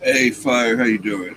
Hey, Fire, how you doing?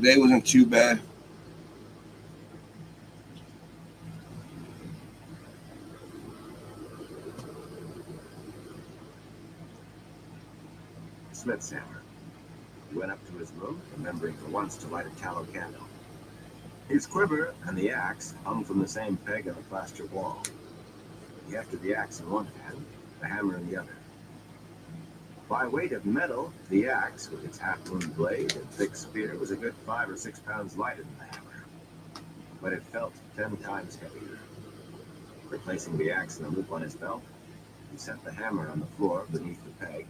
Day wasn't too bad. Smith's hammer. He went up to his room, remembering for once to light a tallow candle. His quiver and the axe hung from the same peg on the plaster wall. He hefted the axe in one hand, the hammer in the other. By weight of metal, the axe, with its half-moon blade and thick spear, was a good 5 or 6 pounds lighter than the hammer, but it felt 10 times heavier. Replacing the axe in a loop on his belt, he set the hammer on the floor beneath the peg,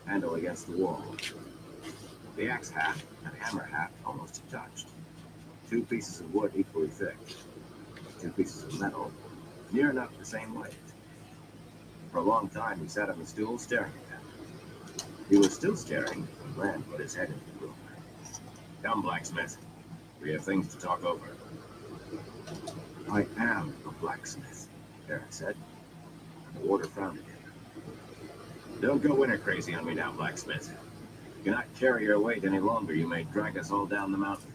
handle against the wall. The axe haft and hammer haft almost touched. Two pieces of wood equally thick, two pieces of metal, near enough the same weight. For a long time he sat on the stool staring at them. He was still staring when Rand put his head into the room. Come, blacksmith. We have things to talk over. I am a blacksmith, Aaron said. The warder frowned at him. Don't go winter crazy on me now, blacksmith. If you cannot carry your weight any longer, you may drag us all down the mountain.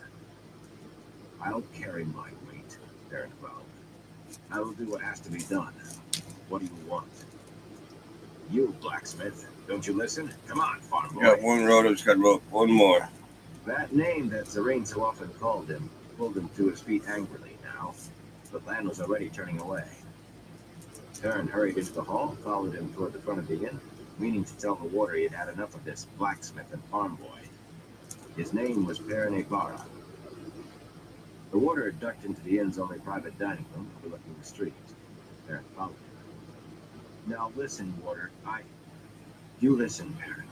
I'll carry my weight, Aaron growled. I will do what has to be done. What do you want? You, blacksmith. Don't you listen? Come on, farm boy. Got one road, I just got rope. One more. That name that Zareen so often called him pulled him to his feet angrily now. But Lan was already turning away. Aaron hurried into the hall, followed him toward the front of the inn, meaning to tell the warder he had had enough of this blacksmith and farm boy. His name was Perrin Barra. The warder had ducked into the inn's only private dining room, overlooking the street. Aaron followed him. Now listen, warder. You listen, Perrin,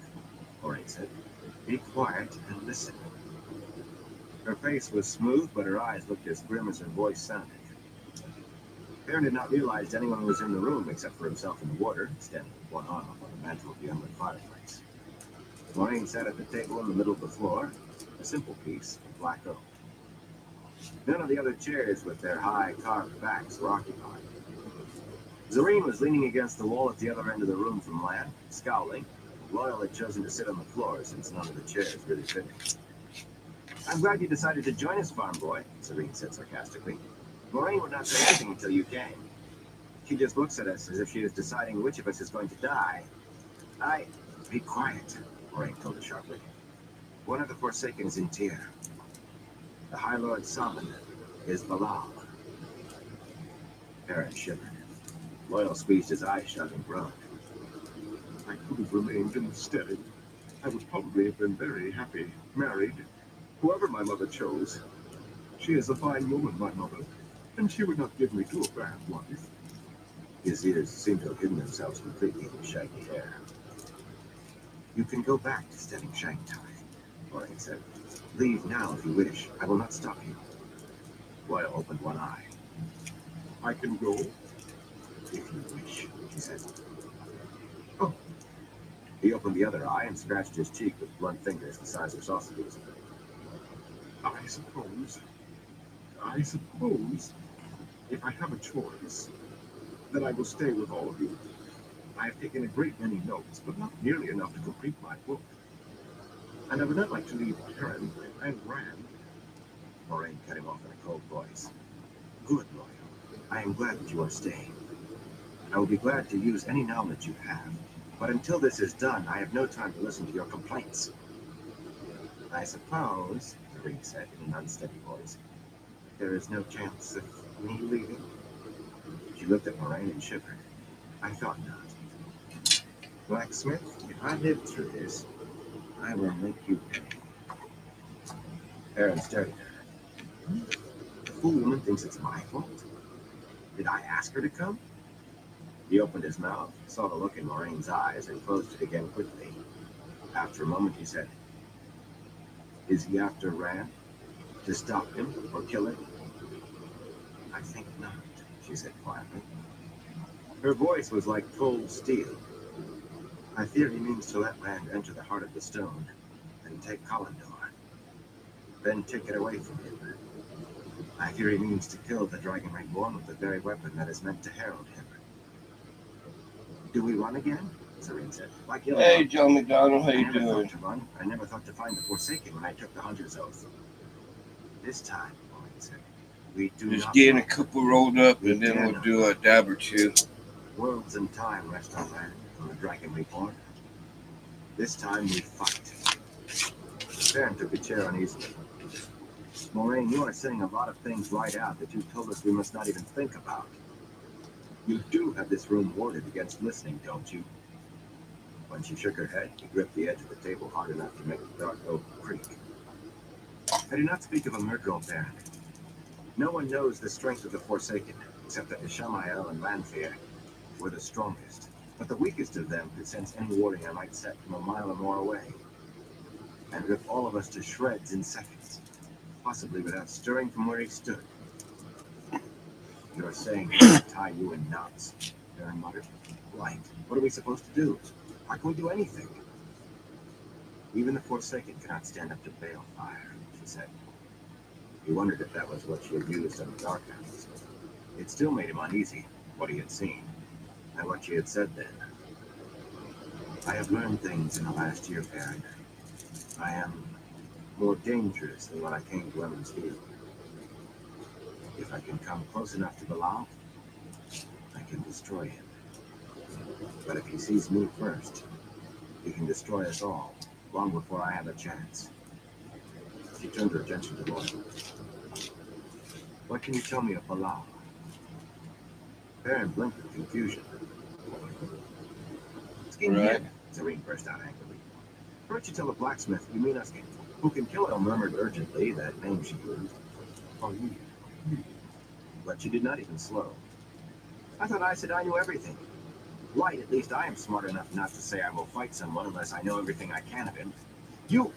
Lorraine said. Be quiet and listen. Her face was smooth, but her eyes looked as grim as her voice sounded. Perrin had not realized anyone was in the room except for himself and the warder, standing with one arm up on the mantel of the unlit fireplace. Lorraine sat at the table in the middle of the floor, a simple piece of black oak. None of the other chairs with their high carved backs were occupied. Zareen was leaning against the wall at the other end of the room from Lan, scowling. Loyal had chosen to sit on the floor since none of the chairs really fitted. I'm glad you decided to join us, farm boy, Zareen said sarcastically. Lorraine would not say anything until you came. She just looks at us as if she was deciding which of us is going to die. Be quiet, Lorraine told her sharply. One of the Forsaken is in Tyr. The High Lord Salmon is Balal. Perrin shivered. Loyal squeezed his eyes shut and groaned. I could have remained instead. I would probably have been very happy, married, whoever my mother chose. She is a fine woman, my mother, and she would not give me to a bad wife. His ears seemed to have hidden themselves completely in his shaggy hair. You can go back to studying Shanghai, Lorraine said. Leave now if you wish. I will not stop you. Loyal opened one eye. I can go? If you wish, he said. Oh. He opened the other eye and scratched his cheek with blunt fingers the size of sausages. I suppose, if I have a choice, That I will stay with all of you. I have taken a great many notes, but not nearly enough to complete my book. And I would not like to leave Karen and Rand. Moraine cut him off in a cold voice. Good, Loyal. I am glad that you are staying. I will be glad to use any knowledge you have. But until this is done, I have no time to listen to your complaints. I suppose, Reed said in an unsteady voice, there is no chance of me leaving. She looked at Moraine and shivered. I thought not. Blacksmith, if I live through this, I will make you pay. Aaron stared at her. The fool woman thinks it's my fault. Did I ask her to come? He opened his mouth, saw the look in Moraine's eyes, and closed it again quickly. After a moment, he said, Is he after Rand? To stop him or kill him? I think not, she said quietly. Her voice was like cold steel. I fear he means to let Rand enter the heart of the stone and take Kalendor, then take it away from him. I fear he means to kill the Dragon Reborn with the very weapon that is meant to herald him. Do we run again? Serene said. Like Hey, Joe McDonald, how I you never thought doing? to run. I never thought to find the Forsaken when I took the Hunter's Oath. This time, Moraine said, we do Just not getting a run. couple rolled up, We and then dare we'll not do a run. dab or two. Worlds and time rest on Rand and the Dragon Reborn. This time we fight. Farron took a chair uneasily. Moraine, you are saying a lot of things right out that you told us we must not even think about. You do have this room warded against listening, don't you? When she shook her head, he gripped the edge of the table hard enough to make the dark oak creak. I do not speak of a Myrtle Baron. No one knows the strength of the Forsaken, except that Ishamael and Lanfear were the strongest. But the weakest of them could sense any warning I might set from a mile or more away, and rip all of us to shreds in seconds, possibly without stirring from where he stood. You're saying he will tie you in knots, Baron muttered. Right. What are we supposed to do? Why can't we do anything? Even the Forsaken cannot stand up to balefire, she said. He wondered if that was what she had used on the Dark Hours. It still made him uneasy, what he had seen, and what she had said then. I have learned things in the last year, Baron. I am more dangerous than when I came to Lemons Field. If I can come close enough to Bilal, I can destroy him. But if he sees me first, he can destroy us all, long before I have a chance. She turned her attention to Loyal. What can you tell me of Bilal? Baron blinked with confusion. Skin Right. him, Serene burst out angrily. Why don't you tell the blacksmith you mean us who can kill him? Murmured urgently that name she used. Oh, you. But she did not even slow. I thought I said I knew everything. Right, at least I am smart enough not to say I will fight someone unless I know everything I can of him. You!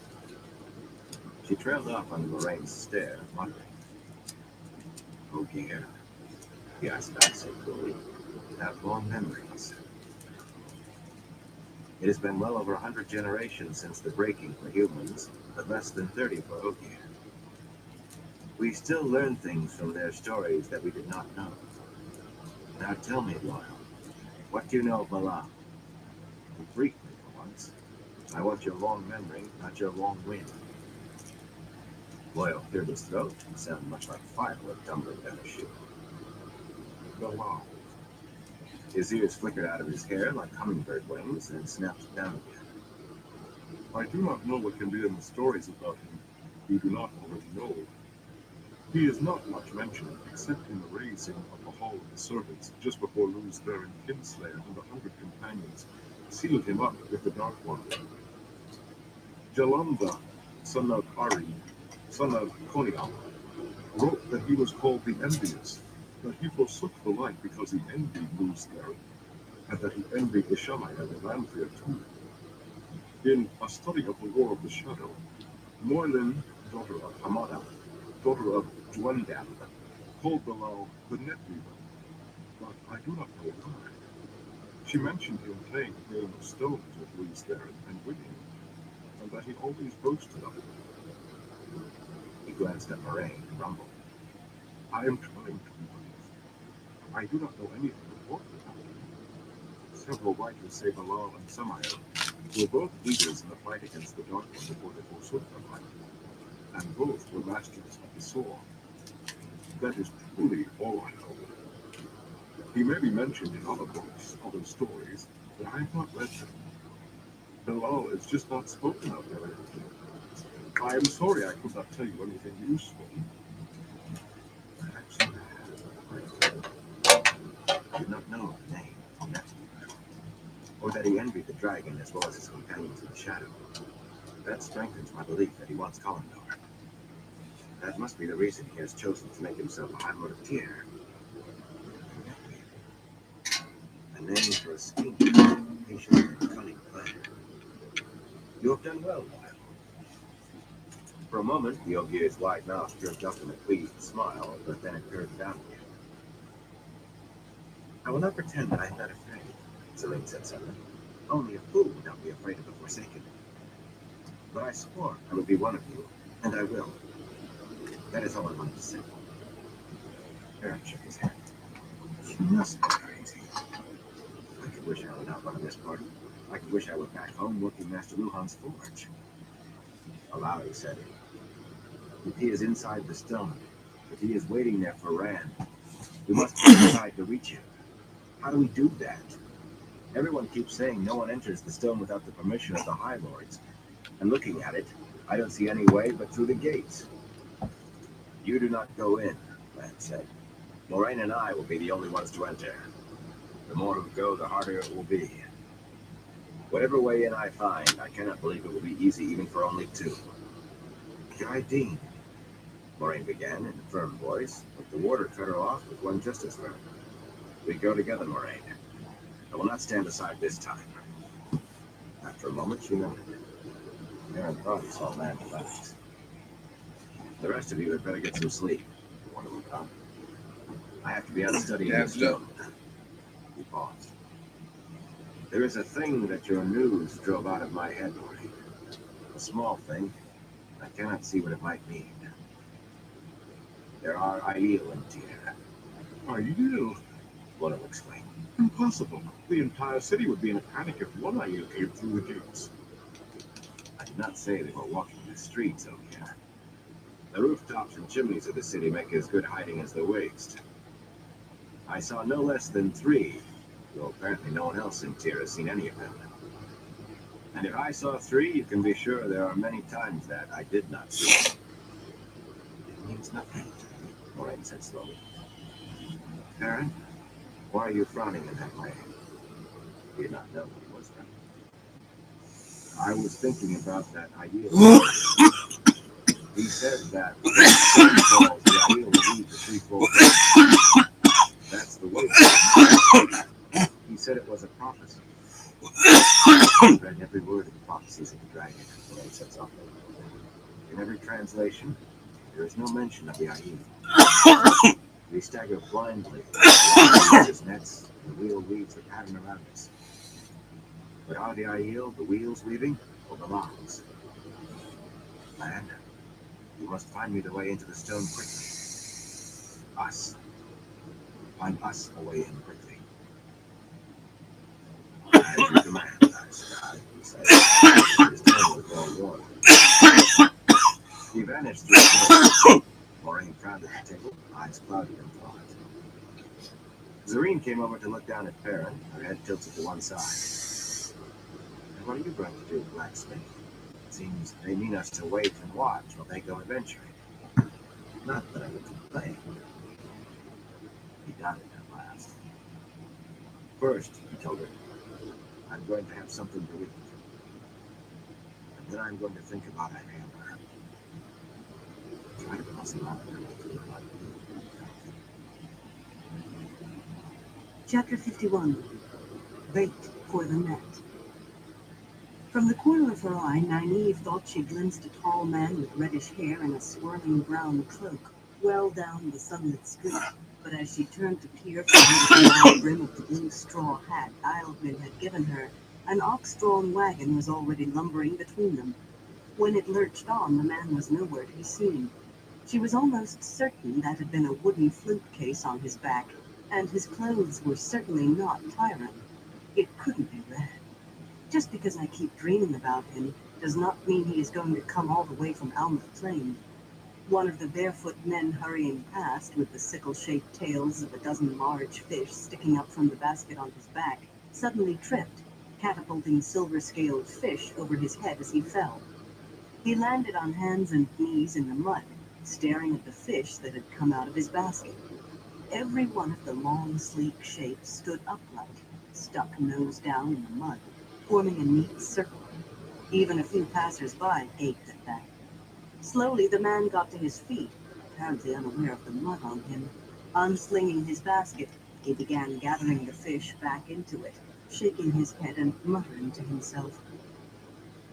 She trailed off under Lorraine's stare, muttering. Oh dear, yes, I said coolly. Have long memories. It has been well over 100 generations since the breaking for humans, but less than 30 for Ogier. We still learn things from their stories that we did not know. Now tell me, Loyal, what do you know of Bilal? Brief me for once. I want your long memory, not your long wind. Loyal cleared his throat and sounded much like firewood tumbling down a chute. Bilal. His ears flickered out of his hair like hummingbird wings and snapped down again. I do not know what can be in the stories about him you do not already know. He is not much mentioned except in the raising of the Hall of the Servants just before Luz Baron Kinslayer and the 100 companions sealed him up with the Dark One. Jalanda, son of Ari, son of Konial, wrote that he was called the Envious, that he forsook the light because he envied Luz Baron, and that he envied Ishamael and Lanfear too. In A Study of the War of the Shadow, Moylin, daughter of Hamada, daughter of Dwendal, called Bilal the Net Weaver, but I do not know why. She mentioned him playing the game of stones with Luz Baron and winning, and that he always boasted of it. He glanced at Moraine and rumbled. I am trying to be honest. I do not know anything of important. Several writers say Bilal and Samael were both leaders in the fight against the Dark One before they forsook the fight, and both were masters of the sword. That is truly all I know. He may be mentioned in other books, other stories, but I have not read them. Bilal is just not spoken of very often. I am sorry I could not tell you anything useful. Perhaps you have. I did not know the name of Neptune, or that he envied the dragon as well as his companions in the shadow. That strengthens my belief that he wants Kalendar. That must be the reason he has chosen to make himself a High Lord of Tyr. A name for a scheme, patient and cunning plan. You have done well, Lyle. For a moment, the Ogier's wide mouth curved up in a pleased smile, but then it curved down again. I will not pretend that I am not afraid, Zelene said suddenly. Only a fool would not be afraid of the Forsaken. But I swore I would be one of you, and I will. That is all I wanted to say. Aaron shook his head. You must be crazy. I could wish I were not one of this party. I could wish I were back home working Master Luhan's forge. Alawi said it. If he is inside the stone, if he is waiting there for Rand, we must try to reach him. How do we do that? Everyone keeps saying no one enters the stone without the permission of the High Lords. And looking at it, I don't see any way but through the gates. You do not go in, Rand said. Moraine and I will be the only ones to enter. The more who go, the harder it will be. Whatever way in I find, I cannot believe it will be easy even for only two. Dean, Moraine began in a firm voice, but the warder cut her off with one just as firm. We go together, Moraine. I will not stand aside this time. After a moment, she nodded. Aaron thought he saw Land relax. The rest of you had better get some sleep. One of them come. I have to be out studying this stone. He paused. There is a thing that your news drove out of my head, Moraine. A small thing. I cannot see what it might mean. There are Aiel in Tyr. Aiel? One will explain. Impossible. The entire city would be in a panic if one Aiel came through the gates. I did not say they were walking the streets over here. The rooftops and chimneys of the city make as good hiding as the waste. I saw no less than 3, though apparently no one else in Tyr has seen any of them. And if I saw 3, you can be sure there are many times that I did not see. It means nothing, Moraine said slowly. Aaron, why are you frowning in that way? He did not know what he was frowning. I was thinking about that Aiel. He said that when the stone falls, the Aiel will lead the threefold. That's the way. He said it was a prophecy. I read every word of the prophecies of the dragon, Moraine said softly. In every translation, there is no mention of the Aiel. We stagger blindly. There's nets, and the wheel weaves the pattern around us. But are the Aiel the wheels weaving, or the logs? And you must find me the way into the stone quickly. Us. Find us a way in quickly. As you command, Sky, he said. His tone was well worn. He vanished through the door. Moraine frowned at the table, eyes clouded in thought. Zareen came over to look down at Perrin, her head tilted to one side. And what are you going to do, blacksmith? It seems they mean us to wait and watch while they go adventuring. Not that I would complain. He nodded at last. First, he told her, I'm going to have something to eat. And then I'm going to think about Aiel. Try to muscle out there. Chapter 51. Bait for the net. From the corner of her eye, Nynaeve thought she glimpsed a tall man with reddish hair and a swirling brown cloak, well down the sunlit street. But as she turned to peer from under the brim of the blue straw hat Islwyn had given her, an ox-drawn wagon was already lumbering between them. When it lurched on, the man was nowhere to be seen. She was almost certain that had been a wooden flute case on his back, And his clothes were certainly not tiring. It couldn't be red. Just because I keep dreaming about him does not mean he is going to come all the way from Almouth Plain. One of the barefoot men hurrying past, with the sickle-shaped tails of a dozen large fish sticking up from the basket on his back, suddenly tripped, catapulting silver-scaled fish over his head as he fell. He landed on hands and knees in the mud, staring at the fish that had come out of his basket. Every one of the long, sleek shapes stood upright, stuck nose down in the mud, forming a neat circle. Even a few passers-by ached at that. Slowly the man got to his feet, apparently unaware of the mud on him. Unslinging his basket, he began gathering the fish back into it, shaking his head and muttering to himself.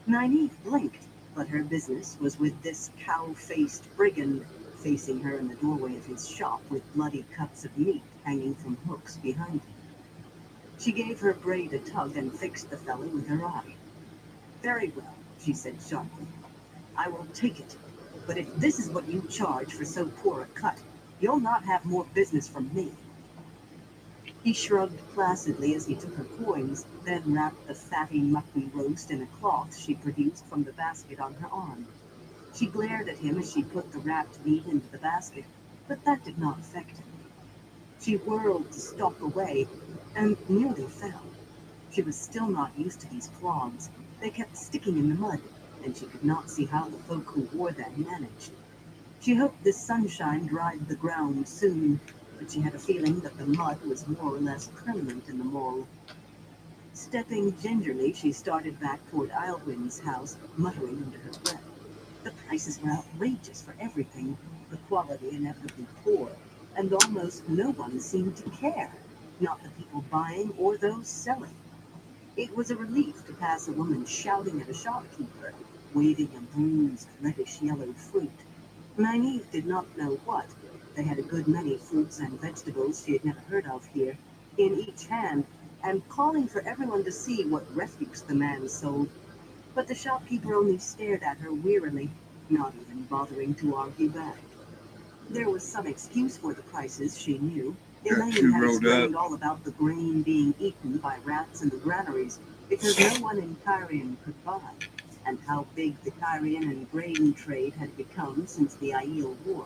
Nynaeve blinked, but her business was with this cow-faced brigand facing her in the doorway of his shop with bloody cuts of meat hanging from hooks behind him. She gave her braid a tug and fixed the fellow with her eye. "Very well," she said sharply. "I will take it. But if this is what you charge for so poor a cut, you'll not have more business from me." He shrugged placidly as he took her coins, then wrapped the fatty mutton roast in a cloth she produced from the basket on her arm. She glared at him as she put the wrapped meat into the basket, but that did not affect him. She whirled to stalk away and nearly fell. She was still not used to these clogs. They kept sticking in the mud, and she could not see how the folk who wore them managed. She hoped this sunshine dried the ground soon, but she had a feeling that the mud was more or less permanent in the mole. Stepping gingerly, she started back toward Aylwyn's house, muttering under her breath. The prices were outrageous for everything, the quality inevitably poor, and almost no one seemed to care, not the people buying or those selling. It was a relief to pass a woman shouting at a shopkeeper, waving a bruised, reddish-yellow fruit. Nynaeve did not know what. They had a good many fruits and vegetables she had never heard of here, in each hand, and calling for everyone to see what refuse the man sold. But the shopkeeper only stared at her wearily, not even bothering to argue back. There was some excuse for the prices, she knew. Got Elaine two had rolled explained up. all about the grain being eaten by rats in the granaries because no one in Kyrian could buy, and how big the Kyrian and grain trade had become since the Aiel War.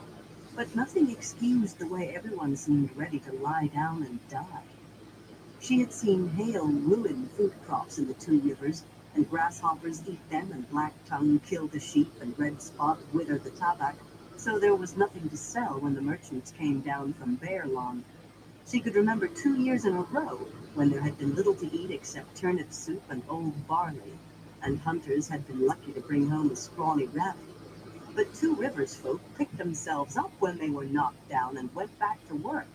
But nothing excused the way everyone seemed ready to lie down and die. She had seen hail ruin food crops in the Two Rivers, and grasshoppers eat them, and Black Tongue kill the sheep, and Red Spot wither the tabac, so there was nothing to sell when the merchants came down from Bear Lawn. She could remember 2 years in a row when there had been little to eat except turnip soup and old barley, and hunters had been lucky to bring home a scrawny rabbit. But Two Rivers folk picked themselves up when they were knocked down and went back to work.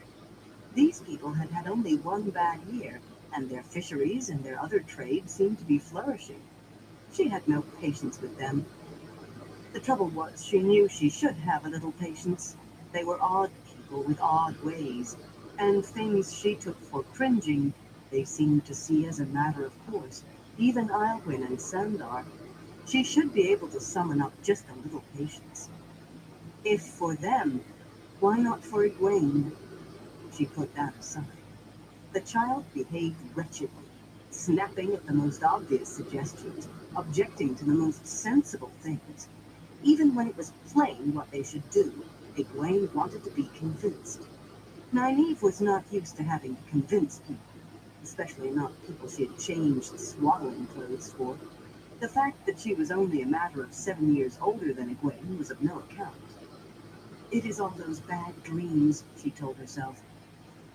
These people had had only one bad year, and their fisheries and their other trade seemed to be flourishing. She had no patience with them. The trouble was, she knew she should have a little patience. They were odd people with odd ways, and things she took for cringing, they seemed to see as a matter of course. Even Aylwyn and Sandar. She should be able to summon up just a little patience. If for them, why not for Egwene? She put that aside. The child behaved wretchedly, snapping at the most obvious suggestions, objecting to the most sensible things. Even when it was plain what they should do, Egwene wanted to be convinced. Nynaeve was not used to having to convince people, especially not people she had changed swaddling clothes for. The fact that she was only a matter of 7 years older than Egwene was of no account. It is all those bad dreams, she told herself.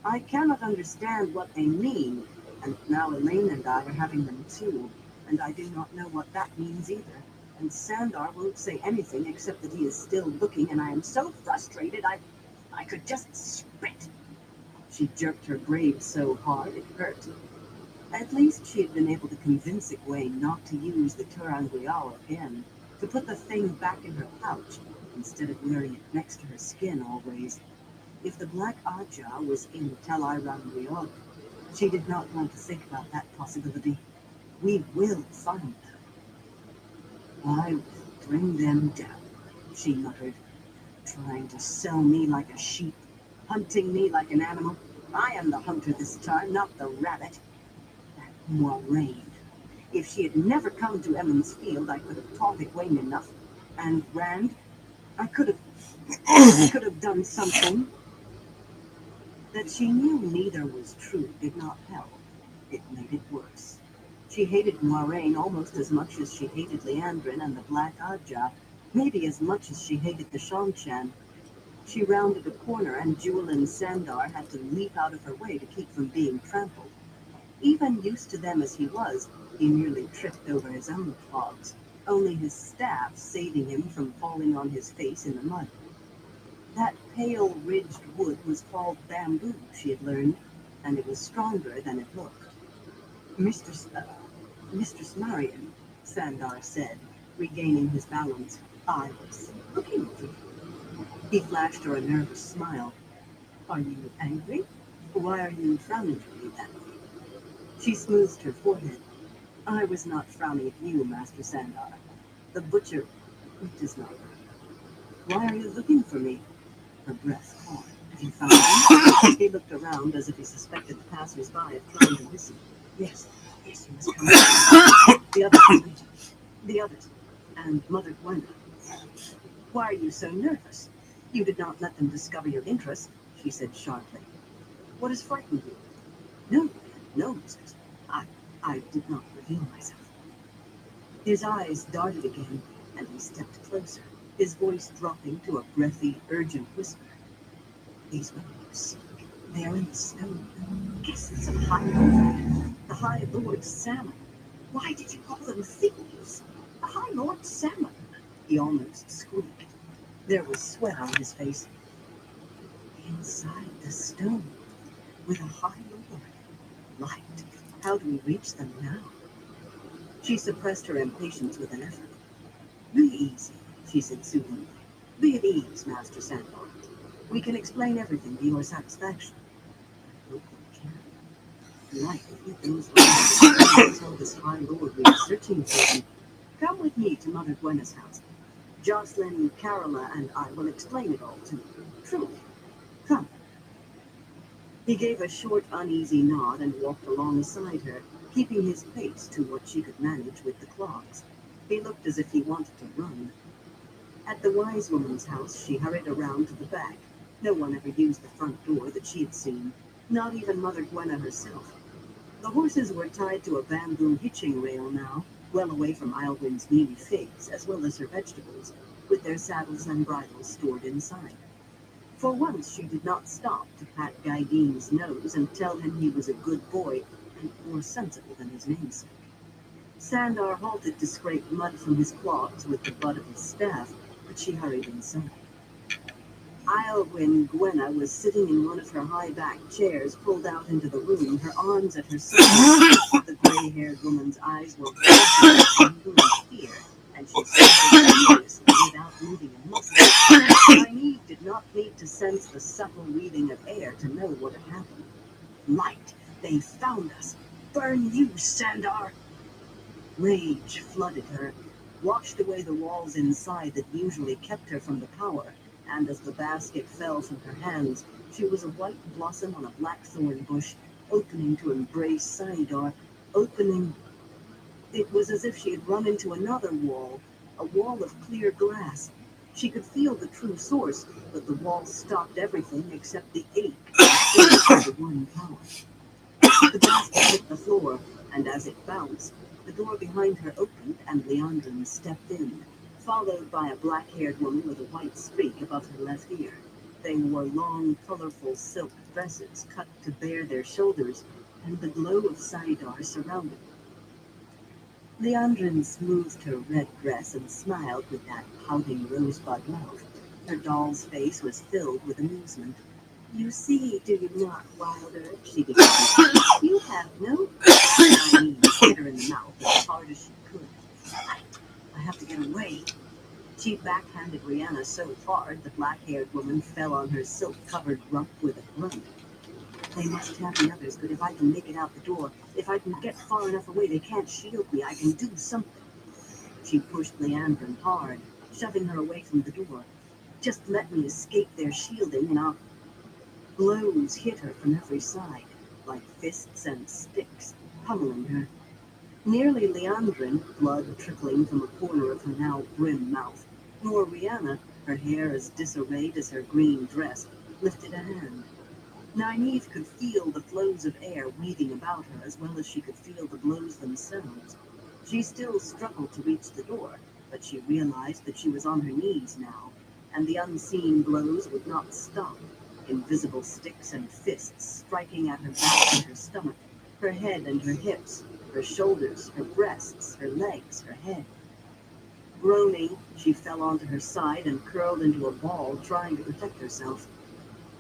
I cannot understand what they mean, and now Elaine and I are having them too, and I do not know what that means either. And Sandar won't say anything except that he is still looking, and I am so frustrated I could just spit. She jerked her braid so hard it hurt. At least she had been able to convince Egwene not to use the Turanguial again, to put the thing back in her pouch, instead of wearing it next to her skin always. If the Black Aja was in Tel Riog, she did not want to think about that possibility. We will find them. I will bring them down, she muttered, trying to sell me like a sheep, hunting me like an animal. I am the hunter this time, not the rabbit. That Moiraine. If she had never come to Emmons Field, I could have taught Egwene enough. And Rand, I could have done something. That she knew neither was true did not help. It made it worse. She hated Moiraine almost as much as she hated Leandrin and the Black Ajah, maybe as much as she hated the Shanshan. She rounded a corner and Jewelin Sandar had to leap out of her way to keep from being trampled. Even used to them as he was, he nearly tripped over his own clogs, only his staff saving him from falling on his face in the mud. That pale ridged wood was called bamboo, she had learned, and it was stronger than it looked. Mistress, Mistress Marion, Sandar said, regaining his balance. I was looking for you. He flashed her a nervous smile. Are you angry? Why are you frowning at me that way? She smoothed her forehead. I was not frowning at you, Master Sandar. The butcher, it does not hurt. Why are you looking for me? Her breath caught. Have you found him? He looked around as if he suspected the passers-by of trying to listen. Yes, yes, you must come. The others, the others, and Mother Gwenda. Why are you so nervous? You did not let them discover your interest, she said sharply. What has frightened you? No, no, mistress. I did not reveal myself. His eyes darted again, and he stepped closer, his voice dropping to a breathy, urgent whisper. These women you seek, they are in the stone. Essence of High Lord, the High Lord's salmon. Why did you call them thieves? The High Lord's salmon. He almost squeaked. There was sweat on his face. Inside the stone, with a High Lord. Light. How do we reach them now? She suppressed her impatience with an effort. Be easy, she said soothingly. Be at ease, Master Sandor. We can explain everything to your satisfaction. I hope we can. Light, if you things wrong, tell this High Lord we are searching for you. Come with me to Mother Gwenna's house. Jocelyn, Carola, and I will explain it all to you. Truly. Come. He gave a short, uneasy nod and walked alongside her, keeping his pace to what she could manage with the clogs. He looked as if he wanted to run. At the wise woman's house, she hurried around to the back. No one ever used the front door that she had seen, not even Mother Gwenna herself. The horses were tied to a bamboo hitching rail now, well away from Islewind's mealy figs, as well as her vegetables, with their saddles and bridles stored inside. For once she did not stop to pat Guydene's nose and tell him he was a good boy and more sensible than his namesake. Sandar halted to scrape mud from his clogs with the butt of his staff, but she hurried inside. Islewin Gwenna was sitting in one of her high-backed chairs pulled out into the room, her arms at her sides. The gray-haired woman's eyes were flashing with fear, and she spoke furiously without moving a muscle. Nynaeve did not need to sense the supple weaving of air to know what had happened. Light! They found us! Burn you, Sandar! Rage flooded her, washed away the walls inside that usually kept her from the power, and as the basket fell from her hands, she was a white blossom on a blackthorn bush, opening to embrace Saidar, opening. It was as if she had run into another wall, a wall of clear glass. She could feel the true source, but the wall stopped everything except the ache of the one power. The basket hit the floor, and as it bounced, the door behind her opened and Leandrin stepped in, followed by a black-haired woman with a white streak above her left ear. They wore long, colorful silk dresses cut to bare their shoulders, and the glow of Saidar surrounded them. Leandrin smoothed her red dress and smiled with that pouting rosebud mouth. Her doll's face was filled with amusement. You see, do you not, Wilder? She began. You have no... Nynaeve hit her in the mouth as hard as she could. I have to get away. She backhanded Rihanna so hard the black-haired woman fell on her silk-covered rump with a grunt. They must have the others, but if I can make it out the door, if I can get far enough away they can't shield me, I can do something. She pushed Leandrin hard, shoving her away from the door. Just let me escape their shielding and I'll... Blows hit her from every side, like fists and sticks, pummeling her. Nearly Leandrin, blood trickling from a corner of her now grim mouth, nor Rihanna, her hair as disarrayed as her green dress, lifted a hand. Nynaeve could feel the flows of air weaving about her as well as she could feel the blows themselves. She still struggled to reach the door, but she realized that she was on her knees now, and the unseen blows would not stop. Invisible sticks and fists striking at her back and her stomach, her head and her hips, her shoulders, her breasts, her legs, her head. Groaning, she fell onto her side and curled into a ball, trying to protect herself.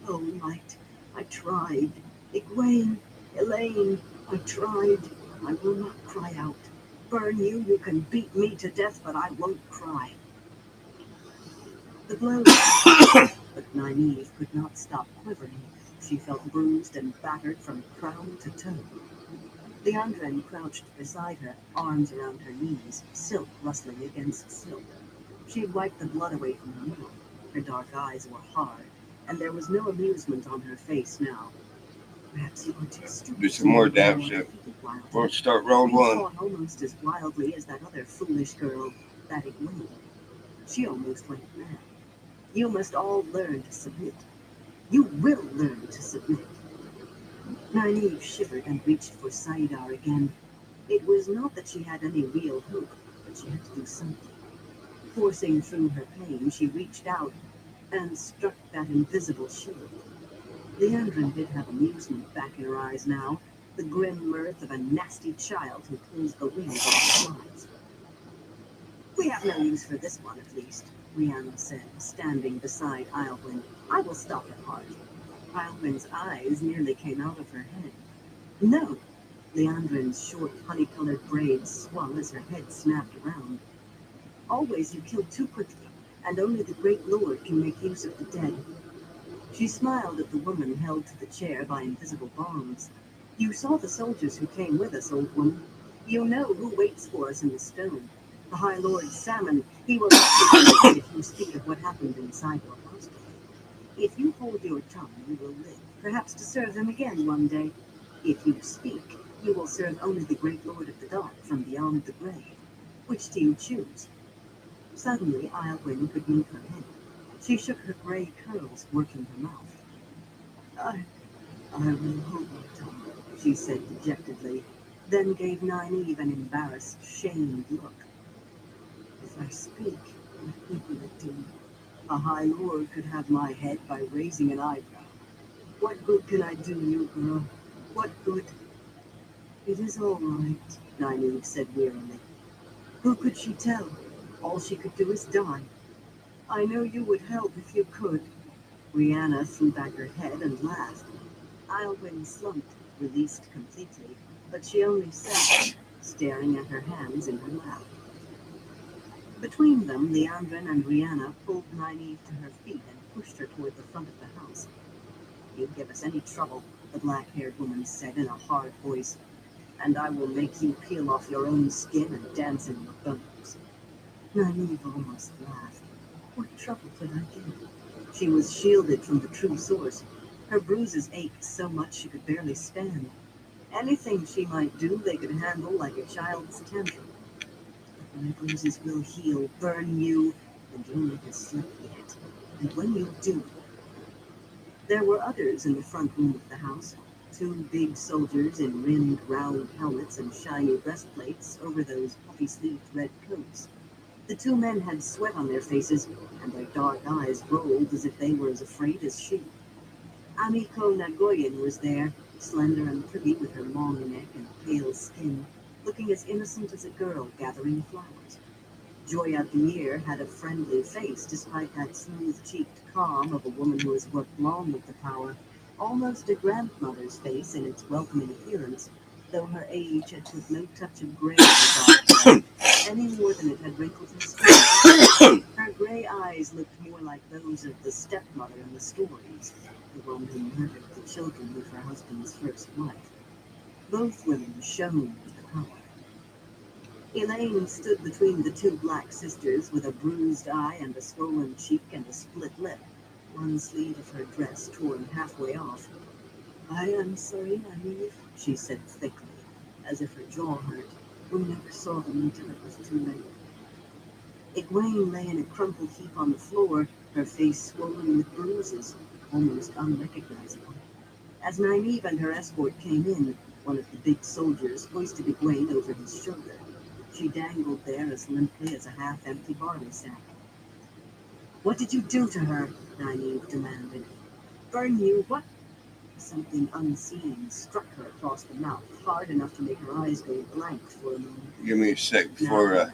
Oh, Light, I tried. Egwene, Elaine, I tried. I will not cry out. Burn you, you can beat me to death, but I won't cry. The blows but Nynaeve could not stop quivering. She felt bruised and battered from crown to toe. Leandrin crouched beside her, arms around her knees, silk rustling against silk. She had wiped the blood away from her mouth. Her dark eyes were hard, and there was no amusement on her face now. Perhaps you are too stupid. Do some more dab shit. We'll start round You one. fought almost as wildly as that other foolish girl, that Egwene. She almost went mad. You must all learn to submit. You will learn to submit. Nynaeve shivered and reached for Saidar again. It was not that she had any real hope, but she had to do something. Forcing through her pain, she reached out and struck that invisible shield. Leandrin did have amusement back in her eyes now, the grim mirth of a nasty child who pulls the wings off flies. We have no use for this one, at least, Rihanna said, standing beside Iolwyn. I will stop her heart. Iolwyn's eyes nearly came out of her head. No! Leandrin's short, honey-colored braids swung as her head snapped around. Always you kill too quickly, and only the great Lord can make use of the dead. She smiled at the woman held to the chair by invisible bonds. You saw the soldiers who came with us, old woman. You know who waits for us in the stone. The High Lord Salmon, he will not be if you speak of what happened inside your house. If you hold your tongue, you will live, perhaps to serve them again one day. If you speak, you will serve only the great Lord of the Dark from beyond the grave. Which do you choose? Suddenly, Iolwyn could move her head. She shook her gray curls, working her mouth. I will hold my tongue, she said dejectedly, then gave Nynaeve an embarrassed, shamed look. If I speak, what will it do? A High Lord could have my head by raising an eyebrow. What good can I do you, girl? What good? It is all right, Nynaeve said wearily. Who could she tell? All she could do is die. I know you would help if you could. Rihanna threw back her head and laughed. Iolwyn slumped, released completely, but she only sat, staring at her hands in her lap. Between them, Leandrin and Rihanna pulled Nynaeve to her feet and pushed her toward the front of the house. You give us any trouble, the black-haired woman said in a hard voice, and I will make you peel off your own skin and dance in your bones. Nynaeve almost laughed. What trouble could I give? She was shielded from the true source. Her bruises ached so much she could barely stand. Anything she might do, they could handle like a child's tantrum. But my bruises will heal, burn you, and you'll make a slip yet. And when you do... There were others in the front room of the house. Two big soldiers in rimmed round helmets and shiny breastplates over those puffy-sleeved red coats. The two men had sweat on their faces, and their dark eyes rolled as if they were as afraid as she. Amiko Nagoyan was there, slender and pretty with her long neck and pale skin, looking as innocent as a girl gathering flowers. Joya Deir had a friendly face despite that smooth-cheeked calm of a woman who has worked long with the power, almost a grandmother's face in its welcoming appearance, though her age had put no touch of gray in her dark hair, any more than it had wrinkled her skin. Her gray eyes looked more like those of the stepmother in the stories, the one who murdered the children of her husband's first wife. Both women shone with the power. Elaine stood between the two black sisters with a bruised eye and a swollen cheek and a split lip. one sleeve of her dress torn halfway off. I am sorry, Nynaeve, she said thickly, as if her jaw hurt. We never saw them until it was too late. Egwene lay in a crumpled heap on the floor, her face swollen with bruises, almost unrecognizable. As Nynaeve and her escort came in, one of the big soldiers hoisted Egwene over his shoulder. She dangled there as limply as a half-empty barley sack. What did you do to her? Nynaeve demanded. Burn you, what? Something unseen struck her across the mouth, hard enough to make her eyes go blank for a moment. Give me a sec before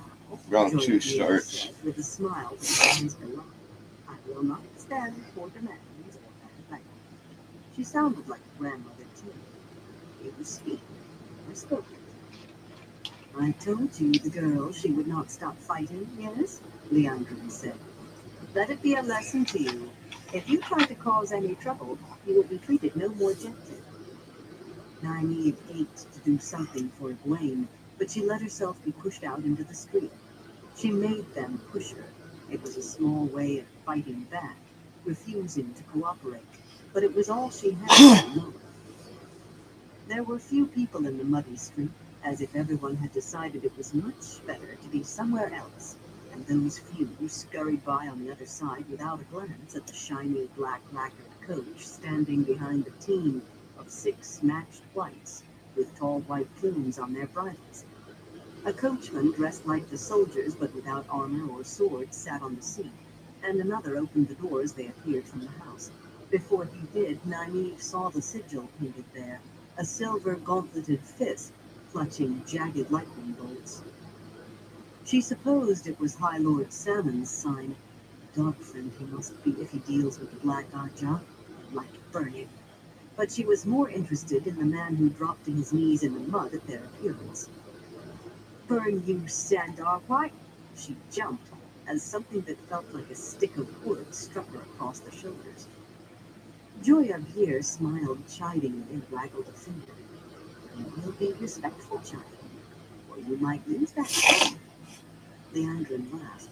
round two starts. Said, with a smile that his eyes below. I will not stand for demands or bad language. She sounded like a grandmother, too. You speak. I spoke. I told you, the girl, she would not stop fighting, yes? Leandrin said. Let it be a lesson to you. If you try to cause any trouble, you will be treated no more gently. Nynaeve ached to do something for Egwene, but she let herself be pushed out into the street. She made them push her. It was a small way of fighting back, refusing to cooperate, but it was all she had at the moment. There were few people in the muddy street, as if everyone had decided it was much better to be somewhere else, and those few scurried by on the other side without a glance at the shiny black lacquered coach standing behind a team of 6 matched whites with tall white plumes on their bridles. A coachman dressed like the soldiers but without armor or sword sat on the seat, and another opened the door as they appeared from the house. Before he did, Nynaeve saw the sigil painted there, a silver gauntleted fist clutching jagged lightning bolts. She supposed it was High Lord Salmon's sign. Dog friend he must be if he deals with the Black Ajah, like burning. But she was more interested in the man who dropped to his knees in the mud at their appearance. Burn you, Sandar, why? She jumped as something that felt like a stick of wood struck her across the shoulders. Joya Beer smiled chidingly and waggled a finger. You will be respectful, child, or you might lose that child. Leandrin laughed.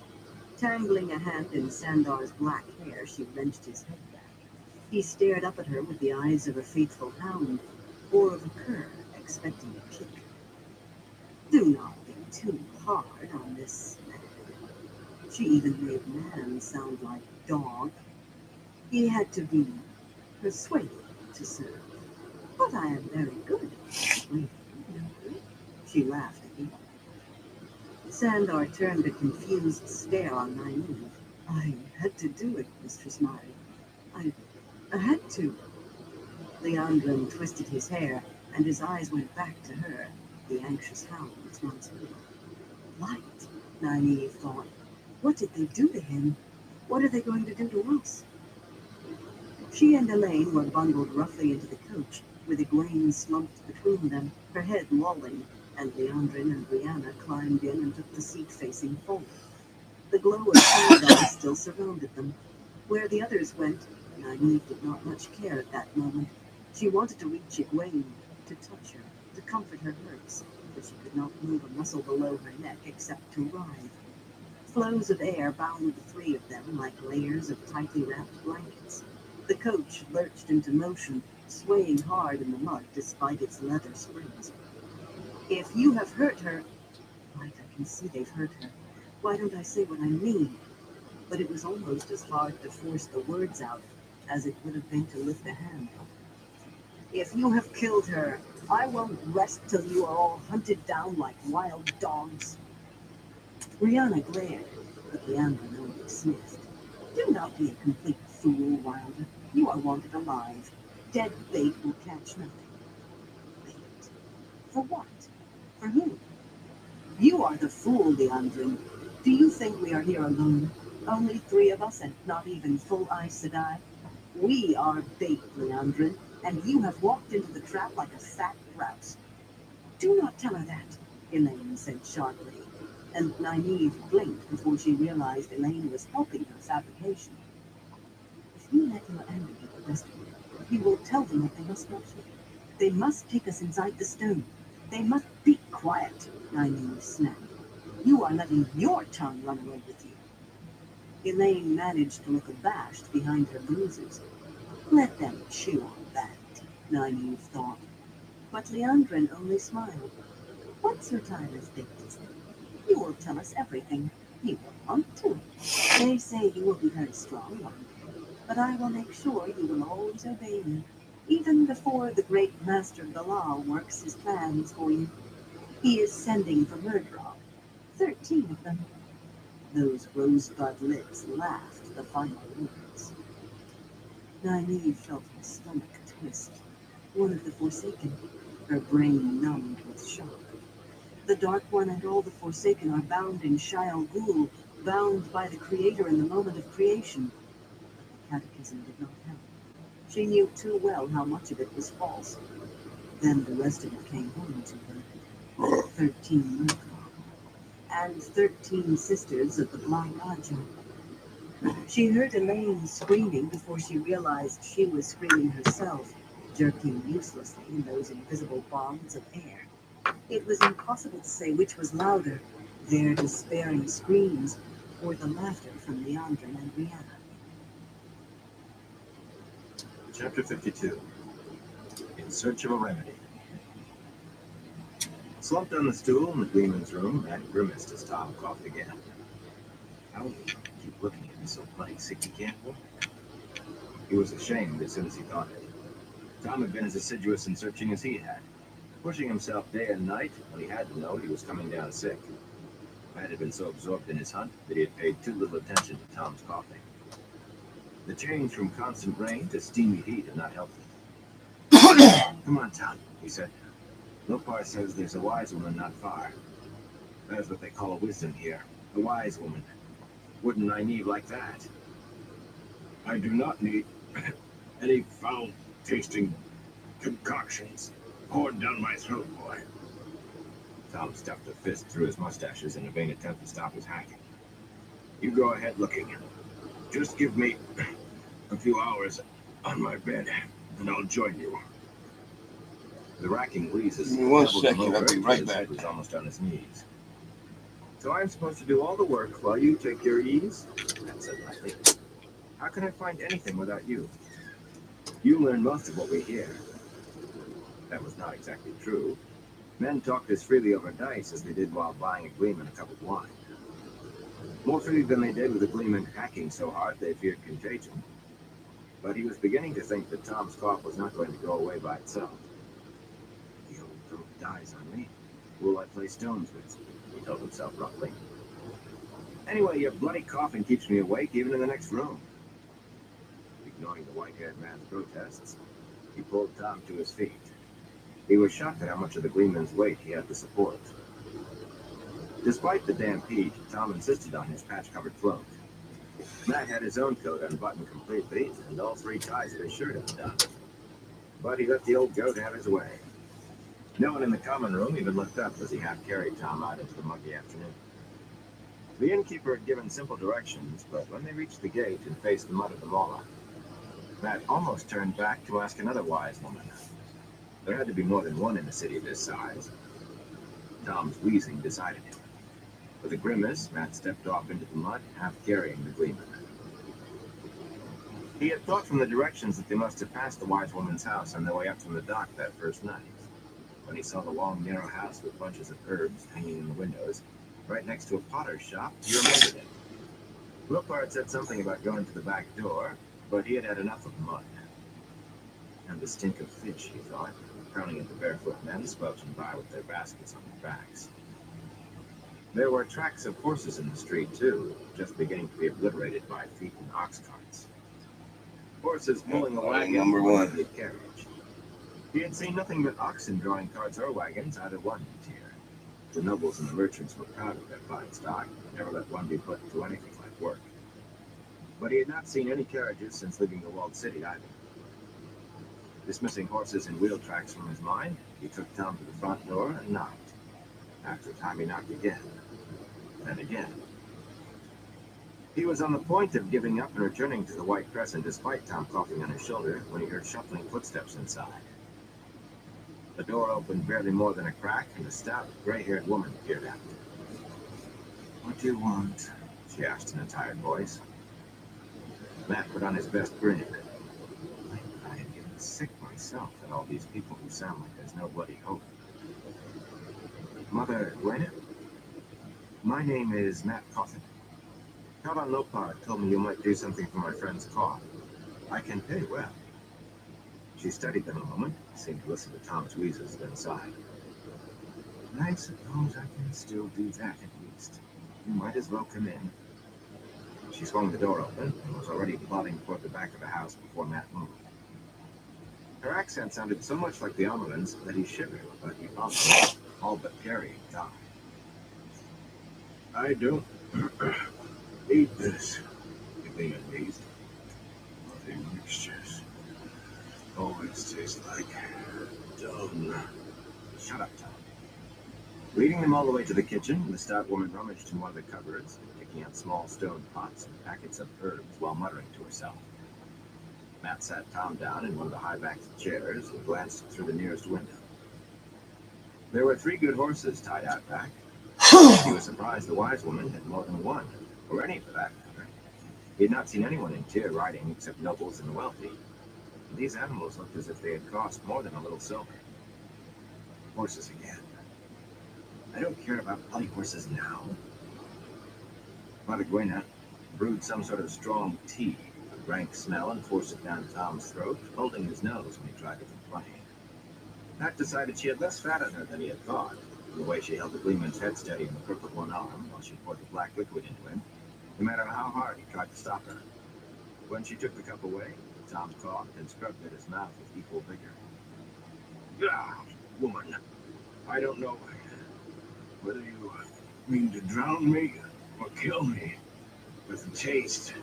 Tangling a hand in Sandar's black hair, she wrenched his head back. He stared up at her with the eyes of a faithful hound, or of a cur expecting a kick. Do not be too hard on this man. She even made man sound like dog. He had to be persuaded to serve. But I am very good at persuading, no? She laughed again. Sandar turned a confused stare on Nynaeve. I had to do it, Mistress Mari. I had to. Leandrin twisted his hair, and his eyes went back to her, the anxious hounds once more. Light, Nynaeve thought. What did they do to him? What are they going to do to us? She and Elaine were bundled roughly into the coach, with Egwene slumped between them, her head lolling, and Leandrin and Brianna climbed in and took the seat facing forward. The glow of paradise still surrounded them. Where the others went, Nynaeve did not much care at that moment. She wanted to reach Egwene, to touch her, to comfort her hurts, but she could not move a muscle below her neck except to writhe. Flows of air bound the 3 of them like layers of tightly wrapped blankets. The coach lurched into motion, swaying hard in the mud despite its leather springs. If you have hurt her... Right, I can see they've hurt her. Why don't I say what I mean? But it was almost as hard to force the words out as it would have been to lift a hand. If you have killed her, I won't rest till you are all hunted down like wild dogs. Rihanna glared, but Leandrin only sniffed. Do not be a complete fool, Wilder. You are wanted alive. Dead bait will catch nothing. Bait? For what? For whom? You are the fool, Leandrin. Do you think we are here alone? Only 3 of us and not even full Aes Sedai? We are bait, Leandrin, and you have walked into the trap like a fat grouse. Do not tell her that, Elaine said sharply, and Nynaeve blinked before she realized Elaine was helping her fabrication. If you let your anger get the best of you, you will tell them that they must watch you. They must take us inside the stone. They must be quiet, Nynaeve snapped. You are letting your tongue run away with you. Elaine managed to look abashed behind her bruises. Let them chew on that, Nynaeve thought. But Leandrin only smiled. What's your time as date? You will tell us everything. You will want to. They say you will be very strong one day, but I will make sure you will always obey me, even before the great Master Galal works his plans for you. He is sending for Murdrog, 13 of them. Those rosebud lips laughed the final words. Nynaeve felt her stomach twist. One of the Forsaken, her brain numbed with shock. The Dark One and all the Forsaken are bound in Shaial Ghul, bound by the Creator in the moment of creation. But the Catechism did not help. She knew too well how much of it was false. Then the rest of it came home to her. 13 Murkoff, and 13 sisters of the Black Raja. She heard Elaine screaming before she realized she was screaming herself, jerking uselessly in those invisible bonds of air. It was impossible to say which was louder, their despairing screams, or the laughter from Leandrin and Rihanna. Chapter 52. In Search of a Remedy. Slumped on the stool in the Gleeman's room, Matt grimaced as Tom coughed again. How will you keep looking at me so bloody sick you can't walk? He was ashamed as soon as he thought it. Tom had been as assiduous in searching as he had, pushing himself day and night when he had to know he was coming down sick. Matt had been so absorbed in his hunt that he had paid too little attention to Tom's coughing. The change from constant rain to steamy heat had not helped him. Come on, Tom, he said. Lopar says there's a wise woman not far. That is what they call a wisdom here. A wise woman. Wouldn't Nynaeve like that? I do not need any foul-tasting concoctions poured down my throat, boy. Tom stuffed a fist through his mustaches in a vain attempt to stop his hacking. You go ahead looking. Just give me a few hours on my bed, and I'll join you. The racking wheezes. Give me 1 second, I'll be right back. He was almost on his knees. So I'm supposed to do all the work while you take your ease? That said lightly. How can I find anything without you? You learn most of what we hear. That was not exactly true. Men talked as freely over dice as they did while buying a Gleeman a cup of wine. More freely than they did with the Gleeman hacking so hard they feared contagion. But he was beginning to think that Tom's cough was not going to go away by itself. The old throat dies on me. Who will I play stones with? He told himself roughly. Anyway, your bloody coughing keeps me awake even in the next room. Ignoring the white-haired man's protests, he pulled Tom to his feet. He was shocked at how much of the Gleeman's weight he had to support. Despite the damp heat, Tom insisted on his patch-covered cloak. Matt had his own coat unbuttoned completely, and all 3 ties of his shirt undone. But he let the old goat have his way. No one in the common room even looked up as he half-carried Tom out into the muggy afternoon. The innkeeper had given simple directions, but when they reached the gate and faced the mud of the Mala, Matt almost turned back to ask another wise woman. There had to be more than one in a city this size. Tom's wheezing decided him. With a grimace, Matt stepped off into the mud, half carrying the Gleeman. He had thought from the directions that they must have passed the wise woman's house on their way up from the dock that first night. When he saw the long, narrow house with bunches of herbs hanging in the windows, right next to a potter's shop, he remembered it. Lopar had said something about going to the back door, but he had had enough of mud. And the stink of fish, he thought, frowning at the barefoot men slouching by with their baskets on their backs. There were tracks of horses in the street, too, just beginning to be obliterated by feet and ox carts. Horses pulling a wagon number or one. a carriage. He had seen nothing but oxen drawing carts or wagons out of one tier. The nobles and the merchants were proud of their fine stock, never let one be put to anything like work. But he had not seen any carriages since leaving the walled city either. Dismissing horses and wheel tracks from his mind, he took Tom to the front door and knocked. After a time he knocked again, then again. He was on the point of giving up and returning to the White Crescent despite Tom coughing on his shoulder when he heard shuffling footsteps inside. The door opened barely more than a crack, and a stout, gray-haired woman peered out. What do you want? She asked in a tired voice. Matt put on his best grin. I am getting sick myself at all these people who sound like there's no bloody hope. Mother Gwen, my name is Matt Coffin. Count Lopard told me you might do something for my friend's cough. I can pay well. She studied them a moment, seemed to listen to Tom's wheezes, then sighed. I suppose I can still do that at least. You might as well come in. She swung the door open and was already plodding toward the back of the house before Matt moved. Her accent sounded so much like the Amelin's that he shivered, but he promised all but carrying Tom. I don't eat this, he amazed. Nothing mixtures. Always taste like dung. Shut up, Tom. Leading them all the way to the kitchen, the stout woman rummaged in one of the cupboards, picking out small stone pots and packets of herbs while muttering to herself. Matt sat Tom down in one of the high-backed chairs and glanced through the nearest window. There were 3 good horses tied out back. He was surprised the wise woman had more than one, or any for that matter. He had not seen anyone in Tyr riding except nobles and the wealthy. These animals looked as if they had cost more than a little silver. Horses again. I don't care about bloody horses now. Mother Gwena brewed some sort of strong tea, a rank smell, and forced it down Tom's throat, holding his nose when he tried to complain. Matt decided she had less fat in her than he had thought, the way she held the Gleeman's head steady in the crook of one arm while she poured the black liquid into him, no matter how hard he tried to stop her. When she took the cup away, Tom coughed and scrubbed at his mouth with equal vigor. Ah, woman, I don't know whether you mean to drown me or kill me with the taste.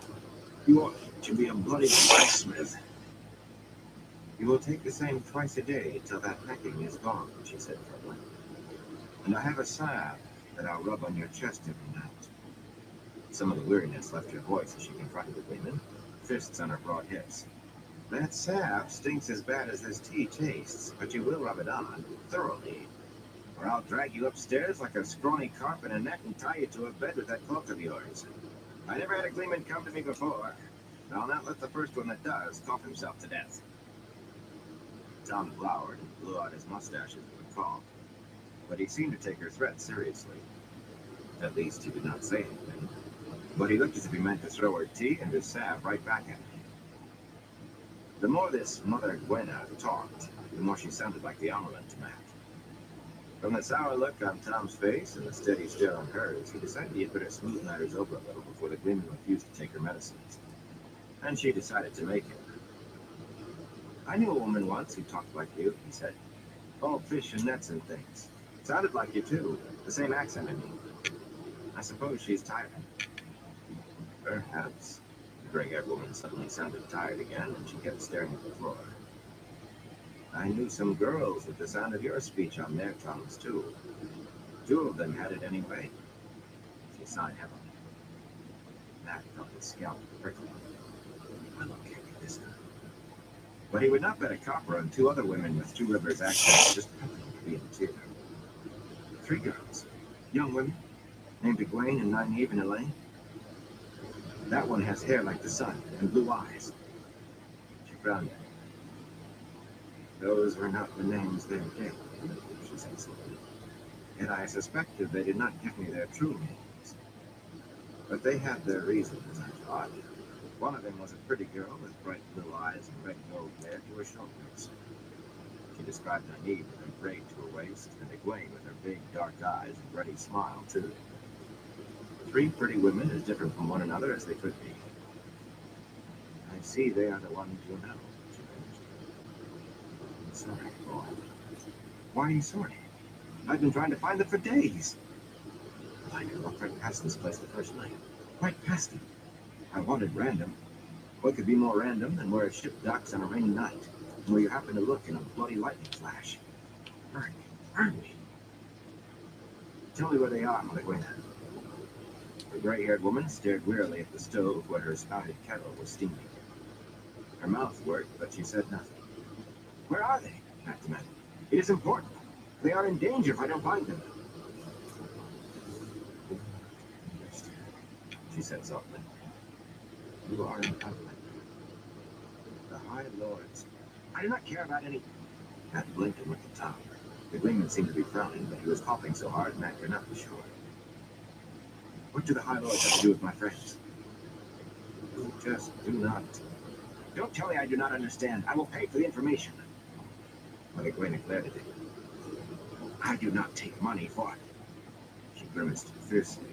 You ought to be a bloody blacksmith. You will take the same twice a day till that pecking is gone, she said firmly. And I have a salve that I'll rub on your chest every night. Some of the weariness left her voice as she confronted the Gleeman, fists on her broad hips. That salve stinks as bad as this tea tastes, but you will rub it on, thoroughly. Or I'll drag you upstairs like a scrawny carp in a net and tie you to a bed with that cloak of yours. I never had a Gleeman come to me before, and I'll not let the first one that does cough himself to death. Tom glowered and blew out his mustaches with a cough, but he seemed to take her threat seriously. At least he did not say anything, but he looked as if he meant to throw her tea and his salve right back at him. The more this Mother Gwena talked, the more she sounded like the Amelin to Matt. From the sour look on Tom's face and the steady stare on hers, he decided he had better smooth matters over a little before the Gleeman refused to take her medicines. And she decided to make him. I knew a woman once who talked like you, he said. All fish and nets and things. Sounded like you too. The same accent, I mean. I suppose she's tired. Perhaps. The gray-haired woman suddenly sounded tired again, and she kept staring at the floor. I knew some girls with the sound of your speech on their tongues, too. 2 of them had it anyway. She sighed heavily. Matt felt his scalp prickling. I can't get this done. But he would not bet a copper on 2 other women with 2 Rivers accents just happening to be in Tyr. 3 girls, young women, named Egwene and Nynaeve and Elaine. That one has hair like the sun and blue eyes. She frowned at him. Those were not the names they gave me, she said slowly. Yet I suspected they did not give me their true names. But they had their reasons, I thought. One of them was a pretty girl with bright blue eyes and red gold hair to her shoulders. She described Nynaeve with her braid to her waist, and Egwene with her big dark eyes and ruddy smile, too. 3 pretty women as different from one another as they could be. I see they are the ones you know, she finished. I'm sorry, boy. Why are you sorry? I've been trying to find them for days. I could walk right past this place the first night. Right past it. I wanted random. What could be more random than where a ship docks on a rainy night, and where you happen to look in a bloody lightning flash? Burn me. Burn me. Tell me where they are, Mother Gwena. The gray-haired woman stared wearily at the stove where her spouted kettle was steaming. Her mouth worked, but she said nothing. Where are they? Matt demanded. It is important. They are in danger if I don't find them. She said softly. You are in conflict. The High Lords. I do not care about any. Matt blinked and looked at Tom. The Gleeman seemed to be frowning, but he was coughing so hard Matt could not be sure. What do the High Lords have to do with my friends? You just do not. Don't tell me I do not understand. I will pay for the information. Mother Gwen glared at him. I do not take money for it. She grimaced fiercely.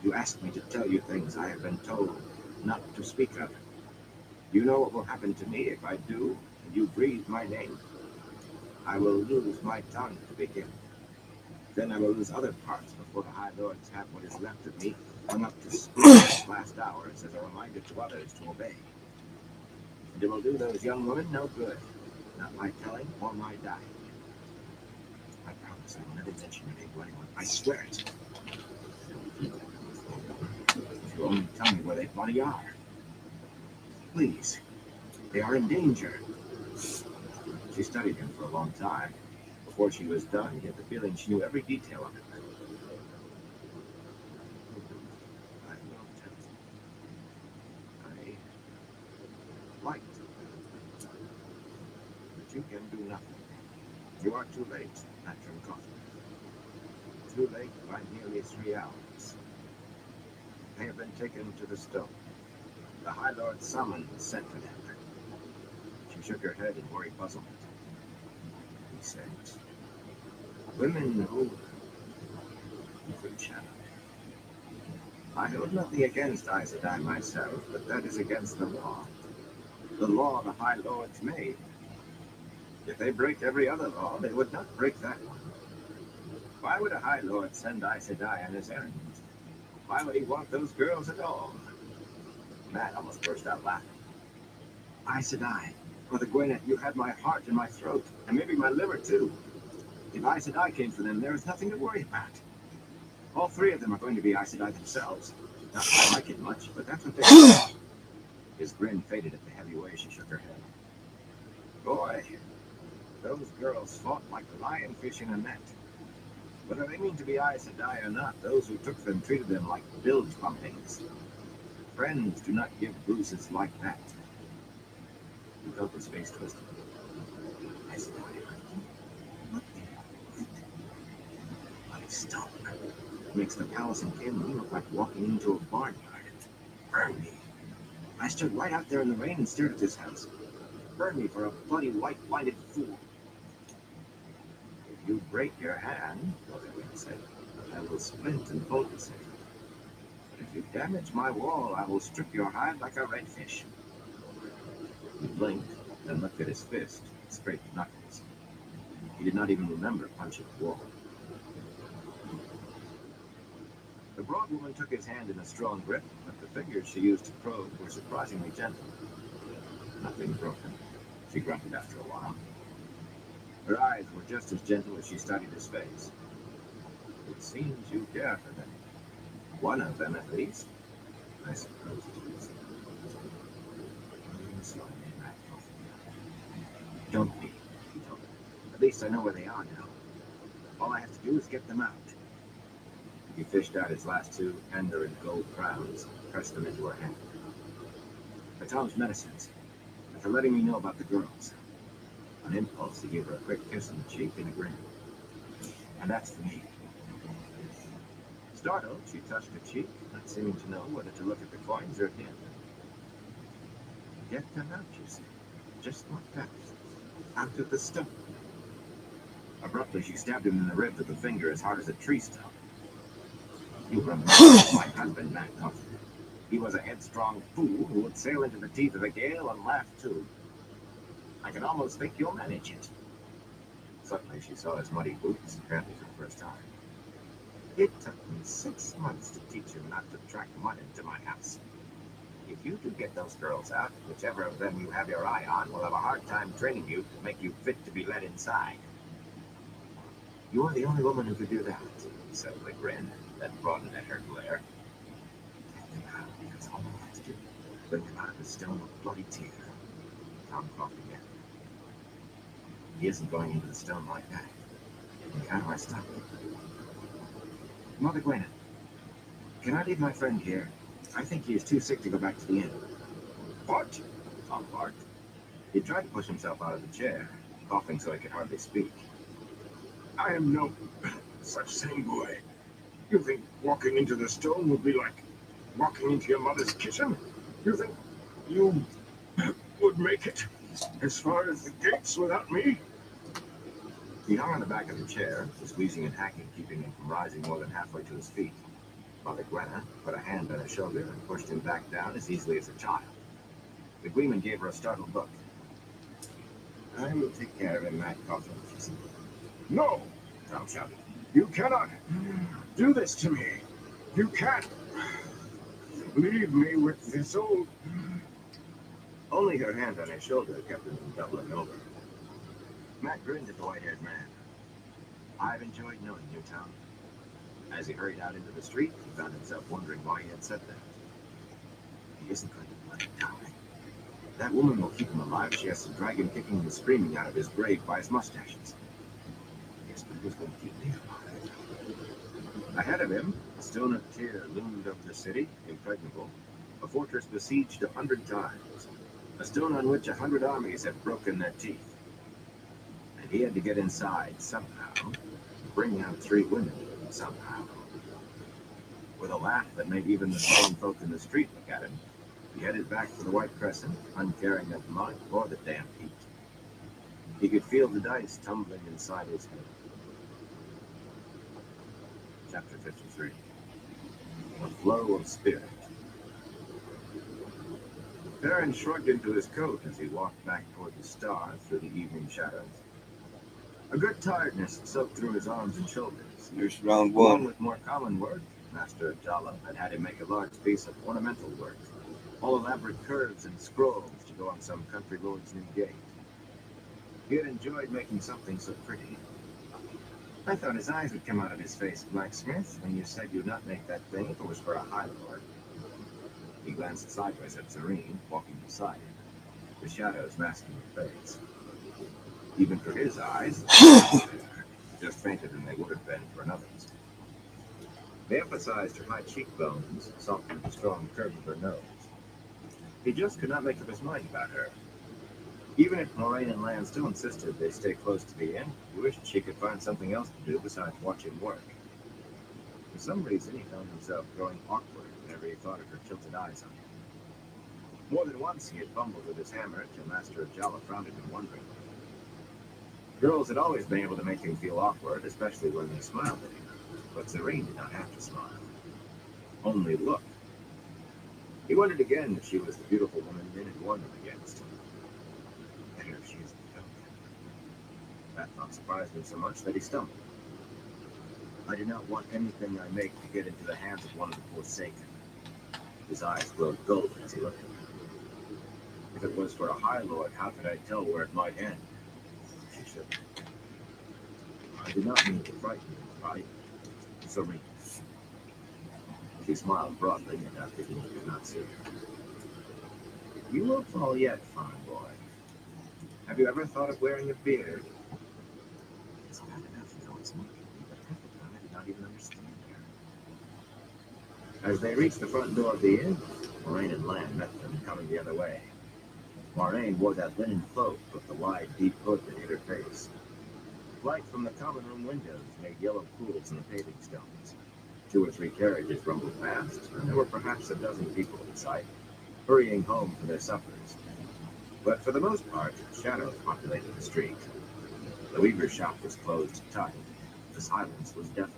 You asked me to tell you things I have been told not to speak of. You know what will happen to me if I do, and you breathe my name. I will lose my tongue to begin. Then I will lose other parts before the High Lords have what is left of me hung up to speak in these last hours as a reminder to others to obey. And it will do those young women no good, not my telling or my dying. I promise I will never mention your name to anyone. I swear it. If you only tell me where they bloody are. Please. They are in danger. She studied him for a long time. Before she was done, he had the feeling she knew every detail of it. I will tell you. I liked it. But you can do nothing. You are too late, Matron Coffin. Too late by nearly 3 hours. They have been taken to the stone. The High Lord's summons sent for them. She shook her head in worried puzzlement. He said, women who shadow. I hold nothing against Aes Sedai myself, but that is against the law. The law the High Lords made. If they break every other law, they would not break that one. Why would a High Lord send Aes Sedai on his errand? Why would he want those girls at all? Matt almost burst out laughing. Aes Sedai, Mother Gwyneth, you had my heart in my throat, and maybe my liver too. If Aes Sedai came for them, there is nothing to worry about. All 3 of them are going to be Aes Sedai themselves. Not that I like it much, but that's what they are. His grin faded at the heavy way she shook her head. Boy, those girls fought like lionfish in a net. Whether they mean to be Aes Sedai or not, those who took them treated them like bilge pumpkins. Friends do not give bruises like that. He felt his face twisted. Aes Sedai. What the bloody stone. Makes the palace in Camelot look like walking into a barnyard. Burn me. I stood right out there in the rain and stared at this house. Burn me for a bloody white-blinded fool. If you break your hand, Mother Wind said, I will splint and pulverise. But if you damage my wall, I will strip your hide like a redfish. He blinked, then looked at his fist, scraped knuckles. He did not even remember punching the wall. The broad woman took his hand in a strong grip, but the fingers she used to probe were surprisingly gentle. Nothing broken, she grunted after a while. Her eyes were just as gentle as she studied his face. It seems you care for them. One of them, at least. I suppose it is. Don't be, he told her. At least I know where they are now. All I have to do is get them out. He fished out his last 2 ender and gold crowns, pressed them into her hand. For Tom's medicines, and for letting me know about the girls. On impulse, he gave her a quick kiss on the cheek and a grin. And that's for me. Startled, she touched her cheek, not seeming to know whether to look at the coins or him. Get them out, you see. Just like that. Out of the stone. Abruptly, she stabbed him in the rib with the finger as hard as a tree stump. You remember my husband, Matt Coffin. He was a headstrong fool who would sail into the teeth of a gale and laugh too. I can almost think you'll manage it. Suddenly, she saw his muddy boots, apparently for the first time. It took me 6 months to teach him not to track mud into my house. If you do get those girls out, whichever of them you have your eye on will have a hard time training you to make you fit to be let inside. You are the only woman who could do that, he said with a grin that broadened at her glare. Get them out, that's all I have to do. Bring them out of the stone with bloody tear. Tom coughed again. He isn't going into the stone like that. And how do I stop him? Mother Gwyneth, can I leave my friend here? I think he is too sick to go back to the inn. What? Tom barked. He tried to push himself out of the chair, coughing so he could hardly speak. I am no such thing, boy. You think walking into the stone would be like walking into your mother's kitchen? You think you would make it as far as the gates without me? He hung on the back of the chair, squeezing and hacking, keeping him from rising more than halfway to his feet. Mother Gwenna put a hand on his shoulder and pushed him back down as easily as a child. The Gleeman gave her a startled look. I will take care of him, Matt Coughlin, she said. No, Tom shouted. you cannot do this to me. You can't leave me with this old... Only her hand on his shoulder kept him from doubling over. Matt grinned at the white-haired man. I've enjoyed knowing you, Tom. As he hurried out into the street, he found himself wondering why he had said that. He isn't going to let him die. That woman will keep him alive. She has to drag him kicking and screaming out of his grave by his mustaches. Yes, but who's going to keep me alive? Ahead of him, a stone of Tyr loomed over the city, impregnable, a fortress besieged 100 times, a stone on which 100 armies had broken their teeth. And he had to get inside somehow, bring out 3 women somehow. With a laugh that made even the stone folk in the street look at him, he headed back for the White Crescent, uncaring of mud or the damp heat. He could feel the dice tumbling inside his head. Chapter 53. A Flow of Spirit. Perrin shrugged into his coat as he walked back toward the stars through the evening shadows. A good tiredness soaked through his arms and shoulders. Here's round Along one. with more common work, Master Jala had him make a large piece of ornamental work, all elaborate curves and scrolls to go on some country lord's new gate. He had enjoyed making something so pretty. I thought his eyes would come out of his face, blacksmith, when you said you'd not make that thing if it was for a High Lord. He glanced sideways at Serene, walking beside him, the shadows masking her face. Even for his eyes, just fainter than they would have been for another's. They emphasized her high cheekbones, softened the strong curve of her nose. He just could not make up his mind about her. Even if Moraine and Lan still insisted they stay close to the inn, he wished she could find something else to do besides watch him work. For some reason, he found himself growing awkward whenever he thought of her tilted eyes on him. More than once, he had fumbled with his hammer till Master Jala frowned at him wonderingly. Girls had always been able to make him feel awkward, especially when they smiled at him. But Serene did not have to smile. Only look. He wondered again if she was the beautiful woman men had warned him against. Better if she is the young. That thought surprised him so much that he stumbled. I do not want anything I make to get into the hands of one of the Forsaken. His eyes glowed golden as he looked at her. If it was for a High Lord, how could I tell where it might end? She said. I did not mean to frighten you, right? Serene. She smiled broadly, and after he could not see her. You won't fall yet, fine boy. Have you ever thought of wearing a beard? It's bad enough you know it's monkey, but half the time I did not even understand her. As they reached the front door of the inn, Moraine and Lan met them coming the other way. Moraine wore that linen cloak with the wide, deep hood that hid her face. Light from the common room windows made yellow pools in the paving stones. 2 or 3 carriages rumbled past, and there were perhaps a dozen people in sight, hurrying home for their suppers. But for the most part, shadows populated the street. The weaver's shop was closed tight. The silence was deafening.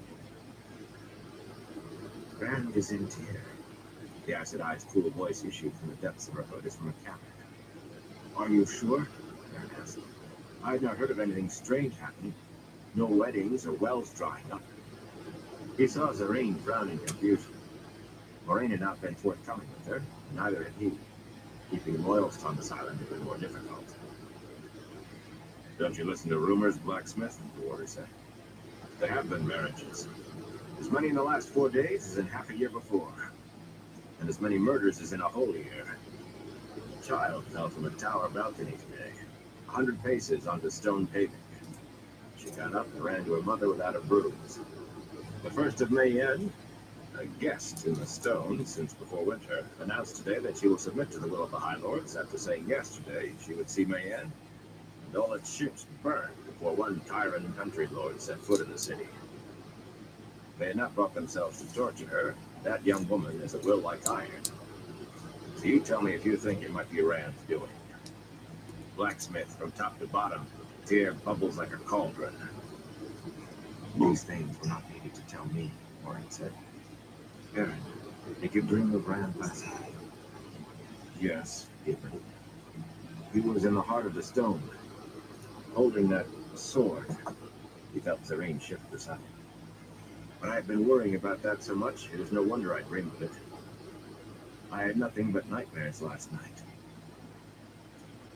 Grand is in Tyr. The acid-eyed, cool voice issued from the depths of her hood as from a cavern. Are you sure? Grand asked. I had not heard of anything strange happening. No weddings or wells drying up. He saw Zareen frown in confusion. Moraine had not been forthcoming with her, neither had he. Keeping loyals on this island had been more difficult. Don't you listen to rumors, blacksmith? The warder said. There have been marriages. As many in the last 4 days as in half a year before. And as many murders as in a whole year. A child fell from a tower balcony today, 100 paces onto stone paving. She got up and ran to her mother without a bruise. The 1st of May end, A guest in the stone since before winter announced today that she will submit to the will of the High Lords after saying yesterday she would see Mayenne and all its ships burned before one tyrant country lord set foot in the city. They had not brought themselves to torture her. That young woman is a will like iron. So you tell me if you think it might be Rand's doing. Blacksmith from top to bottom, tear bubbles like a cauldron. These things were not needed to tell me, Moraine said. Aaron, did you dream of Rand last night? Yes. He admitted. He was in the heart of the stone, holding that sword. He felt Zareen shift beside him. But I have been worrying about that so much, it is no wonder I dream of it. I had nothing but nightmares last night.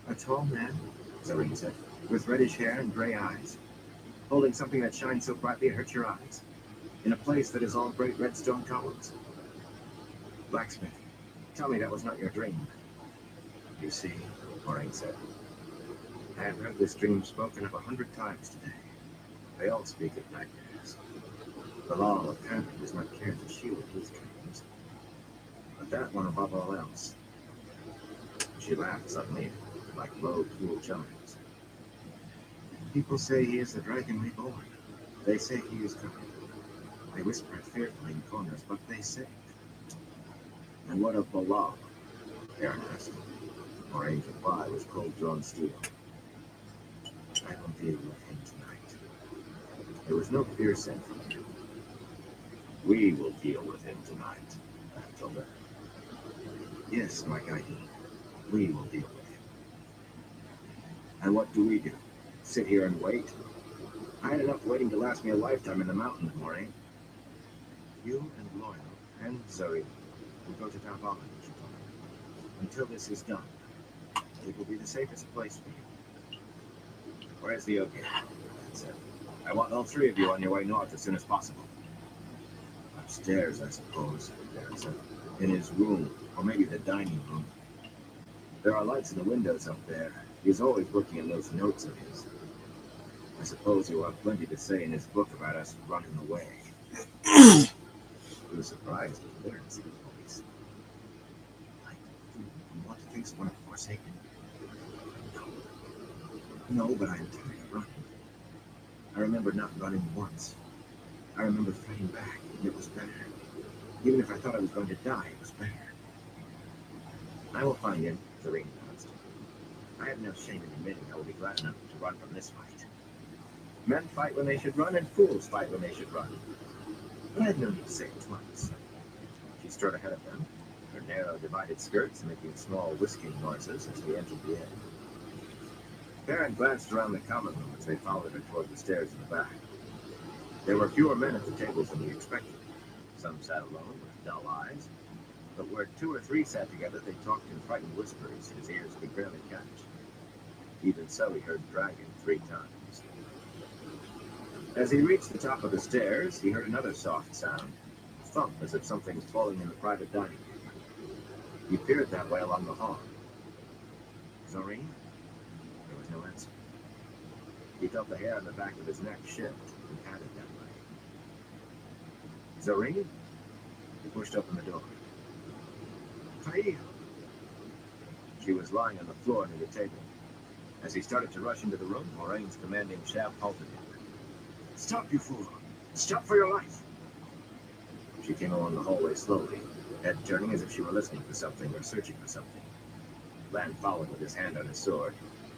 A tall man, Zareen said, with reddish hair and gray eyes, holding something that shines so brightly it hurts your eyes, in a place that is all great red stone columns. Blacksmith, tell me that was not your dream. You see, Moraine said, I have heard this dream spoken of 100 times today. They all speak of nightmares. The law apparently does not care to shield his dreams. But that one above all else. She laughed suddenly, like low, cool chimes. People say he is the dragon reborn. They say he is coming. They whisper it fearfully in corners, but they say it. And what of Balal? Aaron asked. Moraine's reply was cold-drawn steel. I will deal with him tonight. There was no fear sent from him. We will deal with him tonight, I told her. Yes, my guardian. We will deal with him. And what do we do? Sit here and wait? I had enough waiting to last me a lifetime in the mountains, Moraine. You and Loyal and Zoe will go to Tarvalin, she told her. Until this is done, it will be the safest place for you. Where's the Ogier? I said. I want all three of you on your way north as soon as possible. Upstairs, I suppose, Darren said. In his room, or maybe the dining room. There are lights in the windows up there. He's always working on those notes of his. I suppose he will have plenty to say in his book about us running away. He was surprised at the bitterness of his voice. Like, you want to think someone forsaken? No, but I'm tired of running. I remember not running once. I remember fighting back, and it was better. Even if I thought I was going to die, it was better. I will find him, Zareen announced. I have no shame in admitting I will be glad enough to run from this fight. Men fight when they should run, and fools fight when they should run. But I had no need to say it twice. She strode ahead of them, her narrow, divided skirts making small whisking noises as we entered the inn. Baron glanced around the common room as they followed her toward the stairs in the back. There were fewer men at the tables than we expected. Some sat alone with dull eyes, but where two or three sat together, they talked in frightened whispers his ears could barely catch. Even so, he heard dragon 3 times. As he reached the top of the stairs, he heard another soft sound, a thump as if something was falling in the private dining room. He peered that way along the hall. Zareen? There was no answer. He felt the hair on the back of his neck shift and patted that way. Zareen? He pushed open the door. Taïa. She was lying on the floor near the table. As he started to rush into the room, Moraine's commanding shout halted him. Stop, you fool! Stop for your life! She came along the hallway slowly, head turning as if she were listening for something or searching for something. Lan followed with his hand on his sword,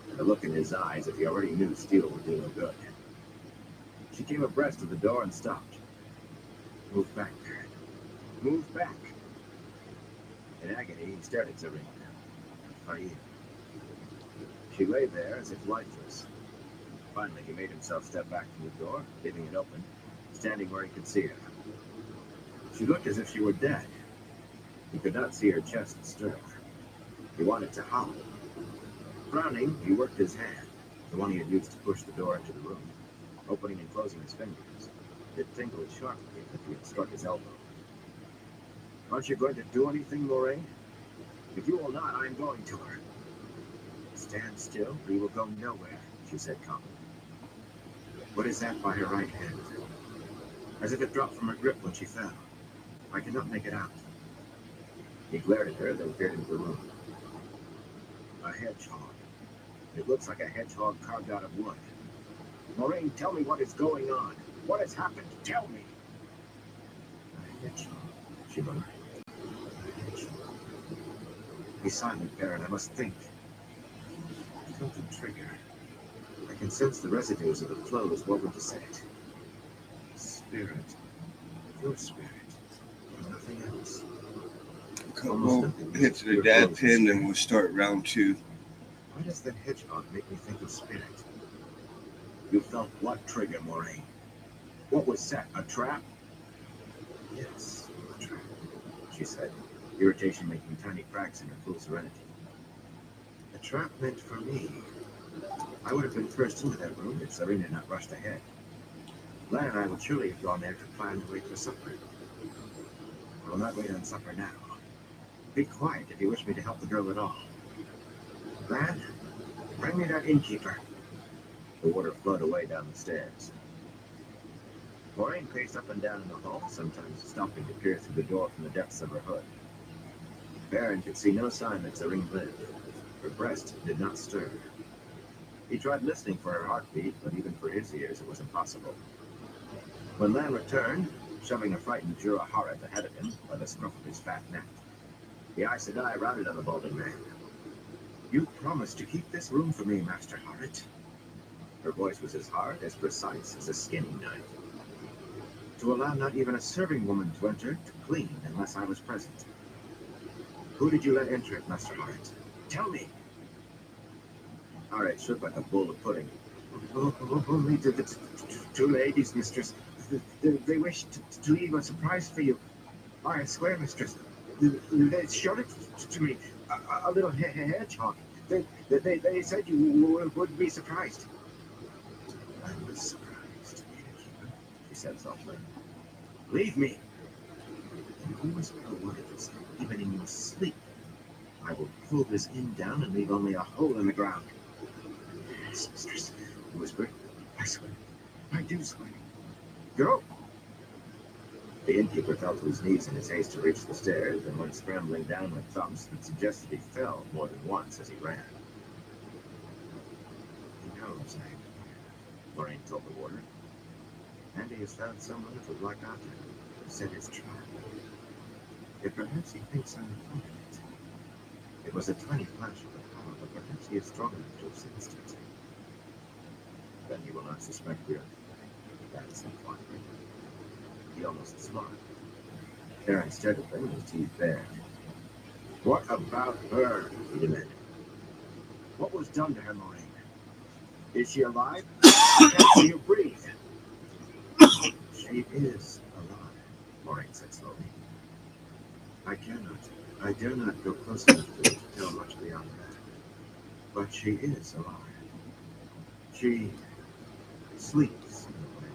and the look in his eyes as if he already knew steel would do no good. She came abreast of the door and stopped. Move back, Baron. Move back. In agony, he stared at Zareen. Taïa. She lay there as if lifeless. Finally, he made himself step back from the door, leaving it open, standing where he could see her. She looked as if she were dead. He could not see her chest stir. He wanted to howl. Frowning, he worked his hand, the one he had used to push the door into the room, opening and closing his fingers. It tingled sharply as if he had struck his elbow. Aren't you going to do anything, Moraine? If you will not, I am going to her. Stand still, or you will go nowhere, she said calmly. What is that by her right hand? As if it dropped from her grip when she fell. I cannot make it out. He glared at her, then peered into the room. A hedgehog. It looks like a hedgehog carved out of wood. Moraine, tell me what is going on. What has happened? Tell me. A hedgehog, she murmured. A hedgehog. Be silent, Baron. I must think. I felt the trigger. I can sense the residues of the clothes woven to set it. Spirit. Your spirit. Nothing else. We'll hit to the dad pin and we'll start round 2. Why does that hedgehog make me think of spirit? You felt what trigger, Moraine? What was set? A trap? Yes, a trap, she said, irritation making tiny cracks in her full serenity. A trap meant for me. I would have been first into that room if Serena had not rushed ahead. Lan and I would surely have gone there to plan to wait for supper. I will not wait on supper now. Be quiet if you wish me to help the girl at all. Lan, bring me that innkeeper. The water flowed away down the stairs. Moraine paced up and down in the hall, sometimes stopping to peer through the door from the depths of her hood. Baron could see no sign that Zareen lived. Her breast did not stir. He tried listening for her heartbeat, but even for his ears it was impossible. When Lan returned, shoving a frightened Jura Haret ahead of him by the scruff of his fat neck, the Aes Sedai rounded on the balding man. You promised to keep this room for me, Master Haret. Her voice was as hard, as precise as a skinning knife. To allow not even a serving woman to enter to clean unless I was present. Who did you let enter it, Master Haret? Tell me. Haret shook like a bowl of pudding. Only the two ladies, mistress. They wish to leave a surprise for you. I swear, mistress. They showed it to me. A little hedgehog. They said you would be surprised. I was surprised, innkeeper, she said softly. Leave me. And you whisper a word of this, even in your sleep. I will pull this inn down and leave only a hole in the ground. Yes, mistress, he whispered. I swear. I do swear. Go. The innkeeper fell to his knees in his haste to reach the stairs and went scrambling down with thumps that suggested he fell more than once as he ran. He knows I am here, Moraine told the warder. And he has found someone who would like after him to set his trap. Yet perhaps he thinks I'm part of it. It was a tiny flash of the power, but perhaps he is strong enough to have sensed it. Then he will not suspect we are. That's implied. He almost smiled. Baron stared at them, his teeth bared. What about her? He demanded. What was done to her, Moraine? Is she alive? I can't see you breathe. She is alive, Moraine said slowly. I dare not go close enough to tell much beyond that. But she is alive. She sleeps in a way,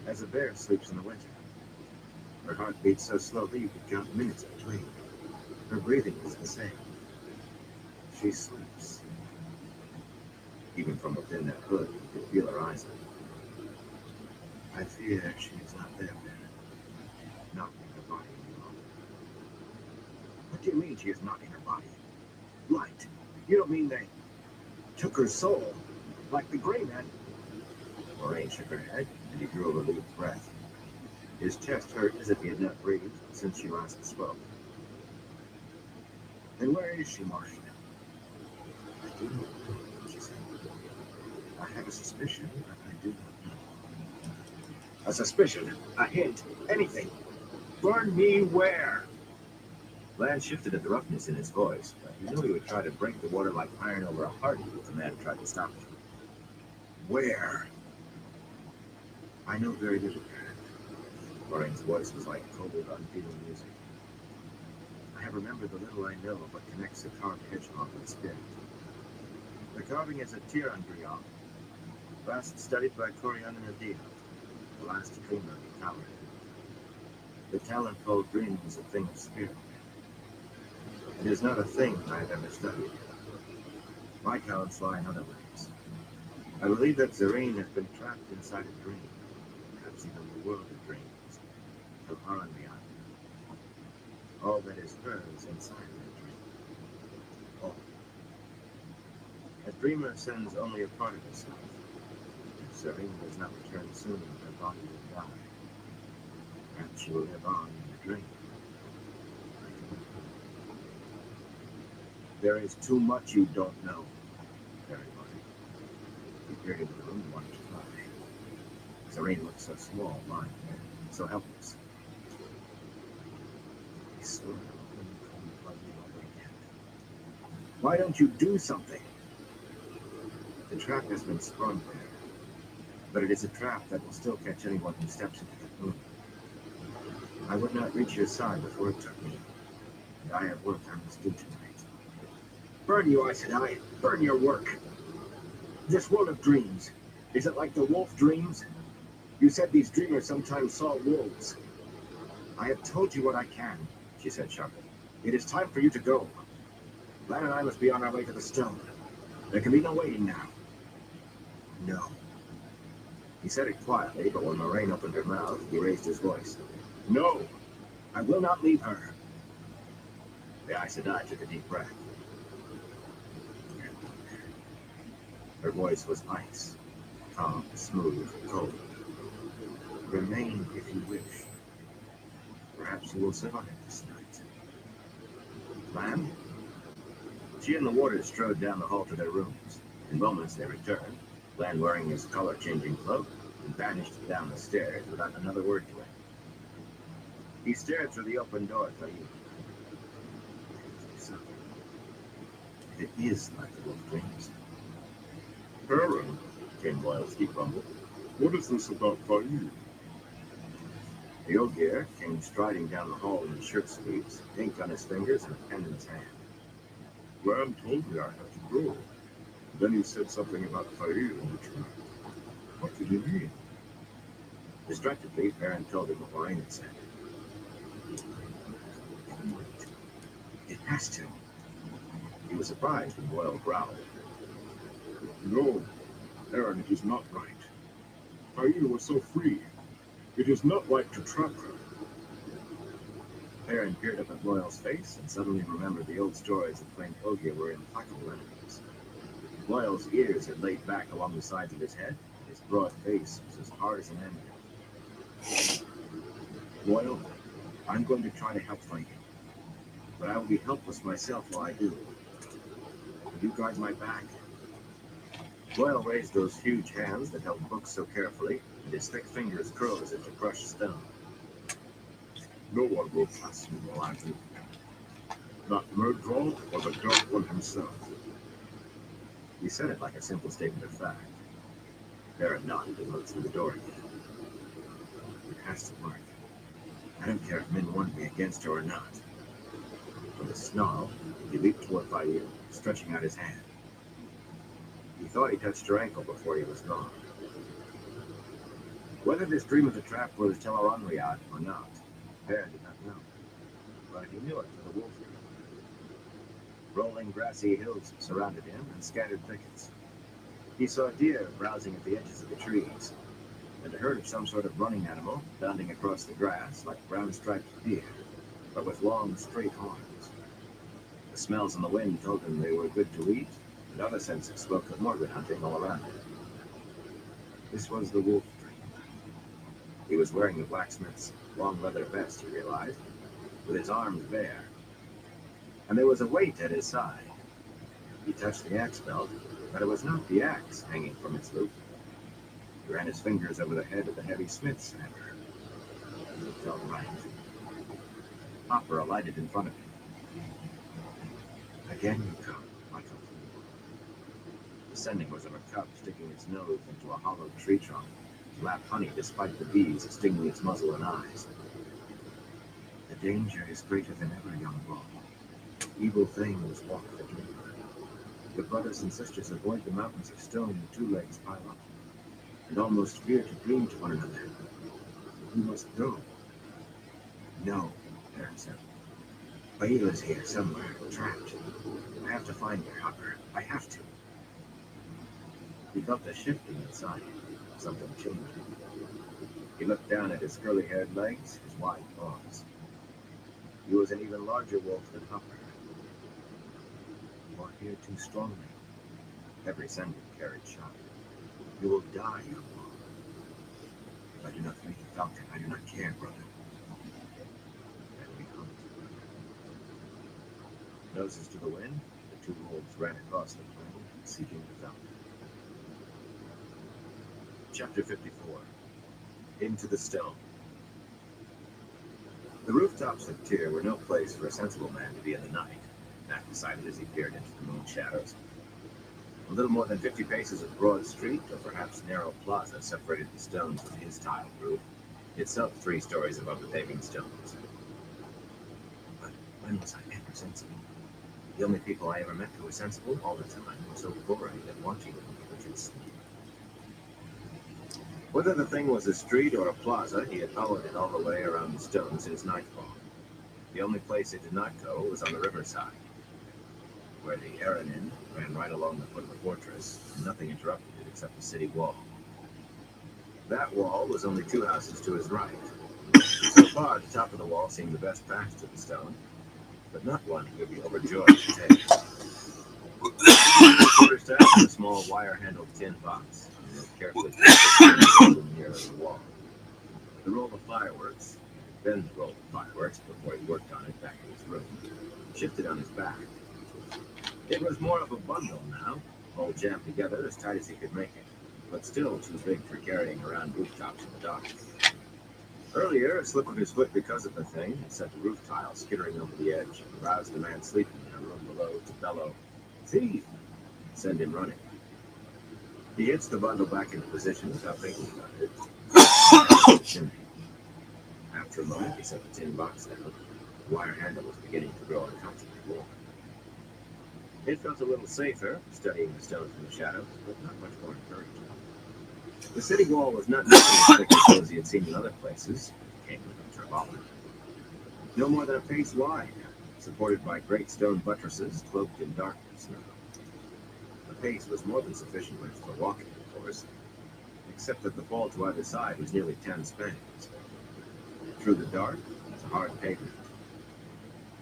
as a bear sleeps in the winter. Her heart beats so slowly you could count minutes between. Her breathing is the same. She sleeps. Even from within that hood, you could feel her eyes open. I fear she is not there, Baron. Not in her body any longer. What do you mean she is not in her body? Light. You don't mean they took her soul, like the Grey Men? Moraine shook her head, and he drew a relieved breath. His chest hurt as if he had not breathed since she last spoke. Then where is she, Moraine? I do not know, she said. I have a suspicion, but I do not know. A suspicion, a hint, anything. Burn me where? Lan shifted at the roughness in his voice, but he knew he would try to break the water like iron over a hardy if the man tried to stop him. Where? I know very little, Baron. Moraine's voice was like cold, unfeeling music. I have remembered the little I know of what connects the carved hedgehog with spirit. The carving is a Tiran Griot, last studied by Corian and Adia, the last dreamer of the tower. The talent-fold dream is a thing of spirit. It is not a thing I have ever studied. My talents lie in other ways. I believe that Zareen has been trapped inside a dream, perhaps even the world of dreams, from Haran the Island. all that is hers inside her dream. All. A dreamer sends only a part of herself. If Serene does not return soon, her body will die. Perhaps she will live on in the dream. There is too much you don't know, Harry muttered. He peered into the room and wanted to cry. Serene looked so small, lying there, so helpless. He swore I wouldn't call me bloody over again. Why don't you do something? The trap has been sprung there, but it is a trap that will still catch anyone who steps into the room. I would not reach your side before it took me, and I have work I must do tonight. Burn you, Aes Sedai. Burn your work. This world of dreams, is it like the wolf dreams? You said these dreamers sometimes saw wolves. I have told you what I can, she said sharply. It is time for you to go. Lan and I must be on our way to the stone. There can be no waiting now. No. He said it quietly, but when Moraine opened her mouth, he raised his voice. No! I will not leave her. The Aes Sedai took a deep breath. Her voice was ice, calm, smooth, cold. Remain if you wish. Perhaps you will survive this night. Lan? She and the warders strode down the hall to their rooms. In moments they returned, Lan wearing his color-changing cloak, and vanished down the stairs without another word to him. He stared through the open door at Thaïd. It is like the wolf dreams. Baron, came Boyle's deep rumble. what is this about Thaïd? The Ogier came striding down the hall in his shirt sleeves, ink on his fingers and a pen in his hand. Lan told me I had to go. Then he said something about Thaïd in the trap. What did he mean? Distractedly, Baron told him what Moraine had said. It has to. He was surprised when Boyle growled. No, Aaron, it is not right. Thaïd was so free. It is not right to trap her. Baron peered up at Boyle's face and suddenly remembered the old stories that claimed Ogier were implacable enemies. Boyle's ears had laid back along the sides of his head, and his broad face was as hard as an anvil. Boyle, I'm going to try to help Thaïd, but I will be helpless myself while I do. Will you guard my back? Boyle raised those huge hands that held books so carefully, and his thick fingers curled as if to crush stone. No one will pass me while I do. Not Murdral or the Dark One himself. He said it like a simple statement of fact. Baron nodded and looked through the door again. It has to work. I don't care if men want me against her or not. With a snarl, he leaped toward Thaïd, stretching out his hand. He thought he touched her ankle before he was gone. Whether this dream of the trap was Teleronriad or not, Baron did not know. But he knew it for the wolf dream. Rolling grassy hills surrounded him and scattered thickets. He saw deer browsing at the edges of the trees, and a herd of some sort of running animal bounding across the grass like brown-striped deer, but with long, straight horns. The smells in the wind told him they were good to eat, and other senses spoke of more good hunting all around him. This was the wolf dream. He was wearing the blacksmith's long leather vest, he realized, with his arms bare. And there was a weight at his side. He touched the axe belt, but it was not the axe hanging from its loop. He ran his fingers over the head of the heavy smith's hammer. It felt right. Hopper alighted in front of him. Again you come, like a fool. Descending was a macaque sticking its nose into a hollow tree trunk to lap honey despite the bees stinging its muzzle and eyes. The danger is greater than ever, young bull. Evil things walk the dreamer. Your brothers and sisters avoid the mountains of stone and two legs pile up, and almost fear to dream to one another. You must go. No, Aaron said. Baila is here somewhere, trapped. I have to find her, Hopper. I have to. He felt a shifting inside him, something changing. He looked down at his curly-haired legs, his wide paws. He was an even larger wolf than Hopper. You are here too strongly. Every sentence carried shot. You will die, young one. If I do not make a falcon, I do not care, brother. And we hunt. Noses to the wind, the two wolves ran across the plain, seeking the falcon. Chapter 54. Into the Stone. The rooftops of Tyr were no place for a sensible man to be in the night, Mac decided as he peered into the moon shadows. A little more than 50 paces of broad street, or perhaps narrow plaza, separated the stones from his tiled roof, itself 3 stories above the paving stones. But when was I ever sensible? The only people I ever met who were sensible all the time were so boring that watching them would just sleep. Whether the thing was a street or a plaza, he had followed it all the way around the stone since nightfall. The only place it did not go was on the riverside, where the Aranin ran right along the foot of the fortress, and nothing interrupted it except the city wall. That wall was only 2 houses to his right. So far, the top of the wall seemed the best path to the stone, but not one he would be overjoyed to take. The quarterstaff was a small wire-handled tin box, carefully placed near the wall. The roll of fireworks, Ben's roll of fireworks before he worked on it back in his room, shifted on his back. It was more of a bundle now, all jammed together as tight as he could make it, but still too big for carrying around rooftops in the dark. Earlier, a slip of his foot because of the thing had sent the roof tile skittering over the edge and roused the man sleeping in a room below to bellow, "Thief!" and send him running. He hitched the bundle back into position without thinking about it. After a moment, he set the tin box down. The wire handle was beginning to grow uncomfortably warm. It felt a little safer, studying the stone from the shadows, but not much more encouraging. The city wall was not nearly as thick as those he had seen in other places, came with a Trevally. No more than a pace wide, supported by great stone buttresses cloaked in darkness now. The pace was more than sufficient for walking, of course, except that the fall to either side was nearly 10 spans. Through the dark, it was a hard pavement.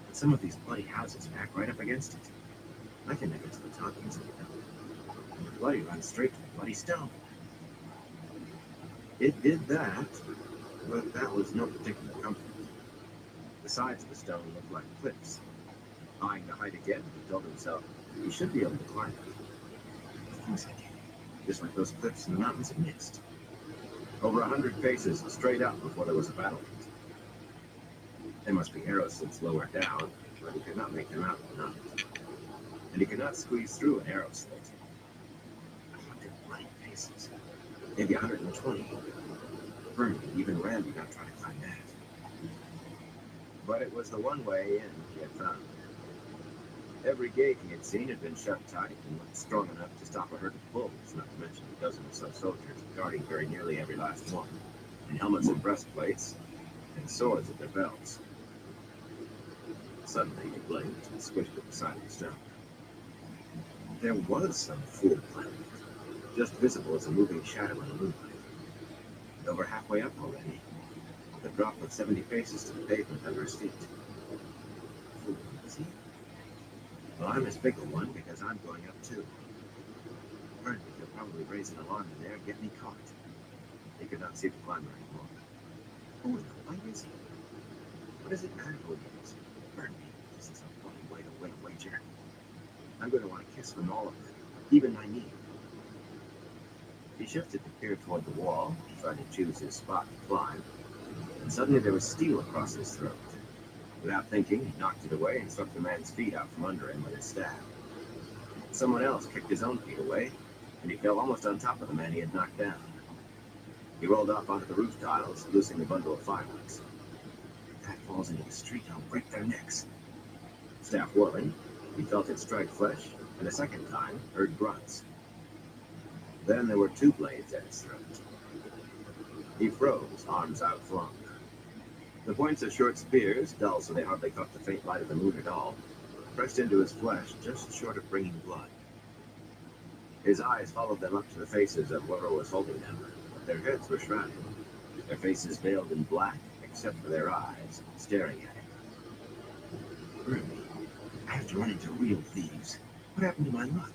But some of these bloody houses back right up against it. I can make it to the top easily. And the bloody runs straight to the bloody stone. It did that, but that was no particular comfort. The sides of the stone looked like cliffs. Eyeing the height again, he told himself he should be able to climb it. Of course I can. Just like those cliffs in the mountains of Mist. Over 100 paces straight up before there was a battlement. There must be arrow slits lower down, but he could not make them out at the night. And he could not squeeze through an arrow slit. 120 paces. Maybe 120. Bernie, even Randy not trying to climb that. But it was the one way in he had found. Every gate he had seen had been shut tight and looked strong enough to stop a herd of bulls, not to mention a dozen or so soldiers guarding very nearly every last one, in helmets and breastplates, and swords at their belts. Suddenly he blinked and squished at the side of the stone. There was some fool planet, just visible as a moving shadow in the moonlight. Over halfway up already, with a drop of 70 paces to the pavement under his feet. Fool, is he? Well, I'm as big a one because I'm going up too. Bernie could probably raise an alarm in there and get me caught. He could not see the climber anymore. Who in the light is he? What does it matter who he is? Bernie, this is a funny way to win a wager. I'm going to want a kiss from all of them, even my knee. He shifted to peer toward the wall, trying to choose his spot to climb, and suddenly there was steel across his throat. Without thinking, he knocked it away and struck the man's feet out from under him with his staff. Someone else kicked his own feet away, and he fell almost on top of the man he had knocked down. He rolled off onto the roof tiles, loosing the bundle of fireworks. If that falls into the street, I'll break their necks. Staff whirling, he felt it strike flesh, and a second time heard grunts. Then there were 2 blades at his throat. He froze, arms outflung. The points of short spears, dull so they hardly caught the faint light of the moon at all, pressed into his flesh just short of bringing blood. His eyes followed them up to the faces of whoever was holding them, but their heads were shrouded, their faces veiled in black except for their eyes, staring at him. to run into real thieves. What happened to my luck?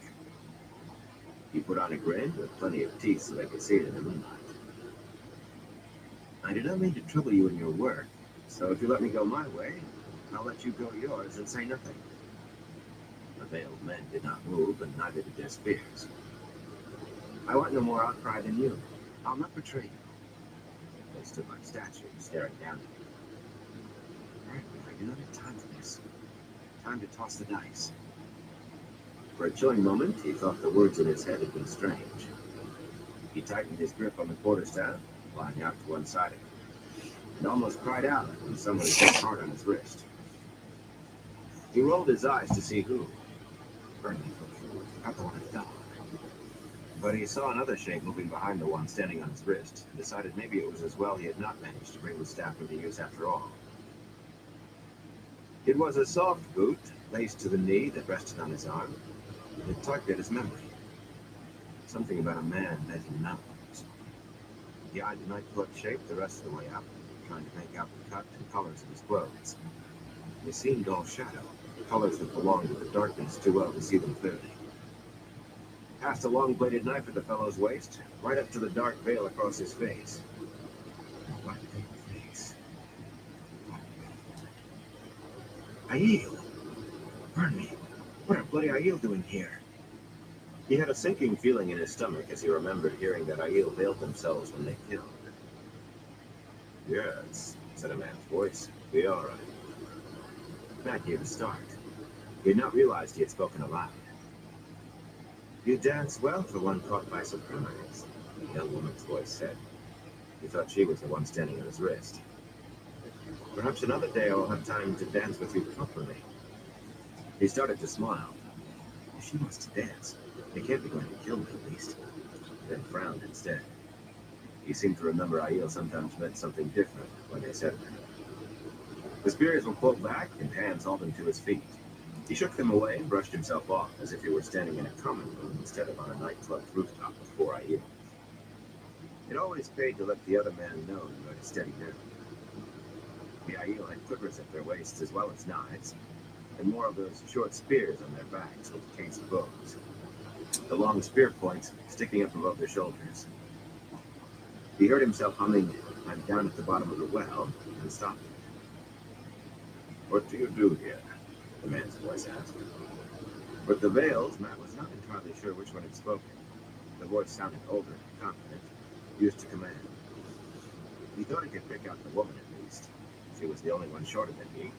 He put on a grin with plenty of teeth so they could see it in the moonlight. I did not mean to trouble you in your work, so if you let me go my way, I'll let you go yours and say nothing. The veiled men did not move, and neither did their spears. I want no more outcry than you. I'll not betray you. They stood like statues, staring down at me. Frankly, I do not have time for this. Time to toss the dice. For a chilling moment, he thought the words in his head had been strange. He tightened his grip on the quarterstaff, lying out to one side of him, and almost cried out when someone hit hard on his wrist. He rolled his eyes to see who. Burnley looked forward, not the one at the dog. But he saw another shape moving behind the one standing on his wrist, and decided maybe it was as well he had not managed to bring the staff into use after all. It was a soft boot, laced to the knee, that rested on his arm. It tugged at his memory. Something about a man bending mountains. He eyed the nightclub shape the rest of the way up, trying to make out the cut and colors of his clothes. They seemed all shadow, colors that belonged to the darkness too well to see them clearly. Passed a long-bladed knife at the fellow's waist, right up to the dark veil across his face. What a face. Aiel! Pardon me. What are bloody Aiel doing here? He had a sinking feeling in his stomach as he remembered hearing that Aiel veiled themselves when they killed. Yes, said a man's voice. We are. Matt gave a start. He had not realized he had spoken aloud. You dance well for one caught by surprise, the young woman's voice said. He thought she was the one standing on his wrist. Perhaps another day I will have time to dance with you properly. He started to smile. If she wants to dance, they can't be going to kill me at least. Then frowned instead. He seemed to remember Aiel sometimes meant something different when they said it. The spears were pulled back and hands hauled him to his feet. He shook them away and brushed himself off as if he were standing in a common room instead of on a nightclub rooftop before Aiel. It always paid to let the other man know you had a steady nerve. The Aiel had quivers at their waists as well as knives, and more of those short spears on their backs with cased bows. The long spear points sticking up above their shoulders. He heard himself humming, "I'm down at the bottom of the well," and stopped. What do you do here? The man's voice asked. With the veils, Matt was not entirely sure which one had spoken. The voice sounded older and confident, used to command. He thought he could pick out the woman at least. She was the only one shorter than he.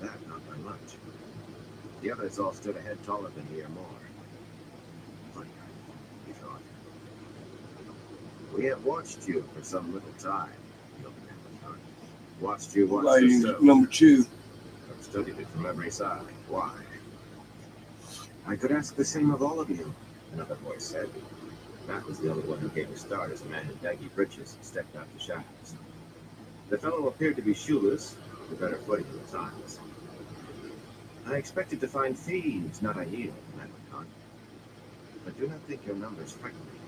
That not by much. The others all stood a head taller than he or more. Funny, he thought. We have watched you for some little time, the old man went on. Watched you watch Lighting yourself. number 2. I've studied it from every side. Why? I could ask the same of all of you, another voice said. Matt was the only one who gave a start as a man in baggy breeches stepped out the shadows. The fellow appeared to be shoeless, with better footing than the times. I expected to find thieves, not Aiel, Matt went on. But do not think your numbers frighten me.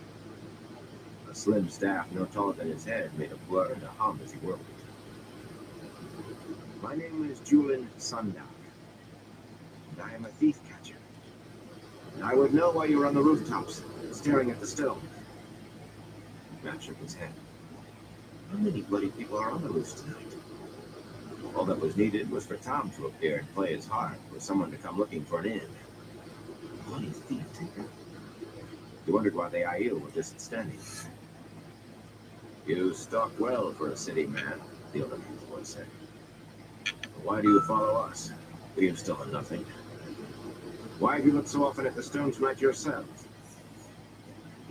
A slim staff no taller than his head made a blur and a hum as he whirled it. My name is Julian Sundown, and I am a thief catcher. And I would know why you were on the rooftops, staring at the stone. Matt shook his head. How many bloody people are on the roofs tonight? All that was needed was for Tom to appear and play his harp, for someone to come looking for an inn. Bloody thief taker. He wondered why the Aiel were just standing. You stalk well for a city man, the older man's voice said. Why do you follow us? We have stolen nothing. Why have you looked so often at the stone tonight yourself?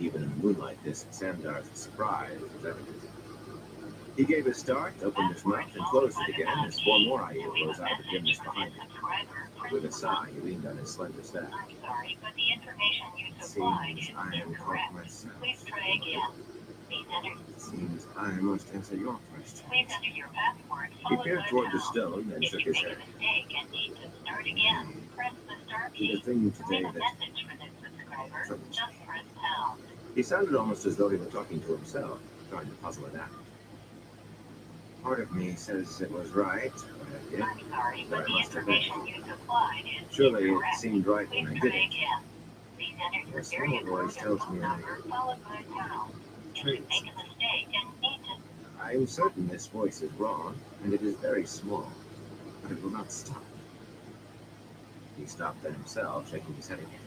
Even in the moonlight, this Sandar's surprise was evident. He gave a start, opened his mouth, and closed it again as 4 more Aiel rose out of the dimness behind him. With a sigh, he leaned on his slender staff. I'm sorry, but the information you supplied is I am caught incorrect. myself. Please try again. Please enter. It seems I must answer your question. Please enter your password. He followed peered by toward the pound. stone and If shook you his make head. a mistake and need to start again, press the star The key. thing Leave today a that message for this subscriber. troubles Just press pound. he sounded almost as though he were talking to himself, trying to puzzle it out. Part of me says it was right when I did. I'm sorry, But but I the must admit, information you supplied is surely it incorrect. seemed right Please when I try did it. again. Please enter your A small area voice code and tells phone me number followed by pound. If you Traits. make a mistake and need to I am certain this voice is wrong, and it is very small, but it will not stop. He stopped then himself, shaking his head again.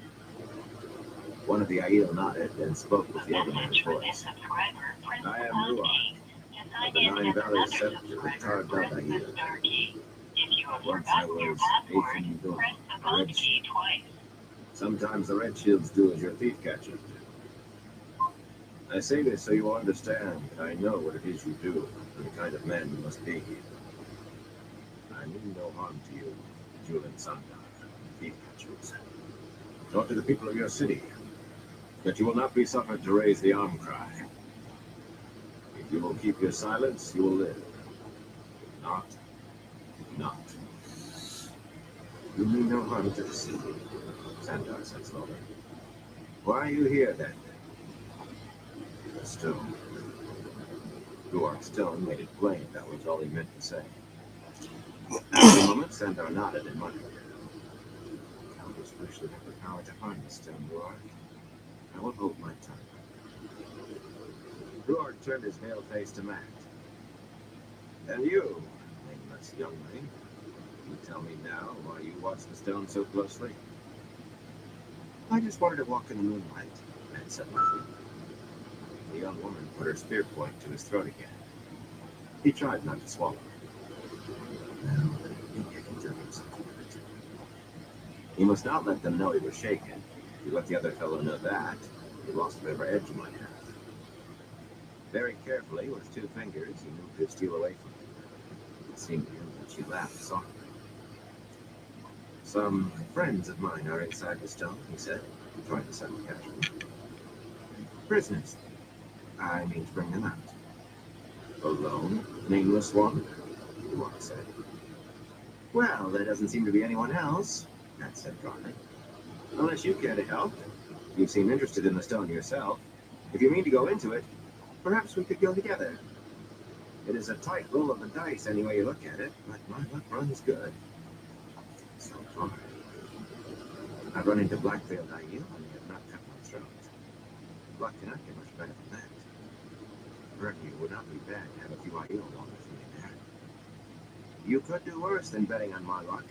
One of the Aiel nodded, then spoke with the other man's message for this voice. subscriber, press I the am pound Ruach, key. To sign of the in Nine as Valleys another Sept of the subscriber, Tardub press the Aiel. star key. If you have Once I forgotten your was password, Ethan Dor, press the a pound red key shield. twice. Sometimes the red shields do as your thief catcher. I say this so you will understand that I know what it is you do, and the kind of man you must be. I mean no harm to you, Julian Sandar, thief catchers, nor to the people of your city, but you will not be suffered to raise the arm cry. If you will keep your silence, you will live. If not, not. You mean no harm to the city, Sandar said slowly. Why are you here then? The stone. Ruark's tone made it plain that was all he meant to say. After a moment, Sandar nodded and muttered. Elders wish they have the power to harm the stone, Ruark. I will hold my tongue. Ruark turned his pale face to Matt. And you, nameless youngling, you tell me now why you watch the stone so closely? I just wanted to walk in the moonlight, Matt said lightly. The young woman put her spear point to his throat again. He tried not to swallow. Now, maybe I can tell him something of it. He must not let them know he was shaken. If he let the other fellow know that, he lost whatever edge he might have. Very carefully, with 2 fingers, he moved his steel away from her. It seemed to him that she laughed softly. Some friends of mine are inside the stone, he said, trying to sound casual. Prisoners. I mean to bring them out. Alone, nameless one? Ruark said. Well, there doesn't seem to be anyone else, Matt said dryly. Unless you care to help. You seem interested in the stone yourself. If you mean to go into it, perhaps we could go together. It is a tight roll of the dice any way you look at it, but my luck runs good. So far. I've run into Blackveiled Aiel, and they have not cut my throat. Luck cannot get much better than that. Certainly it would not be bad to have a few Aiel along with me there. You could do worse than betting on my luck.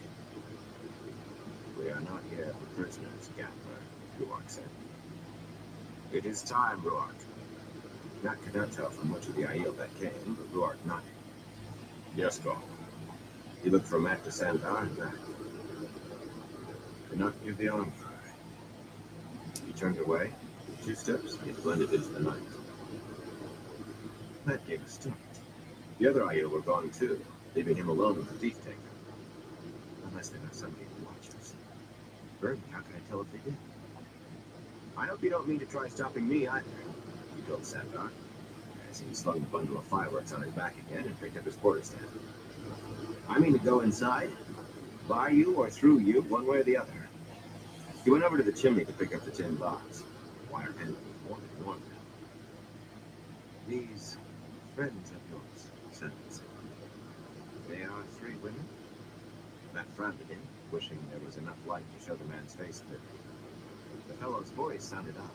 We are not here for prisoners, Gambler, Ruark said. It is time, Ruark. Matt could not tell from which of the Aiel that came, but Ruark nodded. Yes, Gaul. He looked from Matt to Sandar and back. Do not give the arm cry. He turned away. 2 steps, and he blended into the night. Matt gave a start. The other Aiel were gone too, leaving him alone with the thief taker. Unless they left somebody to watch us. Bernie, how can I tell if they did? I hope you don't mean to try stopping me either, he told Sandar, as he slung the bundle of fireworks on his back again and picked up his quarterstaff. I mean to go inside, by you or through you, one way or the other. He went over to the chimney to pick up the tin box. Wire handle was more than one now. These friends of yours, Sandar said. They are 3 women? Matt frowned at him, wishing there was enough light to show the man's face clearly. The fellow's voice sounded odd.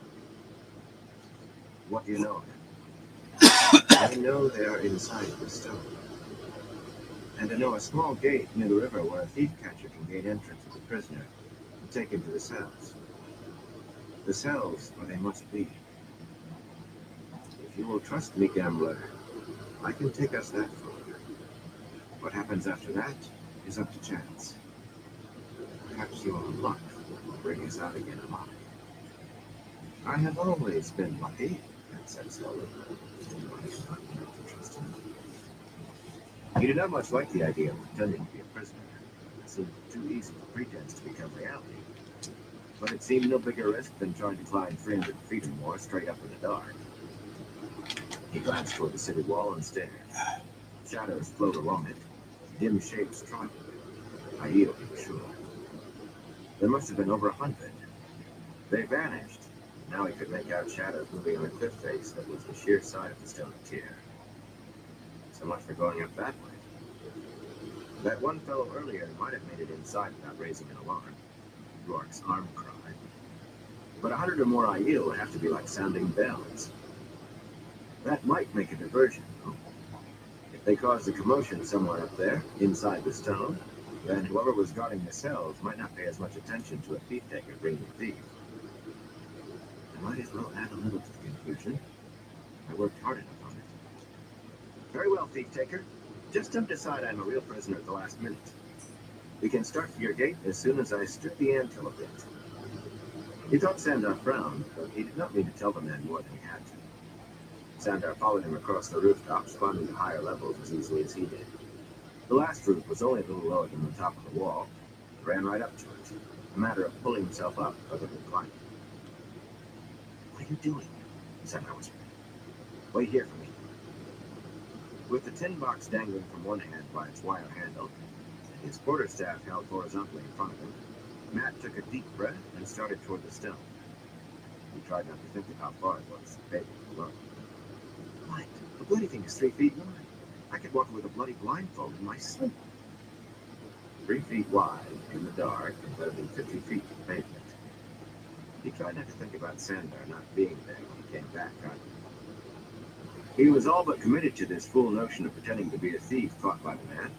What do you know of them? I know they are inside the stone. And I know a small gate near the river where a thief catcher can gain entrance as a prisoner and take him to the cells. The cells where they must be. If you will trust me, Gambler, I can take us that far. What happens after that is up to chance. Perhaps your luck will bring us out again alive. I have always been lucky, Matt said slowly. He did not much like the idea of pretending to be a prisoner. It seemed too easy for pretense to become reality. But it seemed no bigger risk than trying to climb 300 feet or more straight up in the dark. He glanced toward the city wall and stared. Shadows flowed along it, dim shapes trotted. Aiel, he was sure. There must have been over 100. They vanished. Now he could make out shadows moving on a cliff face that was the sheer side of the stone tier. So much for going up that way. That one fellow earlier might have made it inside without raising an alarm. Rourke's arm cried. But 100 or more Aiel would have to be like sounding bells. That might make a diversion, though. If they caused a commotion somewhere up there, inside the stone, then whoever was guarding the cells might not pay as much attention to a thief-taker bringing a thief. I might as well add a little to the confusion. I worked hard enough on it. Very well, thief-taker. Just don't decide I'm a real prisoner at the last minute. We can start for your gate as soon as I strip the antle a bit. He thought Sandar frowned, but he did not mean to tell the man more than he had to. Sandar followed him across the rooftop, climbing to higher levels as easily as he did. The last roof was only a little lower than the top of the wall. He ran right up to it, a matter of pulling himself up rather than climbing. What are you doing? Sandar whispered. Wait here for me. With the tin box dangling from one hand by its wire handle, and his quarterstaff held horizontally in front of him, Matt took a deep breath and started toward the stone. He tried not to think of how far it was, baby, below. What? The bloody thing is 3 feet wide. I could walk with a bloody blindfold in my sleep. 3 feet wide, in the dark, and better than 50 feet of pavement. He tried not to think about Sandar not being there when he came back, either. He was all but committed to this fool notion of pretending to be a thief caught by the man,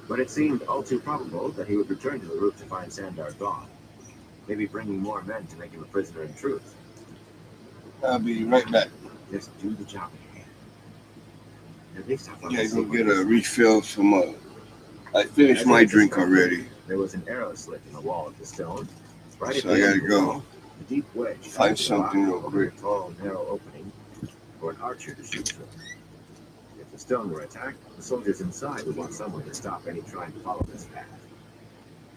but it seemed all too probable that he would return to the roof to find Sandar gone, maybe bringing more men to make him a prisoner in truth. I'll be right back. Just do the job at hand. At least I Yeah, go get a refill from I finished my drink already. There was an arrow slit in the wall of the stone. Right at So the I end gotta of the go. wall, a deep wedge Find something real over a quick. tall, narrow opening for an archer to shoot through. If the stone were attacked, the soldiers inside would want someone to stop any trying to follow this path.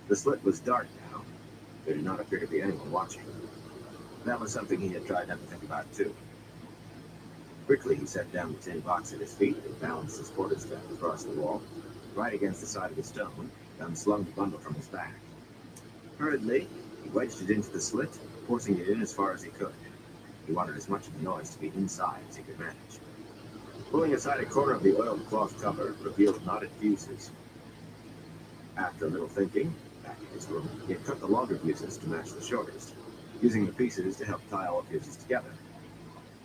The slit was dark now. There did not appear to be anyone watching. That was something he had tried not to think about, too. Quickly, he set down the tin box at his feet and balanced his quarterstaff across the wall, right against the side of the stone, then slung the bundle from his back. Hurriedly, he wedged it into the slit, forcing it in as far as he could. He wanted as much of the noise to be inside as he could manage. Pulling aside a corner of the oiled cloth cover revealed knotted fuses. After a little thinking, back in his room, he had cut the longer fuses to match the shortest, using the pieces to help tie all the fuses together.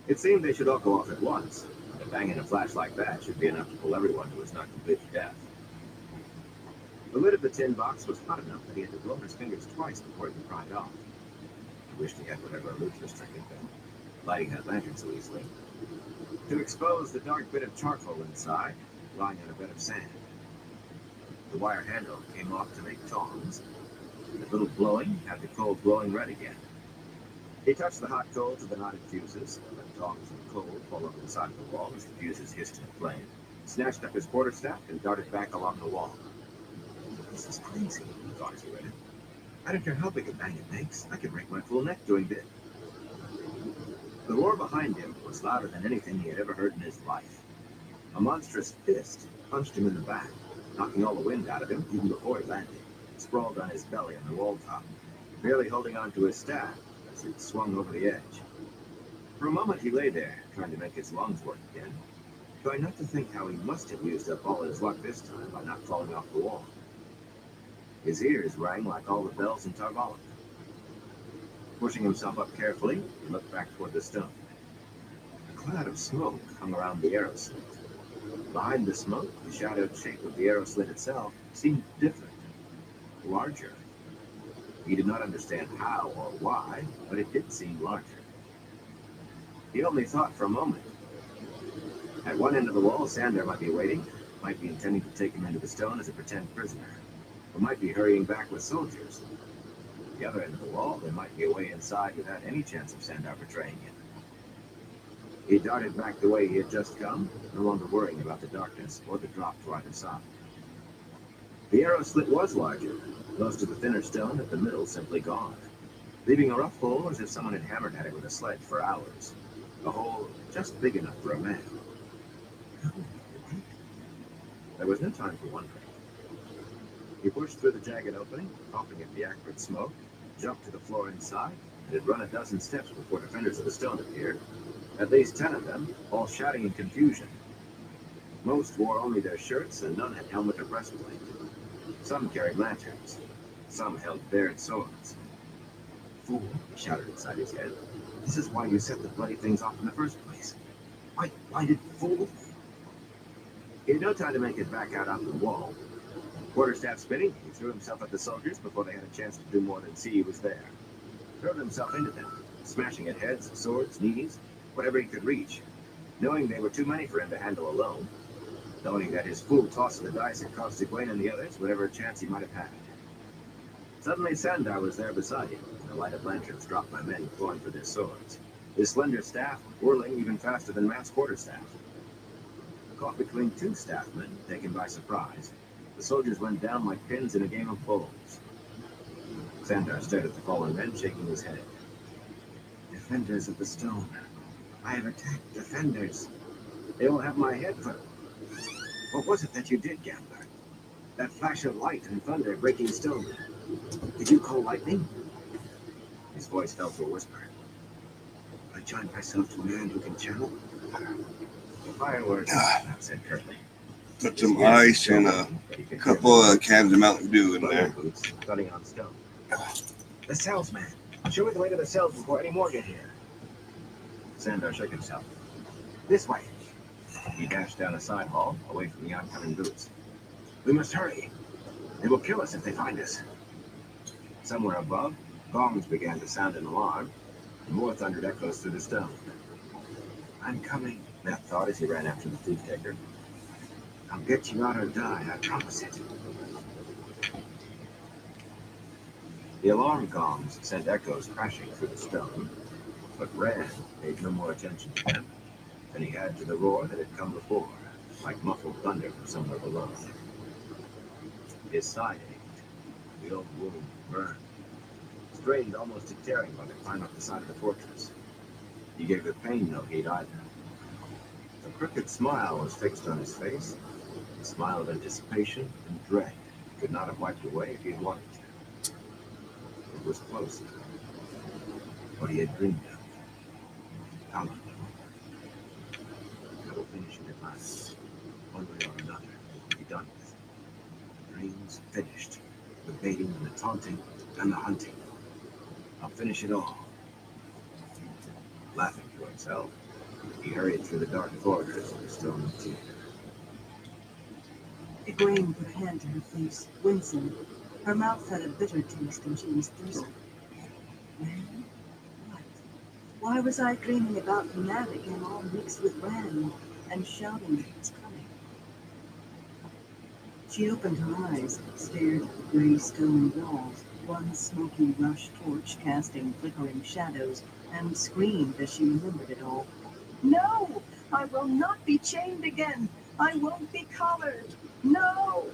It seemed they should all go off at once, and a bang in a flash like that should be enough to pull everyone who was not completely deaf. The lid of the tin box was hot enough that he had to blow his fingers twice before it could pry it off. He wished he had whatever illusionist trick had been, lighting that lantern so easily. To expose the dark bit of charcoal inside, lying on a bed of sand. The wire handle came off to make tongs. A little blowing had the coal glowing red again. He touched the hot coal to the knotted fuses, let tongs and coal fall over the side of the wall as the fuses hissed into flame, snatched up his quarterstaff and darted back along the wall. This is crazy, he thought as he read it. I don't care how big a bang it makes. I can break my full neck doing this. The roar behind him was louder than anything he had ever heard in his life. A monstrous fist punched him in the back, knocking all the wind out of him even before he landed, sprawled on his belly on the wall top, barely holding on to his staff as it swung over the edge. For a moment he lay there, trying to make his lungs work again, trying not to think how he must have used up all his luck this time by not falling off the wall. His ears rang like all the bells in Tarvallic. Pushing himself up carefully, he looked back toward the stone. A cloud of smoke hung around the arrow slit. Behind the smoke, the shadowed shape of the arrow slit itself seemed different, larger. He did not understand how or why, but it did seem larger. He only thought for a moment. At one end of the wall, Sandar might be waiting, might be intending to take him into the stone as a pretend prisoner, or might be hurrying back with soldiers. At the other end of the wall, there might be a way inside without any chance of Sandar betraying him. He darted back the way he had just come, no longer worrying about the darkness or the drop to either side. The arrow slit was larger, most of the thinner stone at the middle simply gone, leaving a rough hole as if someone had hammered at it with a sledge for hours. A hole just big enough for a man. There was no time for wondering. He pushed through the jagged opening, coughing at the acrid smoke, jumped to the floor inside, and had run a dozen steps before defenders of the stone appeared, at least 10 of them, all shouting in confusion. Most wore only their shirts, and none had helmet or breastplate. Some carried lanterns. Some held bared swords. Fool, he shouted inside his head. This is why you set the bloody things off in the first place. Why did fool? He had no time to make it back out onto the wall. Quarterstaff spinning, he threw himself at the soldiers before they had a chance to do more than see he was there. Hurled himself into them, smashing at heads, swords, knees, whatever he could reach, knowing they were too many for him to handle alone, knowing that his fool toss of the dice had cost Egwene and the others whatever chance he might have had. Suddenly Sandar was there beside him, the light of lanterns dropped by men clawing for their swords, his slender staff whirling even faster than Matt's quarterstaff. Caught between two staffmen, taken by surprise, the soldiers went down like pins in a game of bowls. Sandar stared at the fallen men, shaking his head. Defenders of the stone. I have attacked defenders. They will have my head put. What was it that you did, Gambler? That flash of light and thunder breaking stone. Did you call lightning? His voice fell to a whisper. I joined myself to a man who can channel fire. The fireworks, Matt said curtly. Put some ice and a couple of cans of Mountain Dew in there. Boots thudding on stone. The cells, man. Show me the way to the cells before any more get here. Sandar shook himself. This way. He dashed down a side hall, away from the oncoming boots. We must hurry. They will kill us if they find us. Somewhere above, gongs began to sound an alarm, and more thundered echoes through the stone. I'm coming, Matt thought as he ran after the thief-taker. I'll get you out or die, I promise it. The alarm gongs sent echoes crashing through the stone, but Rand paid no more attention to them than he had to the roar that had come before, like muffled thunder from somewhere below. His side ached. The old wound burned, strained almost to tearing by the climb up the side of the fortress. He gave the pain no heed either. A crooked smile was fixed on his face, a smile of anticipation and dread he could not have wiped away if he had wanted to. It was close. What he had dreamed of. Come. I will finish it at last. One way or another, it will be done with. The dreams finished. The baiting and the taunting and the hunting. I'll finish it all. Laughing to himself, he hurried through the dark corridors of the stone teeth. Egwene put her hand to her face, wincing. Her mouth had a bitter taste and she was thirsty. Rand? What? Why was I dreaming about Matt again, all mixed with Rand, and shouting that it was coming? She opened her eyes, stared at the gray stone walls, one smoky rush torch casting flickering shadows, and screamed as she remembered it all. No! I will not be chained again! I won't be collared! No!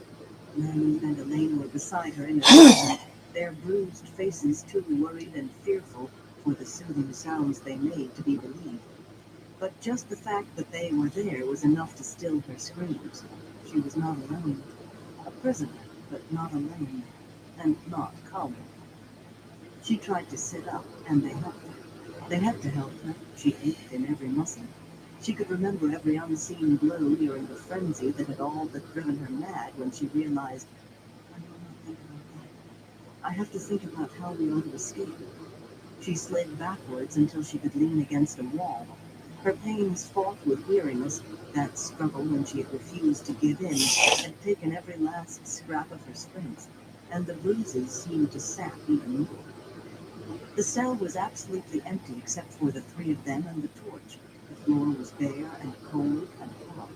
Nanny and Elaine were beside her in a moment, their bruised faces too worried and fearful for the soothing sounds they made to be believed. But just the fact that they were there was enough to still her screams. She was not alone. A prisoner, but not alone, and not collared. She tried to sit up, and they helped her. They had to help her. She ached in every muscle. She could remember every unseen blow during the frenzy that had all but driven her mad when she realized, I will not think about that. I have to think about how we ought to escape. She slid backwards until she could lean against a wall. Her pains fought with weariness. That struggle when she had refused to give in had taken every last scrap of her strength, and the bruises seemed to sap even more. The cell was absolutely empty except for the three of them and the torch. The floor was bare and cold and hot.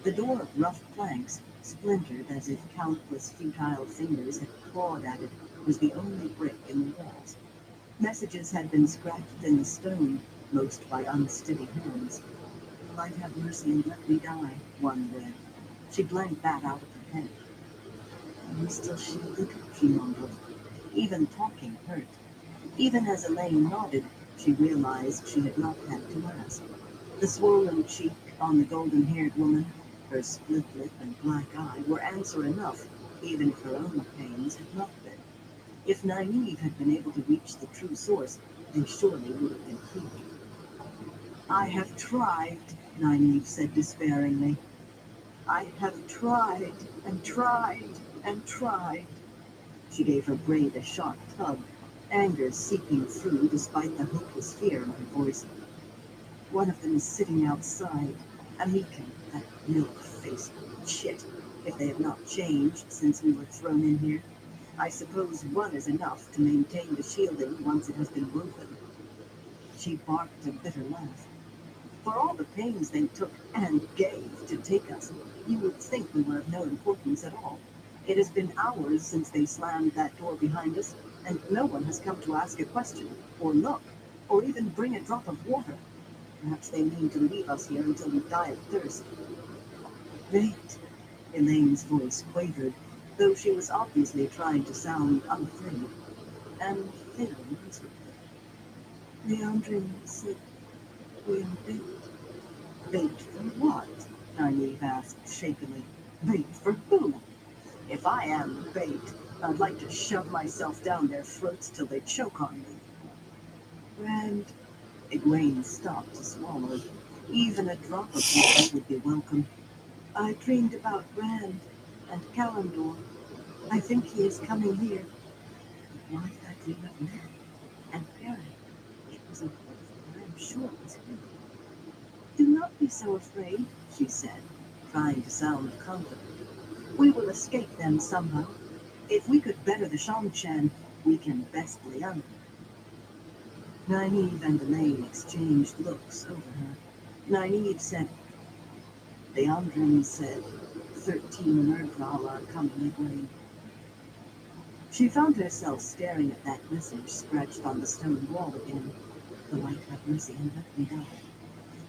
The door of rough planks, splintered as if countless futile fingers had clawed at it, was the only brick in the walls. Messages had been scratched in the stone, most by unsteady hands. Might have mercy and let me die, one read. She blanked that out of her head. I'm still shielded, she mumbled. Even talking hurt. Even as Elaine nodded, she realized she had not had to ask. The swollen cheek on the golden-haired woman, her split lip and black eye were answer enough, even if her own pains had not been. If Nynaeve had been able to reach the true source, they surely would have been healed. I have tried, Nynaeve said despairingly. I have tried and tried and tried. She gave her brain a sharp tug, anger seeping through despite the hopeless fear in her voice. One of them is sitting outside, a Meekin, that milk-faced shit, if they have not changed since we were thrown in here. I suppose one is enough to maintain the shielding once it has been broken. She barked a bitter laugh. For all the pains they took and gave to take us, you would think we were of no importance at all. It has been hours since they slammed that door behind us, and no one has come to ask a question, or look, or even bring a drop of water. Perhaps they mean to leave us here until we die of thirst. Wait, Elaine's voice quavered, though she was obviously trying to sound unafraid, and failing miserably. Leandrin said we are bait. Bait for what? Nynaeve asked shakily. Bait for who? If I am bait, I'd like to shove myself down their throats till they choke on me. Rand, Egwene stopped to swallow. Even a drop of water would be welcome. I dreamed about Rand and Callandor. I think he is coming here. But why did I dream of Ned and Perrin? It was important, I am sure it was him. Do not be so afraid, she said, trying to sound confident. We will escape them somehow. If we could better the Shamshan, we can best Leandrin. Nynaeve and Elaine exchanged looks over her. Nynaeve said, Leandrin said, 13 Murkral are coming Egwene. She found herself staring at that message scratched on the stone wall again. The light have mercy and let me die.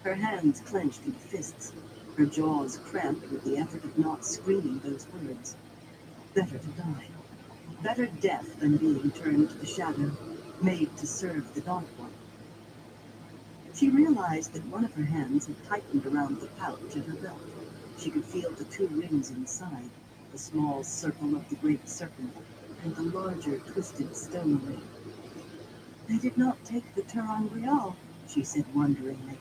Her hands clenched in fists, her jaws cramped with the effort of not screaming those words. Better to die. Better death than being turned to the shadow, made to serve the Dark One. She realized that one of her hands had tightened around the pouch at her belt. She could feel the two rings inside, the small circle of the Great Serpent, and the larger twisted stone ring. They did not take the Terangrial, she said wonderingly.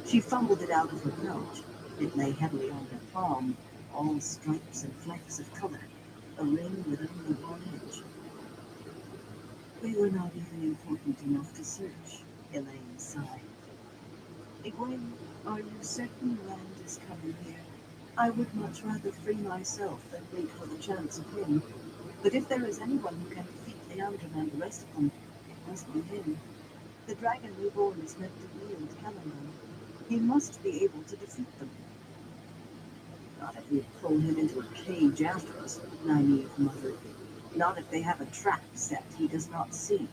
She fumbled it out of her pouch. It lay heavily on her palm, all stripes and flecks of color, a ring with only one edge. We were not even important enough to search, Elaine sighed. Egwene, are you certain Rand is coming here? I would much rather free myself than wait for the chance of him. But if there is anyone who can defeat Leandrin and the rest of them, it must be him. The dragon Reborn is meant to wield Calendar. He must be able to defeat them. Not if we pull him into a cage after us, Nynaeve muttered. Not if they have a trap set he does not see.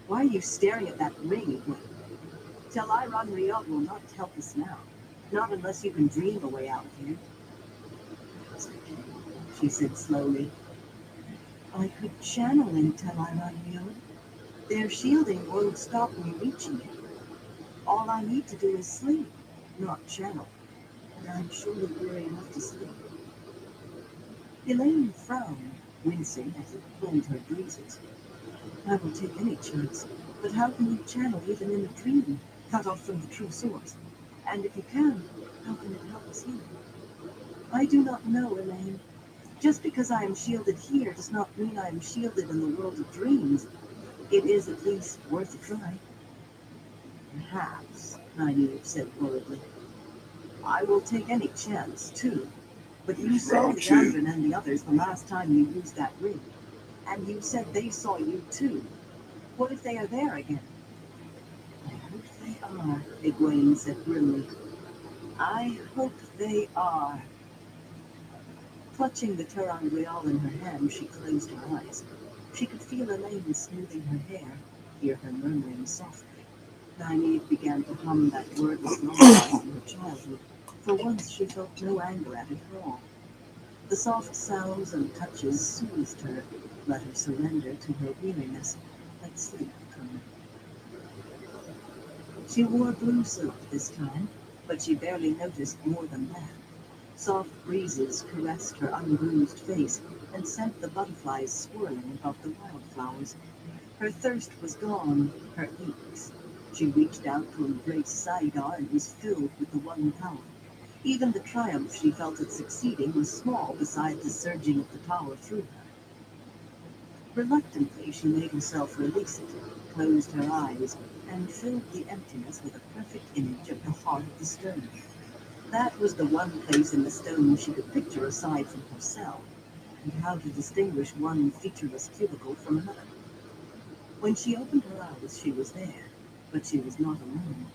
Why are you staring at that ring, Egwene? Tel'aran Riad will not help us now. Not unless you can dream a way out of here. It's okay, she said slowly. I could channel in Tel'aran Riad. Their shielding won't stop me reaching it. All I need to do is sleep, not channel. And I'm surely weary enough to sleep. Elaine frowned, wincing as it pulled her breezes. I will take any chance, but how can you channel even in a dream, cut off from the true source? And if you can, how can it help us here? I do not know, Elaine. Just because I am shielded here does not mean I am shielded in the world of dreams. It is at least worth a try. Perhaps, Nynaeve said worriedly. I will take any chance, too. But you saw Leandrin and the others the last time you used that ring. And you said they saw you, too. What if they are there again? I hope they are, Egwene said grimly. I hope they are. Clutching the Terangrial in her hand, she closed her eyes. She could feel Elaine smoothing her hair, hear her murmuring softly. Nynaeve began to hum that wordless lullaby from her childhood. For once she felt no anger at it at all. The soft sounds and touches soothed her, let her surrender to her weariness, like sleep coming. She wore blue silk this time, but she barely noticed more than that. Soft breezes caressed her unbruised face and sent the butterflies swirling above the wildflowers. Her thirst was gone, her aches. She reached out to embrace Saidar and was filled with the one power. Even the triumph she felt at succeeding was small beside the surging of the tower through her. Reluctantly, she made herself release it, closed her eyes, and filled the emptiness with a perfect image of the heart of the stone. That was the one place in the stone she could picture aside from herself, and how to distinguish one featureless cubicle from another. When she opened her eyes, she was there, but she was not alone.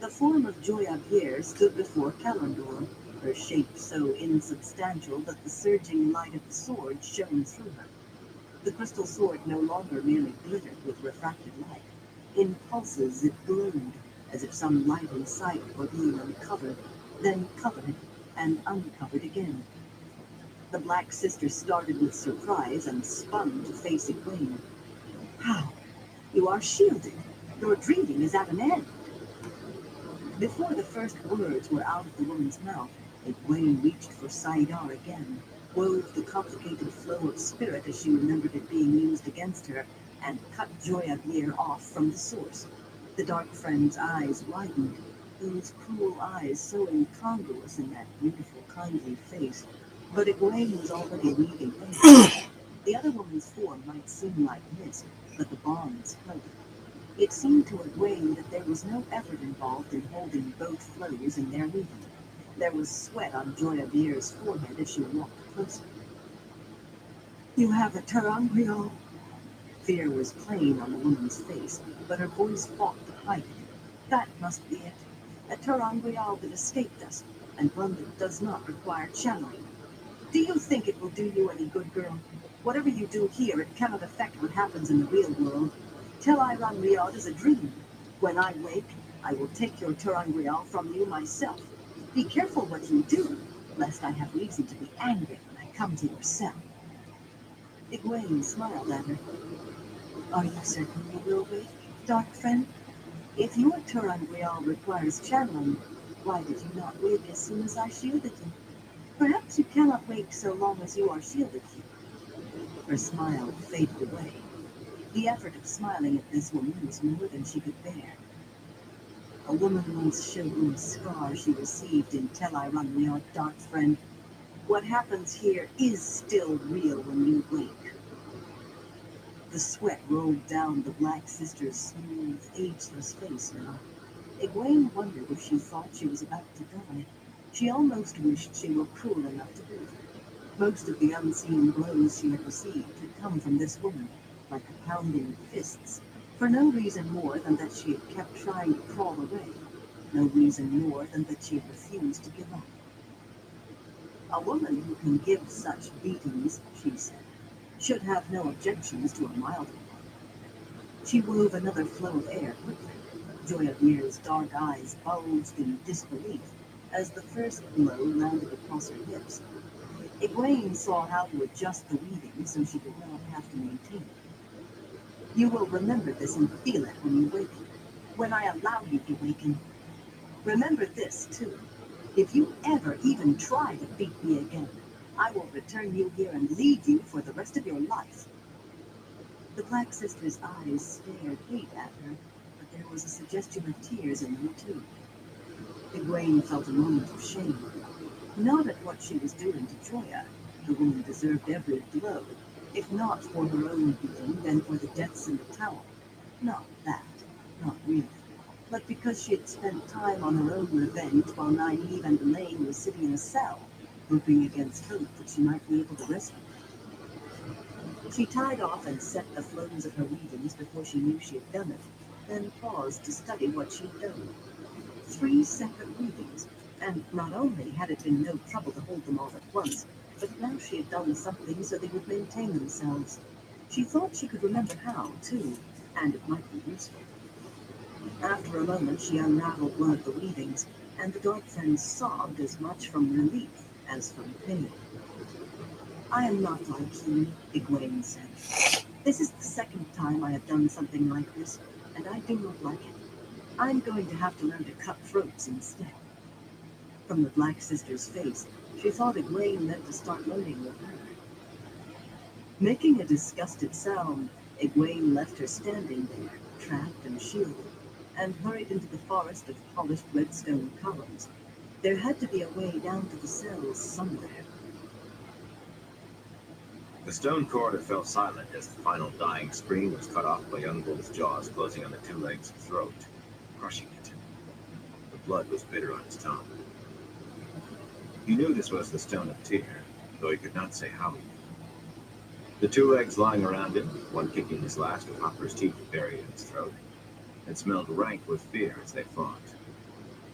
The form of Joya Pierre stood before Calendor, her shape so insubstantial that the surging light of the sword shone through her. The crystal sword no longer merely glittered with refracted light. In pulses it glowed, as if some light in sight were being uncovered, then covered, and uncovered again. The Black Sister started with surprise and spun to face Egwene. How? You are shielded. Your dreaming is at an end. Before the first words were out of the woman's mouth, Egwene reached for Saidar again, wove the complicated flow of spirit as she remembered it being used against her, and cut Joyavier off from the source. The dark friend's eyes widened, those cruel eyes so incongruous in that beautiful, kindly face. But Egwene was already leaving her. The other woman's form might seem like mist, but the bonds held her. It seemed to Egwene that there was no effort involved in holding both flows in their weaving. There was sweat on Joyavier's forehead as she walked closer. You have a Terangrial. Fear was plain on the woman's face, but her voice fought to hide it. That must be it. A Terangrial that escaped us, and one that does not require channeling. Do you think it will do you any good, girl? Whatever you do here, it cannot affect what happens in the real world. Tel Iran Riyadh is a dream. When I wake, I will take your Terangrial from you myself. Be careful what you do, lest I have reason to be angry when I come to your cell. Egwene smiled at her. Are you certain you will wake, dark friend? If your Terangrial requires channeling, why did you not wake as soon as I shielded you? Perhaps you cannot wake so long as you are shielded here. Her smile faded away. The effort of smiling at this woman was more than she could bear. A woman once showed me a scar she received in Tel Iran, Riyadh, dark friend. What happens here is still real when you wake. The sweat rolled down the Black Sister's smooth, ageless face now. Egwene wondered if she thought she was about to die. She almost wished she were cruel enough to do it. Most of the unseen blows she had received had come from this woman, like a pounding of fists, for no reason more than that she had kept trying to crawl away, no reason more than that she had refused to give up. A woman who can give such beatings, she said, should have no objections to a milder one. She wove another flow of air quickly. Joyavier's dark eyes bulged in disbelief as the first blow landed across her hips. Egwene saw how to adjust the weaving so she did not have to maintain it. You will remember this and feel it when you waken, when I allow you to waken. Remember this, too. If you ever even try to beat me again, I will return you here and leave you for the rest of your life. The Black Sister's eyes stared hate at her, but there was a suggestion of tears in them, too. Egwene felt a moment of shame. Not at what she was doing to Joya. The woman deserved every blow, if not for her own beating, then for the deaths in the tower. Not that, not really. But because she had spent time on her own revenge while Nynaeve and Elaine were sitting in a cell, hoping against hope that she might be able to rescue them. She tied off and set the flows of her weavings before she knew she had done it, then paused to study what she had done. 3 separate weavings, and not only had it been no trouble to hold them all at once, but now she had done something so they would maintain themselves. She thought she could remember how, too, and it might be useful. After a moment, she unraveled one of the weavings, and the dark friend sobbed as much from relief as from pain. I am not like you, Egwene said. This is the second time I have done something like this, and I do not like it. I'm going to have to learn to cut throats instead. From the Black Sister's face, she thought Egwene meant to start learning with her. Making a disgusted sound, Egwene left her standing there, trapped and shielded, and hurried into the forest of polished redstone columns. There had to be a way down to the cells somewhere. The stone corridor fell silent as the final dying scream was cut off by young Bull's jaws closing on the two legs' throat, crushing it. The blood was bitter on his tongue. He knew this was the Stone of Tyr, though he could not say how he knew. The two legs lying around him, one kicking his last with Hopper's teeth buried in his throat, had smelled rank with fear as they fought.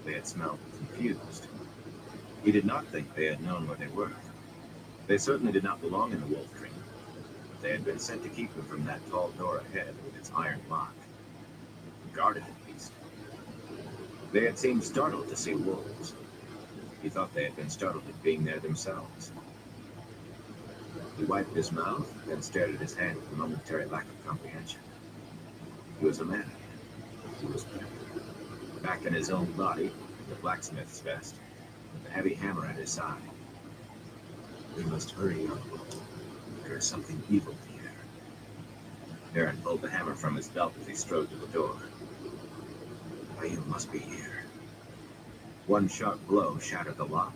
They had smelled confused. He did not think they had known where they were. They certainly did not belong in the wolf dream. They had been sent to keep them from that tall door ahead with its iron lock. Guarded at least. They had seemed startled to see wolves. He thought they had been startled at being there themselves. He wiped his mouth, then stared at his hand with a momentary lack of comprehension. He was a man again. He was back in his own body, in the blacksmith's vest, with the heavy hammer at his side. We must hurry on. There is something evil here. Aaron pulled the hammer from his belt as he strode to the door. You must be here. One sharp blow shattered the lock.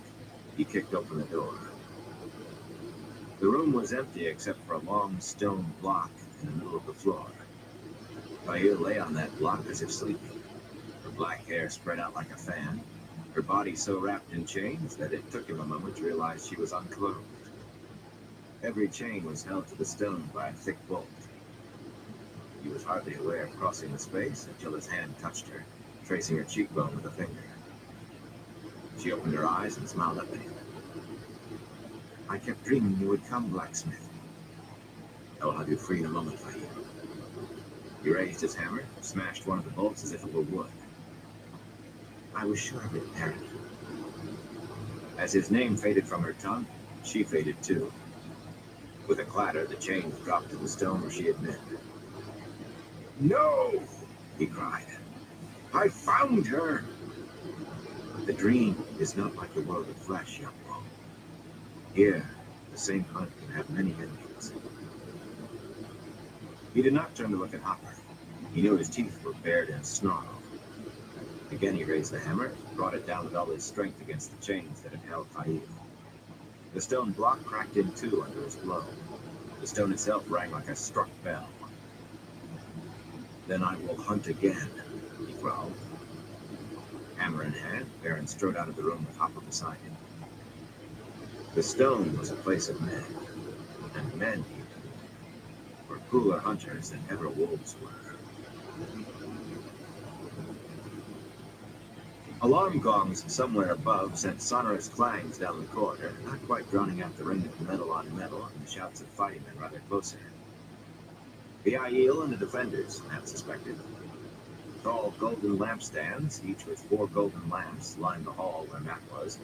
He kicked open the door. The room was empty except for a long stone block in the middle of the floor. Bail lay on that block as if sleeping, her black hair spread out like a fan, her body so wrapped in chains that it took him a moment to realize she was unclothed. Every chain was held to the stone by a thick bolt. He was hardly aware of crossing the space until his hand touched her, tracing her cheekbone with a finger. She opened her eyes and smiled up at him. I kept dreaming you would come, blacksmith. I will have you free in a moment, Fahim. He raised his hammer, smashed one of the bolts as if it were wood. I was sure of it, Aaron. As his name faded from her tongue, she faded too. With a clatter, the chains dropped to the stone where she had been. No! He cried. I found her! The dream is not like the world of flesh, young one. Here, the same hunt can have many endings. He did not turn to look at Hopper. He knew his teeth were bared in a snarl. Again he raised the hammer, brought it down with all his strength against the chains that had held Fahim. The stone block cracked in two under his blow. The stone itself rang like a struck bell. Then I will hunt again, he growled. Hammer in hand, Baron strode out of the room with Hopper beside him. The stone was a place of men, and men, he knew, were cooler hunters than ever wolves were. Alarm gongs somewhere above sent sonorous clangs down the corridor, not quite drowning out the ring of metal on metal and the shouts of fighting men rather closer. The Aiel and the defenders, Matt suspected. Tall golden lampstands, each with 4 golden lamps, lined the hall where Matt was,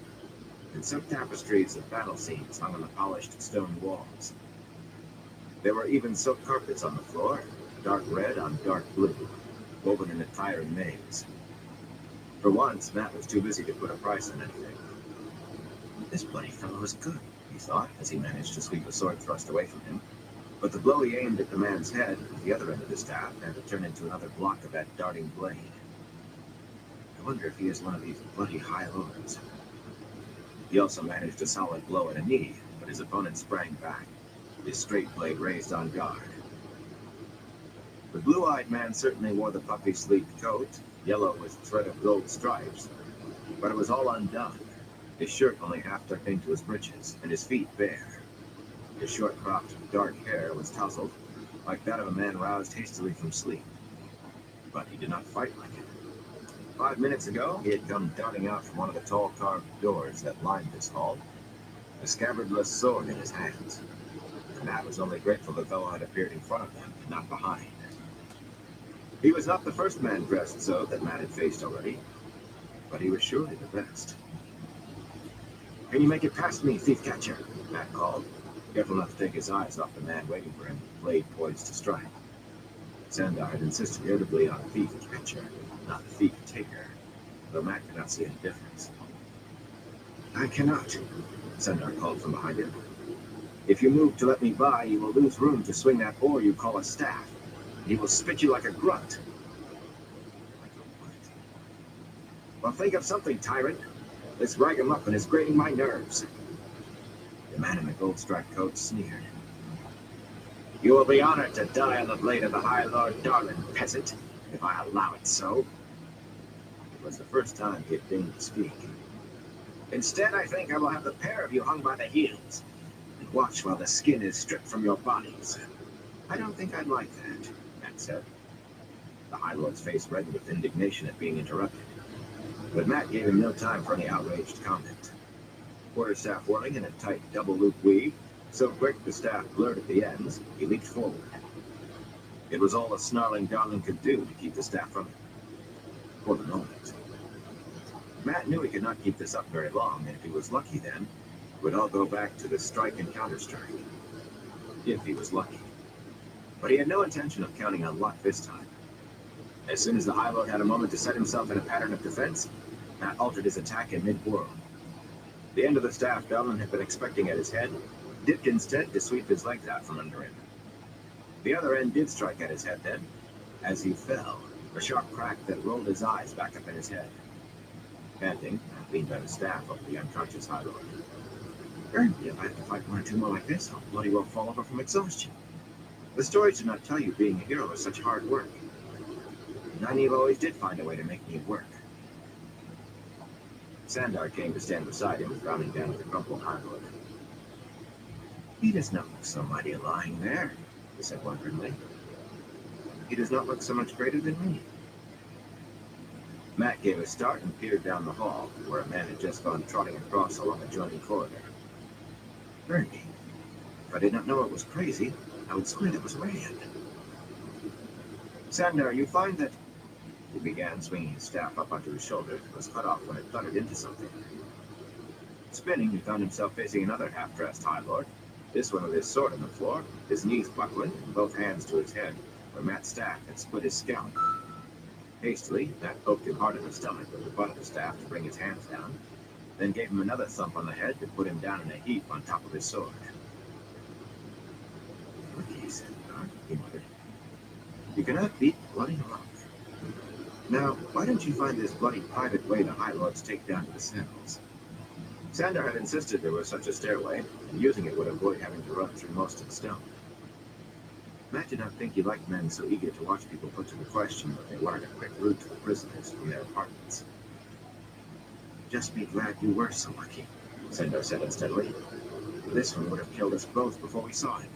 and silk tapestries of battle scenes hung on the polished stone walls. There were even silk carpets on the floor, dark red on dark blue, woven in a tiring maze. For once, Matt was too busy to put a price on anything. This bloody fellow is good, he thought, as he managed to sweep a sword thrust away from him. But the blow he aimed at the man's head, at the other end of the staff, had to turn into another block of that darting blade. I wonder if he is one of these bloody high lords. He also managed a solid blow at a knee, but his opponent sprang back, his straight blade raised on guard. The blue-eyed man certainly wore the puffy sleeved coat, yellow with thread of gold stripes, but it was all undone, his shirt only half tucked into his breeches, and his feet bare. His short-cropped, dark hair was tousled, like that of a man roused hastily from sleep. But he did not fight like it. 5 minutes ago, he had come darting out from one of the tall carved doors that lined this hall, a scabbardless sword in his hands. And Matt was only grateful the fellow had appeared in front of him, and not behind. He was not the first man dressed so that Matt had faced already, but he was surely the best. Can you make it past me, thief catcher? Matt called, careful not to take his eyes off the man waiting for him, blade poised to strike. Sandar had insisted irritably on thief catcher, not thief taker, though Matt could not see any difference. I cannot, Sandar called from behind him. If you move to let me by, you will lose room to swing that oar you call a staff. He will spit you like a grunt. Like a what? Well, think of something, tyrant. This ragamuffin is grating my nerves. The man in the gold-striped coat sneered. You will be honored to die on the blade of the High Lord Darlin, peasant, if I allow it so. It was the first time he had deigned to speak. Instead, I think I will have the pair of you hung by the heels, and watch while the skin is stripped from your bodies. I don't think I'd like that, Matt said. The High Lord's face reddened with indignation at being interrupted, but Matt gave him no time for any outraged comment. Quarterstaff whirling in a tight double-loop weave, so quick the staff blurred at the ends, he leaped forward. It was all the snarling Darlin could do to keep the staff from him. For the moment. Matt knew he could not keep this up very long, and if he was lucky then, it would all go back to the strike and counter-strike. If he was lucky. But he had no intention of counting on luck this time. As soon as the High Lord had a moment to set himself in a pattern of defense, Matt altered his attack in mid-whirl. The end of the staff Darlin had been expecting at his head dipped instead to sweep his legs out from under him. The other end did strike at his head then. As he fell, a sharp crack that rolled his eyes back up in his head. Panting, Matt leaned by the staff over the unconscious High Lord. Apparently, if I have to fight one or two more like this, I'll bloody well fall over from exhaustion. The stories do not tell you being a hero is such hard work. Nynaeve always did find a way to make me work. Sandar came to stand beside him, frowning down at the crumpled High Lord. He does not look so mighty lying there, he said wonderingly. He does not look so much greater than me. Matt gave a start and peered down the hall, where a man had just gone trotting across along a adjoining corridor. Bernie, if I did not know it was crazy, I would swear it was Rand. Sandar, you find that... He began, swinging his staff up onto his shoulder, and was cut off when it thundered into something. Spinning, he found himself facing another half-dressed High Lord, this one with his sword on the floor, his knees buckling, and both hands to his head, where Matt's staff had split his scalp. Hastily, Matt poked him hard in the stomach with the butt of the staff to bring his hands down, then gave him another thump on the head to put him down in a heap on top of his sword. "Lucky," said Bernard, he muttered. "You cannot beat bloody luck. Now, why don't you find this bloody private way the High Lords take down to the cells?" Sandar had insisted there was such a stairway, and using it would avoid having to run through most of the stone. Matt did not think he liked men so eager to watch people put to the question that they wanted a quick route to the prisoners from their apartments. "Just be glad you were so lucky," Sandar said unsteadily. "This one would have killed us both before we saw him.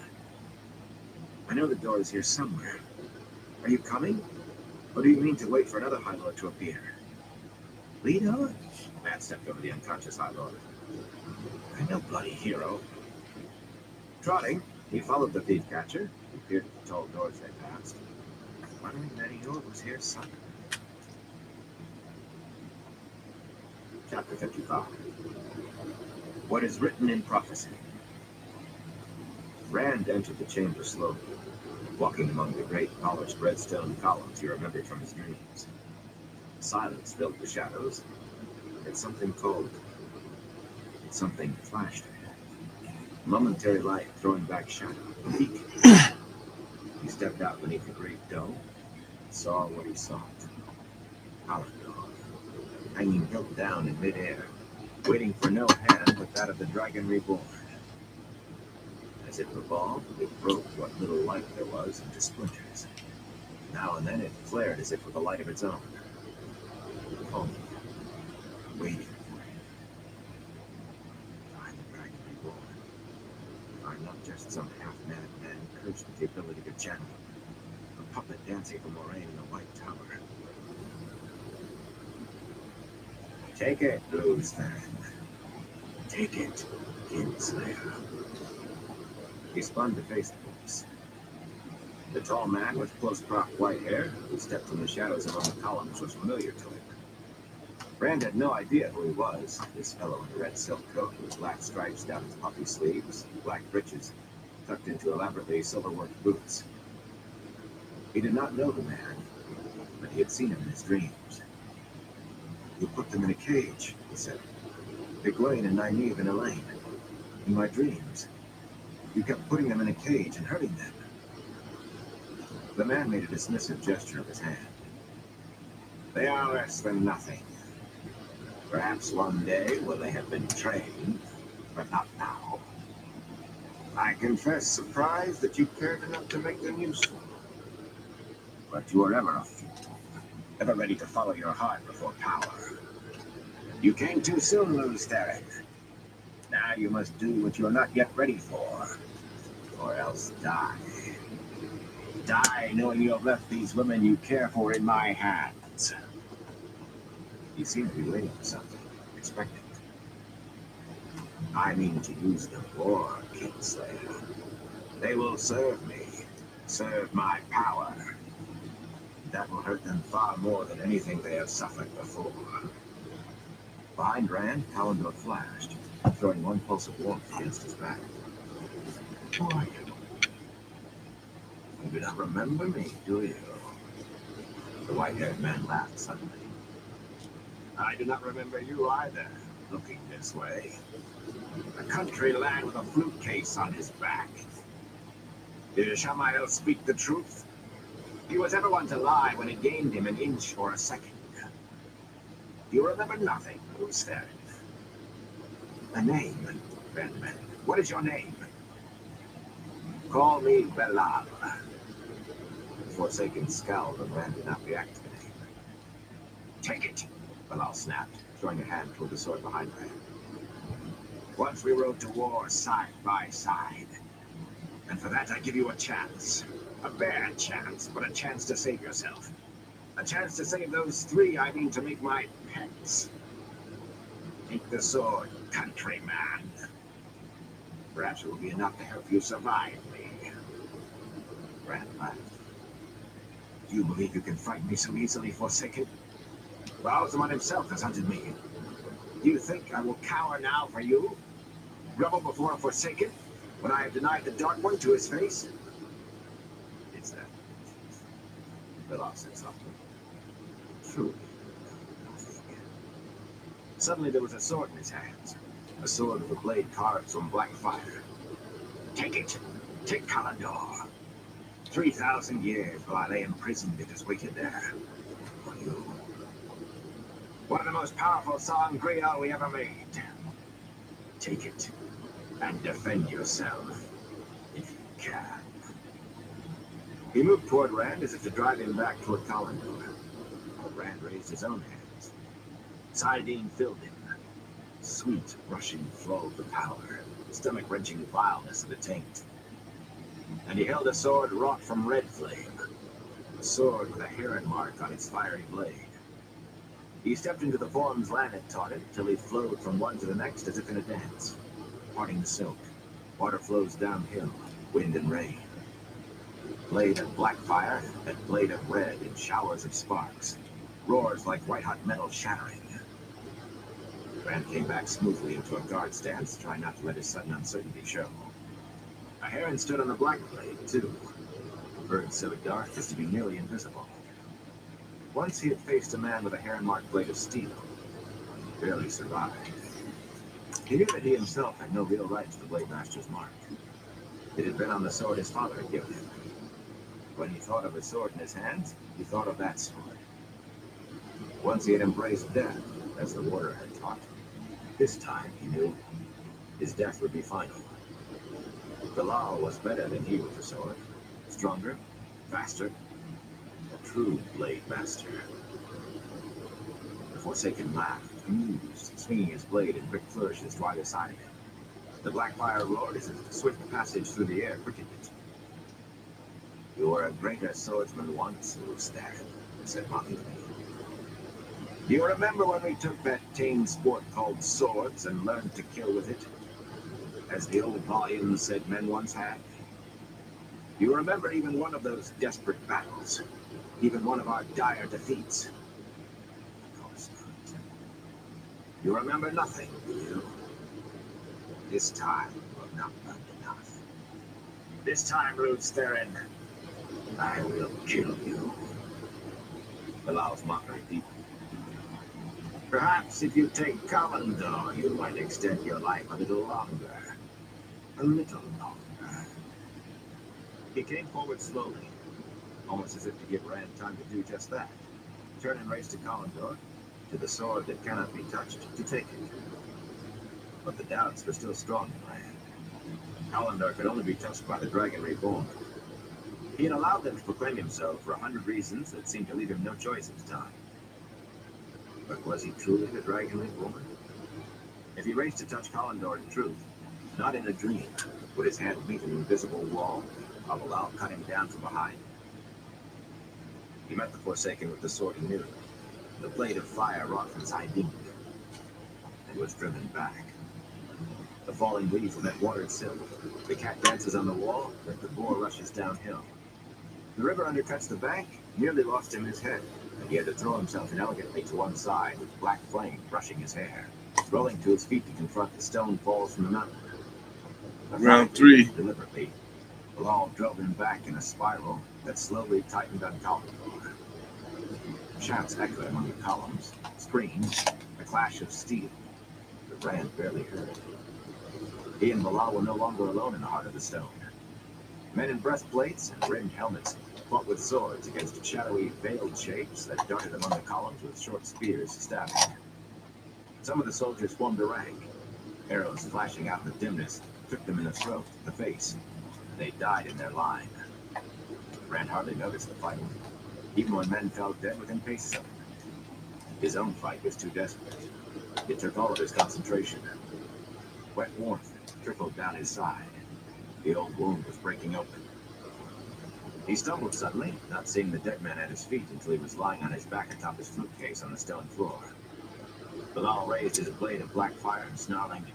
I know the door is here somewhere. Are you coming? Or do you mean to wait for another High Lord to appear?" "Lead on." Matt stepped over the unconscious High Lord. "I'm no bloody hero." Trotting, he followed the thief catcher, who peered at the tall doors they passed, wondering that he knew it was here somewhere. Chapter 55. What is written in prophecy. Rand entered the chamber slowly, walking among the great polished red stone columns he remembered from his dreams. Silence filled the shadows, and something called. Something flashed ahead. Momentary light throwing back shadow. A peak. He stepped out beneath the great dome and saw what he sought. Alador, hanging hilt down in midair, waiting for no hand but that of the dragon Reborn. As it revolved, it broke what little light there was into splinters. Now and then it flared as if with a light of its own. Calling, waiting for him. I'm the dragon Reborn. I'm not just some half-mad man cursed with the ability to channel. A puppet dancing for Moraine in the White Tower. Take it, Bluesman. Take it, Kinslayer. He spun to face the voice. The tall man with close-cropped white hair, who stepped from the shadows among the columns, was familiar to him. Rand had no idea who he was, this fellow in a red silk coat with black stripes down his puffy sleeves, black breeches tucked into elaborately silver-worked boots. He did not know the man, but he had seen him in his dreams. "You put them in a cage," he said. "Egwene and Nynaeve and Elaine. In my dreams. You kept putting them in a cage and hurting them." The man made a dismissive gesture of his hand. "They are less than nothing. Perhaps one day when they have been trained, but not now. I confess surprise that you cared enough to make them useful. But you were ever a fool, ever ready to follow your heart before power. You came too soon, Luz Theron. Now you must do what you are not yet ready for, or else die. Die knowing you have left these women you care for in my hands. You seem to be waiting for something, expecting it. I mean to use them for Kingslayer. They will serve me, serve my power. That will hurt them far more than anything they have suffered before. Behind Rand, Kalendor flashed, throwing one pulse of warmth against his back. Who are you? You do not remember me, do you? The white-haired man laughed suddenly. I do not remember you either, looking this way. A country lad with a flute case on his back. Did Shamael speak the truth? He was ever one to lie when it gained him an inch or a second. You remember nothing, Luz Theron. A name, Benman. What is your name? Call me Belal. The Forsaken scowled and Rand did not react to the name. Take it, Belal snapped, throwing a hand toward the sword behind Rand. Once we rode to war side by side. And for that I give you a chance. A bad chance, but a chance to save yourself. A chance to save those three I mean to make my pets. Take the sword, countryman. Perhaps it will be enough to help you survive me. Rand laughed. Do you believe you can fight me so easily, Forsaken? Baalzamon himself has hunted me. Do you think I will cower now for you? Rebel before a Forsaken, when I have denied the Dark One to his face? It's that. Belal said softly. Truly. Suddenly there was a sword in his hands. A sword with a blade carved from black fire. Take it! Take Kalendor! 3,000 years while I lay imprisoned it has waited there. For you. One of the most powerful sangreal we ever made. Take it. And defend yourself. If you can. He moved toward Rand as if to drive him back toward Kalendor. But Rand raised his own hands. Saidin filled him. Sweet, rushing flow of the power, stomach-wrenching vileness of the taint. And he held a sword wrought from red flame, a sword with a heron mark on its fiery blade. He stepped into the forms Lan had taught him, till he flowed from one to the next as if in a dance. Parting the silk, water flows downhill, wind and rain. Blade of black fire, and blade of red in showers of sparks, roars like white-hot metal shattering. Rand came back smoothly into a guard stance, trying not to let his sudden uncertainty show. A heron stood on the black blade, too. A bird so dark as to be nearly invisible. Once he had faced a man with a heron-marked blade of steel. He barely survived. He knew that he himself had no real right to the Blade Master's mark. It had been on the sword his father had given him. When he thought of the sword in his hands, he thought of that sword. Once he had embraced death, as the warder had taught him. This time, he knew, his death would be final. Belal was better than he with the sword. Stronger, faster, a true Blade Master. The Forsaken laughed, amused, swinging his blade in quick flourishes to either side of him. The black fire roared as if the swift passage through the air quickened it. You were a greater swordsman once, Luz Theron, he said mockingly. Do you remember when we took that tame sport called swords and learned to kill with it? As the old volumes said men once had? Do you remember even one of those desperate battles? Even one of our dire defeats? Of course not. You remember nothing, do you? This time you have not learned enough. This time, Luz Theron, I will kill you. Belal's mockery deepened. Perhaps if you take Kalendor, you might extend your life a little longer. A little longer. He came forward slowly, almost as if to give Rand time to do just that. Turn and race to Kalendor, to the sword that cannot be touched, to take it. But the doubts were still strong in Rand. Kalendar could only be touched by the dragon reborn. He had allowed them to proclaim himself for 100 reasons that seemed to leave him no choice at the time. But was he truly the dragon reborn? If he raced to touch Kalendar in truth, not in a dream, would his hand meet an invisible wall, while Bilal cut him down from behind. He met the Forsaken with the sword he knew, the blade of fire wrought from Zaidin, and was driven back. The falling leaf met watered silk. The cat dances on the wall, like the boar rushes downhill. The river undercuts the bank, nearly lost him his head, and he had to throw himself inelegantly to one side, with black flame brushing his hair. Rolling to his feet to confront the stone falls from the mountain. Round 3. Deliberately, Bilal drove him back in a spiral that slowly tightened on Kalendar. Shouts echoed among the columns, screams, a clash of steel. But Rand barely heard. He and Bilal were no longer alone in the heart of the stone. Men in breastplates and rimmed helmets fought with swords against shadowy, veiled shapes that darted among the columns with short spears stabbing. Some of the soldiers formed a rank. Arrows flashing out in the dimness took them in the throat, the face. They died in their line. Rand hardly noticed the fighting, even when men fell dead within paces of him. His own fight was too desperate. It took all of his concentration. Wet warmth trickled down his side. The old wound was breaking open. He stumbled suddenly, not seeing the dead man at his feet until he was lying on his back atop his flute case on the stone floor. Bilal raised his blade of black fire and snarling,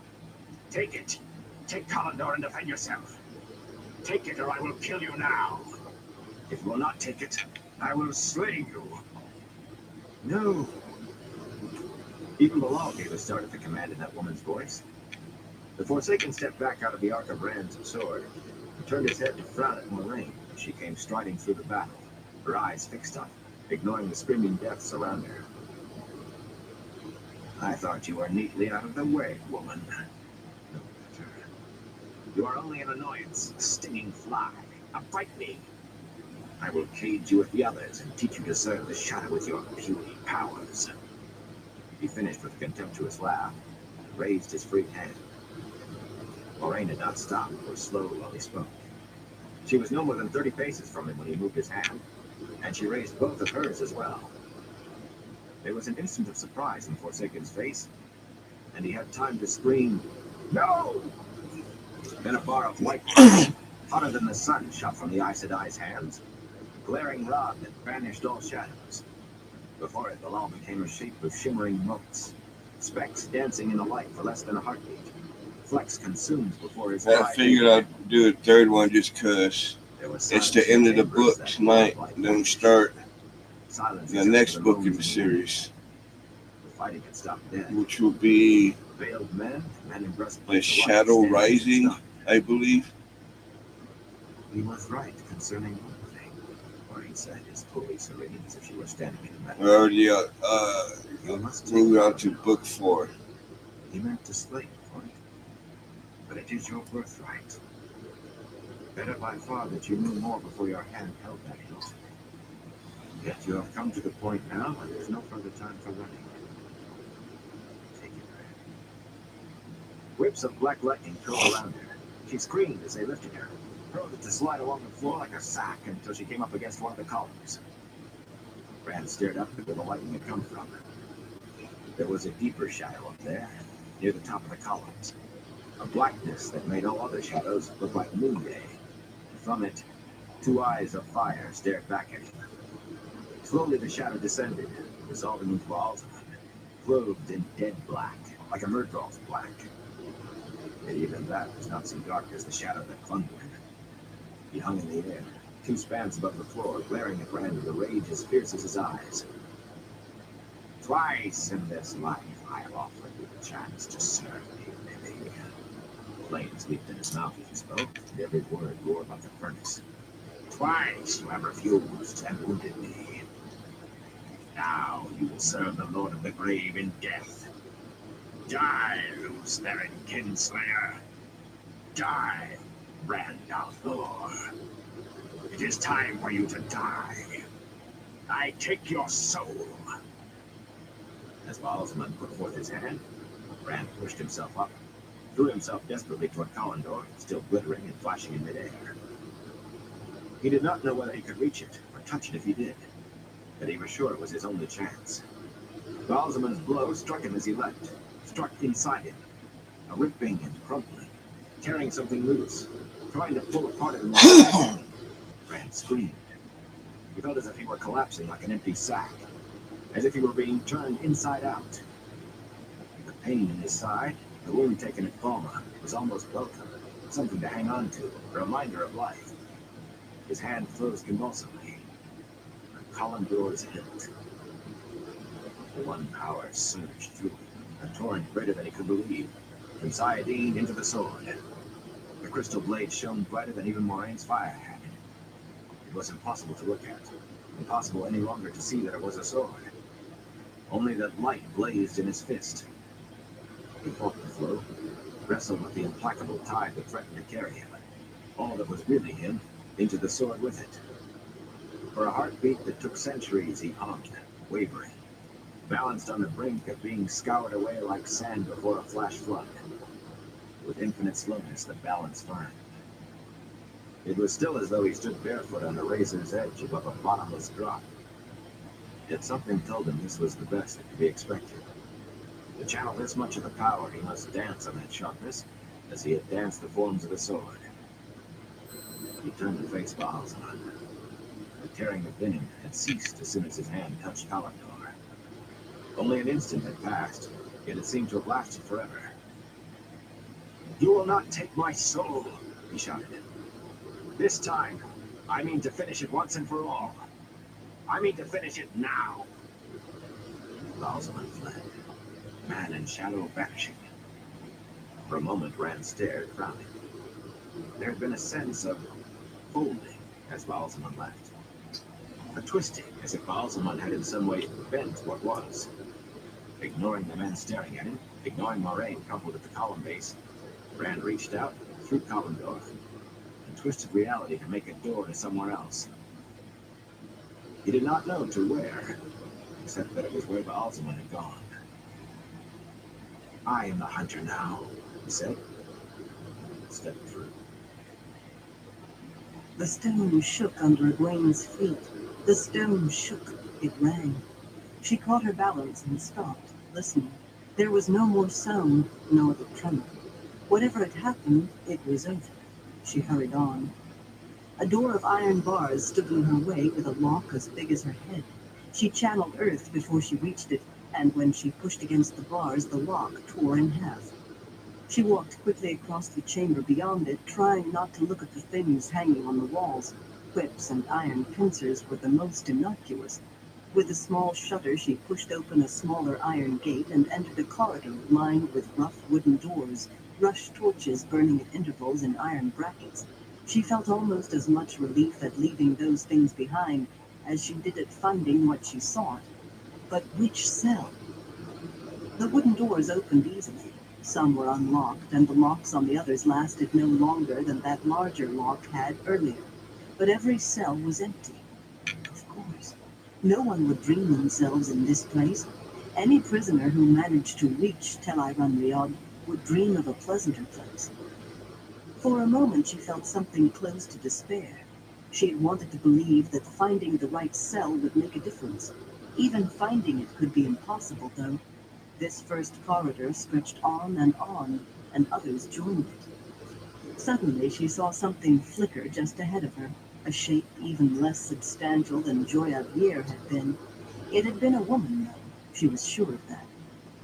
"Take it! Take Kalendar and defend yourself! Take it or I will kill you now! If you will not take it, I will slay you!" No! Even Bilal gave a start at the command in that woman's voice. The Forsaken stepped back out of the arc of Rand's sword and turned his head to frown at Moraine as she came striding through the battle, her eyes fixed on him, ignoring the screaming deaths around her. "I thought you were neatly out of the way, woman. No matter. You are only an annoyance, a stinging fly. Now fight me. I will cage you with the others and teach you to serve the shadow with your puny powers." He finished with a contemptuous laugh and raised his free hand. Moraine did not stop or slow while he spoke. She was no more than 30 paces from him when he moved his hand, and she raised both of hers as well. There was an instant of surprise in Forsaken's face, and he had time to scream, "No!" Then a bar of white flame, hotter than the sun, shot from the Aes Sedai's hands, a glaring rod that banished all shadows. Before it, Bilal became a shape of shimmering motes, specks dancing in the light for less than a heartbeat. Flecks consumed before his I eye. figured I'd do a third one just because There was it's silence the in end of the chambers book that tonight. felt like Then we start silence the except next for book in moans the of the wind. series, The fighting had stopped dead. which will be Veiled men in The breastplates Shadow alike, standing Rising, stunned. I believe. He was right concerning one thing. Maureen said, as coolly serene as if she were standing in a We're meadow. already You must take moving it on to now. book 4. He meant to slay you for it. But it is your birthright. Better by far that you knew more before your hand held that hilt. Yet you have come to the point now when there's no further time for running. Take it, Red. Whips of black lightning curled around her. She screamed as they lifted her, hurled it to slide along the floor like a sack until she came up against one of the columns. Rand stared up to where the lightning had come from. There was a deeper shadow up there, near the top of the columns. A blackness that made all other shadows look like noonday. From it, 2 eyes of fire stared back at him. Slowly the shadow descended, dissolving into balls, clothed in dead black, like a Murdral's black. Yet even that was not so dark as the shadow that clung to him. He hung in the air, 2 spans above the floor, glaring at Rand with a rage as fierce as his eyes. "Twice in this life I have offered you the chance to serve me, Lily." Flames leaped in his mouth as he spoke, and every word roared like a furnace. "Twice you have refused and wounded me. Now you will serve the Lord of the Grave in death. Die, loose-theron kinslayer. Die, Rand al'Thor. It is time for you to die. I take your soul." As Balsamon put forth his hand, Rand pushed himself up, threw himself desperately toward Collindor, still glittering and flashing in midair. He did not know whether he could reach it or touch it if he did, but he was sure it was his only chance. Balsamon's blow struck him as he leapt, struck inside him, a ripping and crumpling, tearing something loose, trying to pull apart at him. Rand screamed. He felt as if he were collapsing like an empty sack, as if he were being turned inside out. The pain in his side, the wound taken at Palma, was almost welcome, something to hang on to, a reminder of life. His hand closed convulsively. Collindor's hilt. The one power surged through him, a torrent greater than he could believe, from Sayadine into the sword. The crystal blade shone brighter than even Moraine's fire had. It was impossible to look at, impossible any longer to see that it was a sword. Only that light blazed in his fist. He fought the flow, wrestled with the implacable tide that threatened to carry him, all that was really him, into the sword with it. For a heartbeat that took centuries, he hung, wavering, balanced on the brink of being scoured away like sand before a flash flood. With infinite slowness, the balance firm. It was still as though he stood barefoot on a razor's edge above a bottomless drop. Yet something told him this was the best that could be expected. To channel this much of the power, he must dance on that sharpness, as he had danced the forms of the sword. He turned to face Balsamon. The tearing within him had ceased as soon as his hand touched Collindor. Only an instant had passed, yet it seemed to have lasted forever. "You will not take my soul," he shouted. "This time, I mean to finish it once and for all. I mean to finish it now." Balsamon fled, man and shadow vanishing. For a moment, Rand stared, frowning. There had been a sense of folding as Balsamon left. A twisting, as if Balsamon had in some way bent what was. Ignoring the men staring at him, ignoring Moraine crumpled at the column base, Rand reached out, through Collindor, and twisted reality to make a door to somewhere else. He did not know to where, except that it was where Balsamon had gone. "I am the hunter now," he said, and stepped through. The stone shook under Egwene's feet. The stone shook. It rang. She caught her balance and stopped, listening. There was no more sound, no other tremor. Whatever had happened, it was over. She hurried on. A door of iron bars stood in her way with a lock as big as her head. She channeled earth before she reached it, and when she pushed against the bars, the lock tore in half. She walked quickly across the chamber beyond it, trying not to look at the things hanging on the walls. Whips and iron pincers were the most innocuous. With a small shutter, she pushed open a smaller iron gate and entered a corridor lined with rough wooden doors, rush torches burning at intervals in iron brackets. She felt almost as much relief at leaving those things behind as she did at finding what she sought. But which cell? The wooden doors opened easily. Some were unlocked, and the locks on the others lasted no longer than that larger lock had earlier. But every cell was empty. Of course. No one would dream themselves in this place. Any prisoner who managed to reach Tel Riyadh would dream of a pleasanter place. For a moment she felt something close to despair. She had wanted to believe that finding the right cell would make a difference. Even finding it could be impossible, though. This first corridor stretched on, and others joined it. Suddenly she saw something flicker just ahead of her, a shape even less substantial than Joya Bier had been. It had been a woman, though. She was sure of that.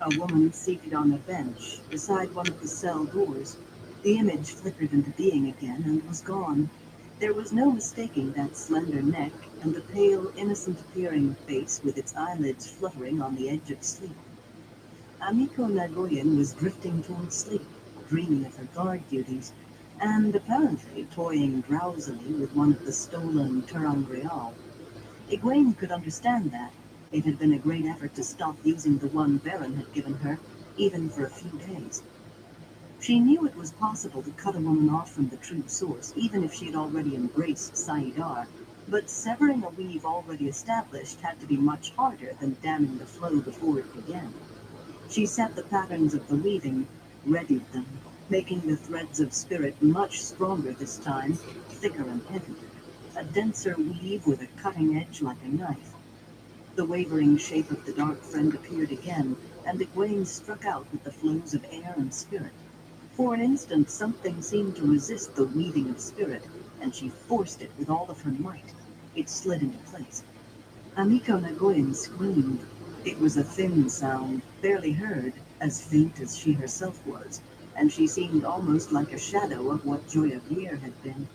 A woman seated on a bench beside one of the cell doors. The image flickered into being again and was gone. There was no mistaking that slender neck and the pale, innocent-appearing face with its eyelids fluttering on the edge of sleep. Amiko Nagoyan was drifting toward sleep, dreaming of her guard duties, and apparently toying drowsily with one of the stolen Terangreal. Egwene could understand that. It had been a great effort to stop using the one Baron had given her, even for a few days. She knew it was possible to cut a woman off from the true source, even if she had already embraced Saidar, But severing a weave already established had to be much harder than damming the flow before it began. She set the patterns of the weaving, readied them, making the threads of spirit much stronger this time, thicker and heavier. A denser weave with a cutting edge like a knife. The wavering shape of the dark friend appeared again, and Egwene struck out with the flows of air and spirit. For an instant, something seemed to resist the weaving of spirit, and she forced it with all of her might. It slid into place. Amiko Nagoyan screamed. It was a thin sound, barely heard, as faint as she herself was, and she seemed almost like a shadow of what Joy of Year had been.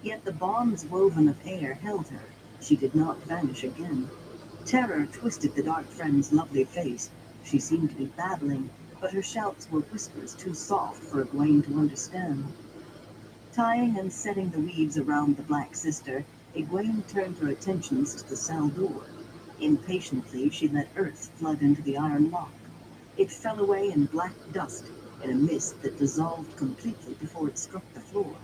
Yet the bonds woven of air held her. She did not vanish again. Terror twisted the dark friend's lovely face. She seemed to be babbling, but her shouts were whispers too soft for Egwene to understand. Tying and setting the weaves around the Black Sister, Egwene turned her attentions to the cell door. Impatiently, she let earth flood into the iron lock. It fell away in black dust, in a mist that dissolved completely before it struck the floor.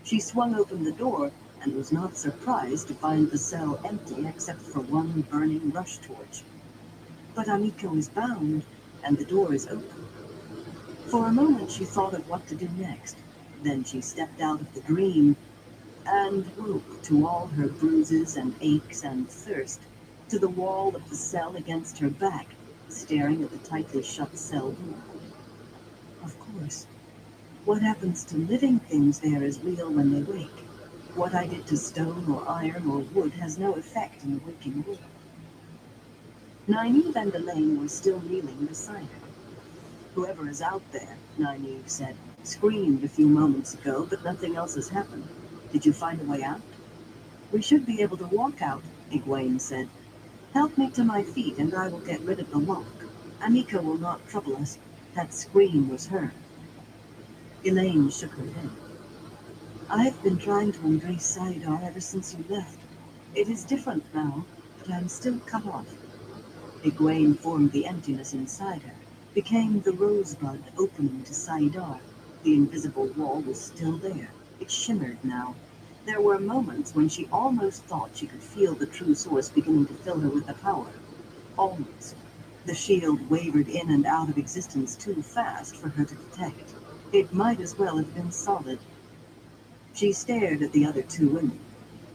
She swung open the door and was not surprised to find the cell empty except for one burning rush torch. But Amiko is bound, and the door is open. For a moment she thought of what to do next. Then she stepped out of the dream and woke to all her bruises and aches and thirst, to the wall of the cell against her back, staring at the tightly shut cell door. Of course, what happens to living things there is real when they wake. What I did to stone or iron or wood has no effect in the waking world. Nynaeve and Elaine were still kneeling beside her. Whoever is out there, Nynaeve said, screamed a few moments ago, but nothing else has happened. Did you find a way out? We should be able to walk out, Egwene said. Help me to my feet and I will get rid of the lock. Amiko will not trouble us. That scream was her. Elaine shook her head. I've been trying to embrace Saidar ever since you left. It is different now, but I'm still cut off. Egwene formed the emptiness inside her, became the rosebud opening to Saidar. The invisible wall was still there. It shimmered now. There were moments when she almost thought she could feel the true source beginning to fill her with the power. Almost. The shield wavered in and out of existence too fast for her to detect. It might as well have been solid. She stared at the other two women.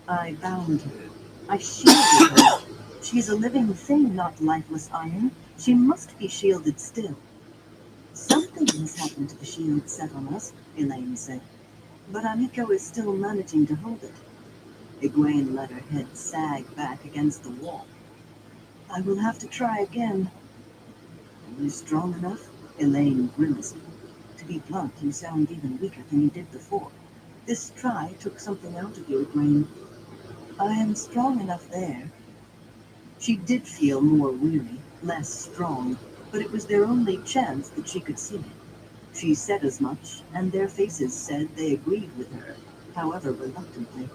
I bound her. I shielded her. She's a living thing, not lifeless iron. She must be shielded still. Something has happened to the shield set on us, Elaine said. But Amiko is still managing to hold it. Egwene let her head sag back against the wall. I will have to try again. Are you strong enough? Elaine grimaced. To be blunt, you sound even weaker than you did before. This try took something out of you, Egwene. I am strong enough there. She did feel more weary, less strong, but it was their only chance that she could see. She said as much, and their faces said they agreed with her, however reluctantly.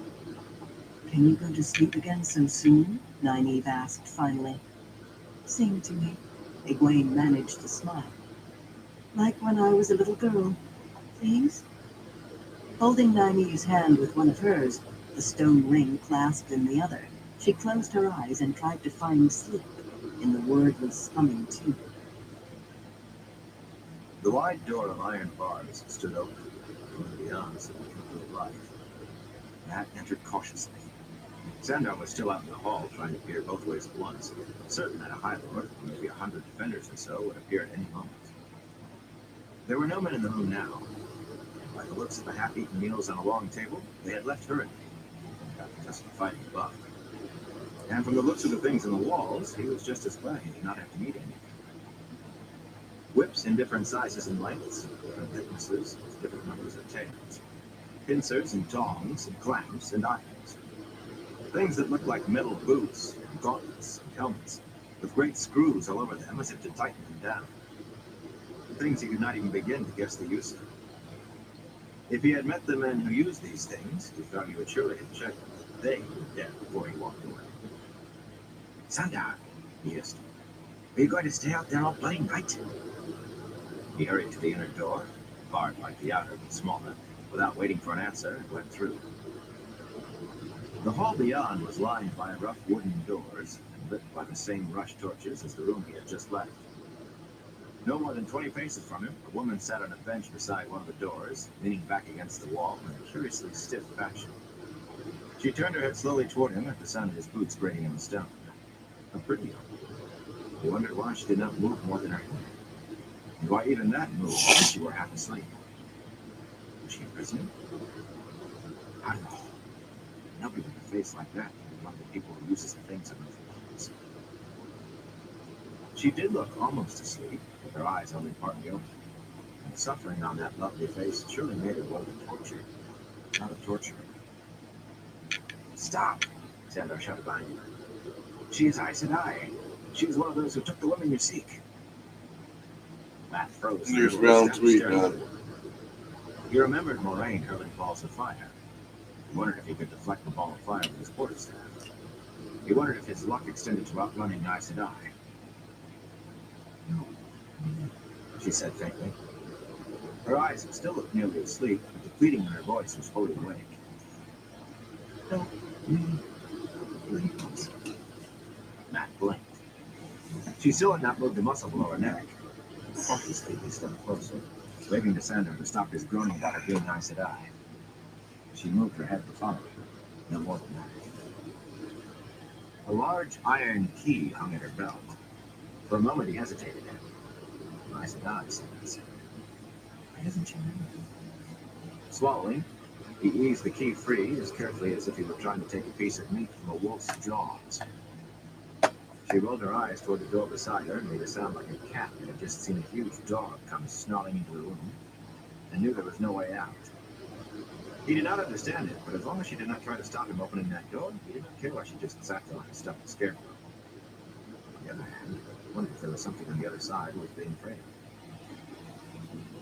Can you go to sleep again so soon? Nynaeve asked finally. Sing to me. Egwene managed to smile. Like when I was a little girl, please? Holding Nynaeve's hand with one of hers, the stone ring clasped in the other, she closed her eyes and tried to find sleep in the wordless humming tune. The wide door of iron bars stood open, from beyond some of life. Matt entered cautiously. Sandar was still out in the hall, trying to peer both ways at once, certain that a High Lord, maybe 100 defenders or so, would appear at any moment. There were no men in the room now. By the looks of the half-eaten meals on a long table, they had left her in after just the fighting above. And from the looks of the things in the walls, he was just as glad he did not have to meet anything. Whips in different sizes and lengths, different thicknesses, with different numbers of tails. Pincers and tongs and clamps and irons. Things that looked like metal boots, and gauntlets, and helmets, with great screws all over them as if to tighten them down. Things he could not even begin to guess the use of. If he had met the men who used these things, he thought he would surely have checked that they were dead before he walked away. Sandar, he hissed. Are you going to stay out there all bloody night? He hurried to the inner door, barred like the outer but smaller, without waiting for an answer, and went through. The hall beyond was lined by rough wooden doors and lit by the same rush torches as the room he had just left. No more than 20 paces from him, a woman sat on a bench beside one of the doors, leaning back against the wall in a curiously stiff fashion. She turned her head slowly toward him at the sound of his boots grating on the stone. A pretty young. He wondered why she did not move more than her head, and why even that moved when she were half asleep. Was she a prisoner? I don't know. Nobody with a face like that can be one of the people who uses the things of her hands. She did look almost asleep, with her eyes only partly open. And the suffering on that lovely face surely made her one of torture, not a torturer. Stop, Sandor shouted behind him. She is Aes Sedai. She is one of those who took the woman you seek. Matt froze. There's round 3 now. He remembered Moraine hurling balls of fire. He wondered if he could deflect the ball of fire with his quarterstaff. He wondered if his luck extended to outrunning Aes Sedai. No, she said faintly. Her eyes still looked nearly asleep, but the pleading in her voice was fully awake. No, please. Matt blinked. She still had not moved a muscle below her neck. Cautiously, he stepped closer, waving to Sandor to stop his groaning about her being Aes Sedai. She moved her head to follow him, no more than that. A large iron key hung at her belt. For a moment he hesitated. Aes Sedai, said. Why doesn't she know? Swallowing, he eased the key free as carefully as if he were trying to take a piece of meat from a wolf's jaws. She rolled her eyes toward the door beside her and made a sound like a cat that had just seen a huge dog come snarling into the room and knew there was no way out. He did not understand it, but as long as she did not try to stop him opening that door, he did not care why she just sat there like a stuffed scarecrow. On the other hand, he wondered if there was something on the other side worth being afraid of.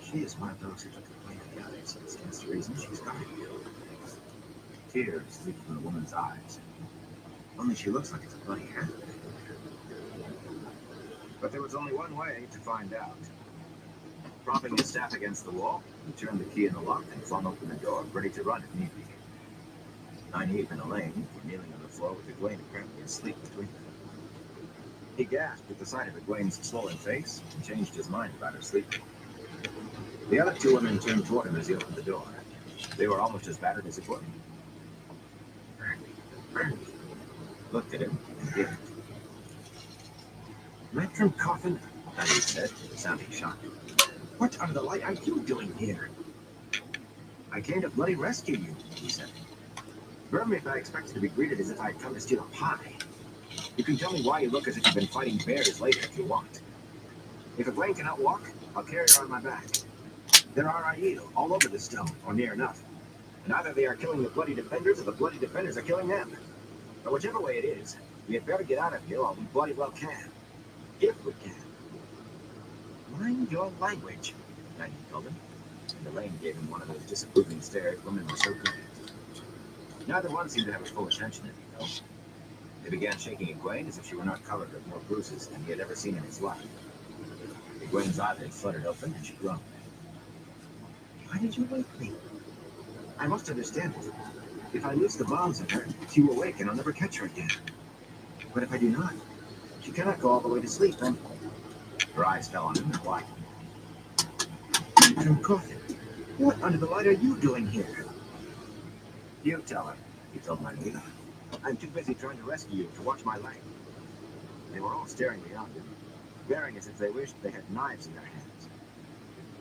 She is one of those who took the blame of the others, so it stands to reason she's guarding you. Tears leaked from the woman's eyes. Only she looks like it's a bloody hand. But there was only one way to find out. Propping his staff against the wall, he turned the key in the lock and flung open the door, ready to run if need be. Nynaeve and Elaine were kneeling on the floor with Egwene apparently asleep between them. He gasped at the sight of Egwene's swollen face and changed his mind about her sleeping. The other two women turned toward him as he opened the door. They were almost as battered as Egwene. Bernie looked at him and grinned. Matron Coffin, Nynaeve said, sounding shocked. What under the light are you doing here? I came to bloody rescue you, he said. Burn me if I expected to be greeted as if I had come to steal a pie. You can tell me why you look as if you've been fighting bears later if you want. If Egwene cannot walk, I'll carry her on my back. There are Aiel all over the stone, or near enough. And either they are killing the bloody defenders, or the bloody defenders are killing them. But whichever way it is, we had better get out of here while we bloody well can. If we can. Mind your language, Nynaeve told him, and Elaine gave him one of those disapproving stares women were so good at. Neither one seemed to have his full attention in it, though. They began shaking Egwene as if she were not covered with more bruises than he had ever seen in his life. Egwene's eyelids fluttered open and she groaned. Why did you wake me? I must understand it. If I loose the bombs in her, she will wake and I'll never catch her again. But if I do not, she cannot go all the way to sleep, and her eyes fell on him and widened. Matron Coffin, what under the light are you doing here? You tell her, he told Nynaeve. I'm too busy trying to rescue you to watch my leg. They were all staring beyond him, glaring as if they wished they had knives in their hands.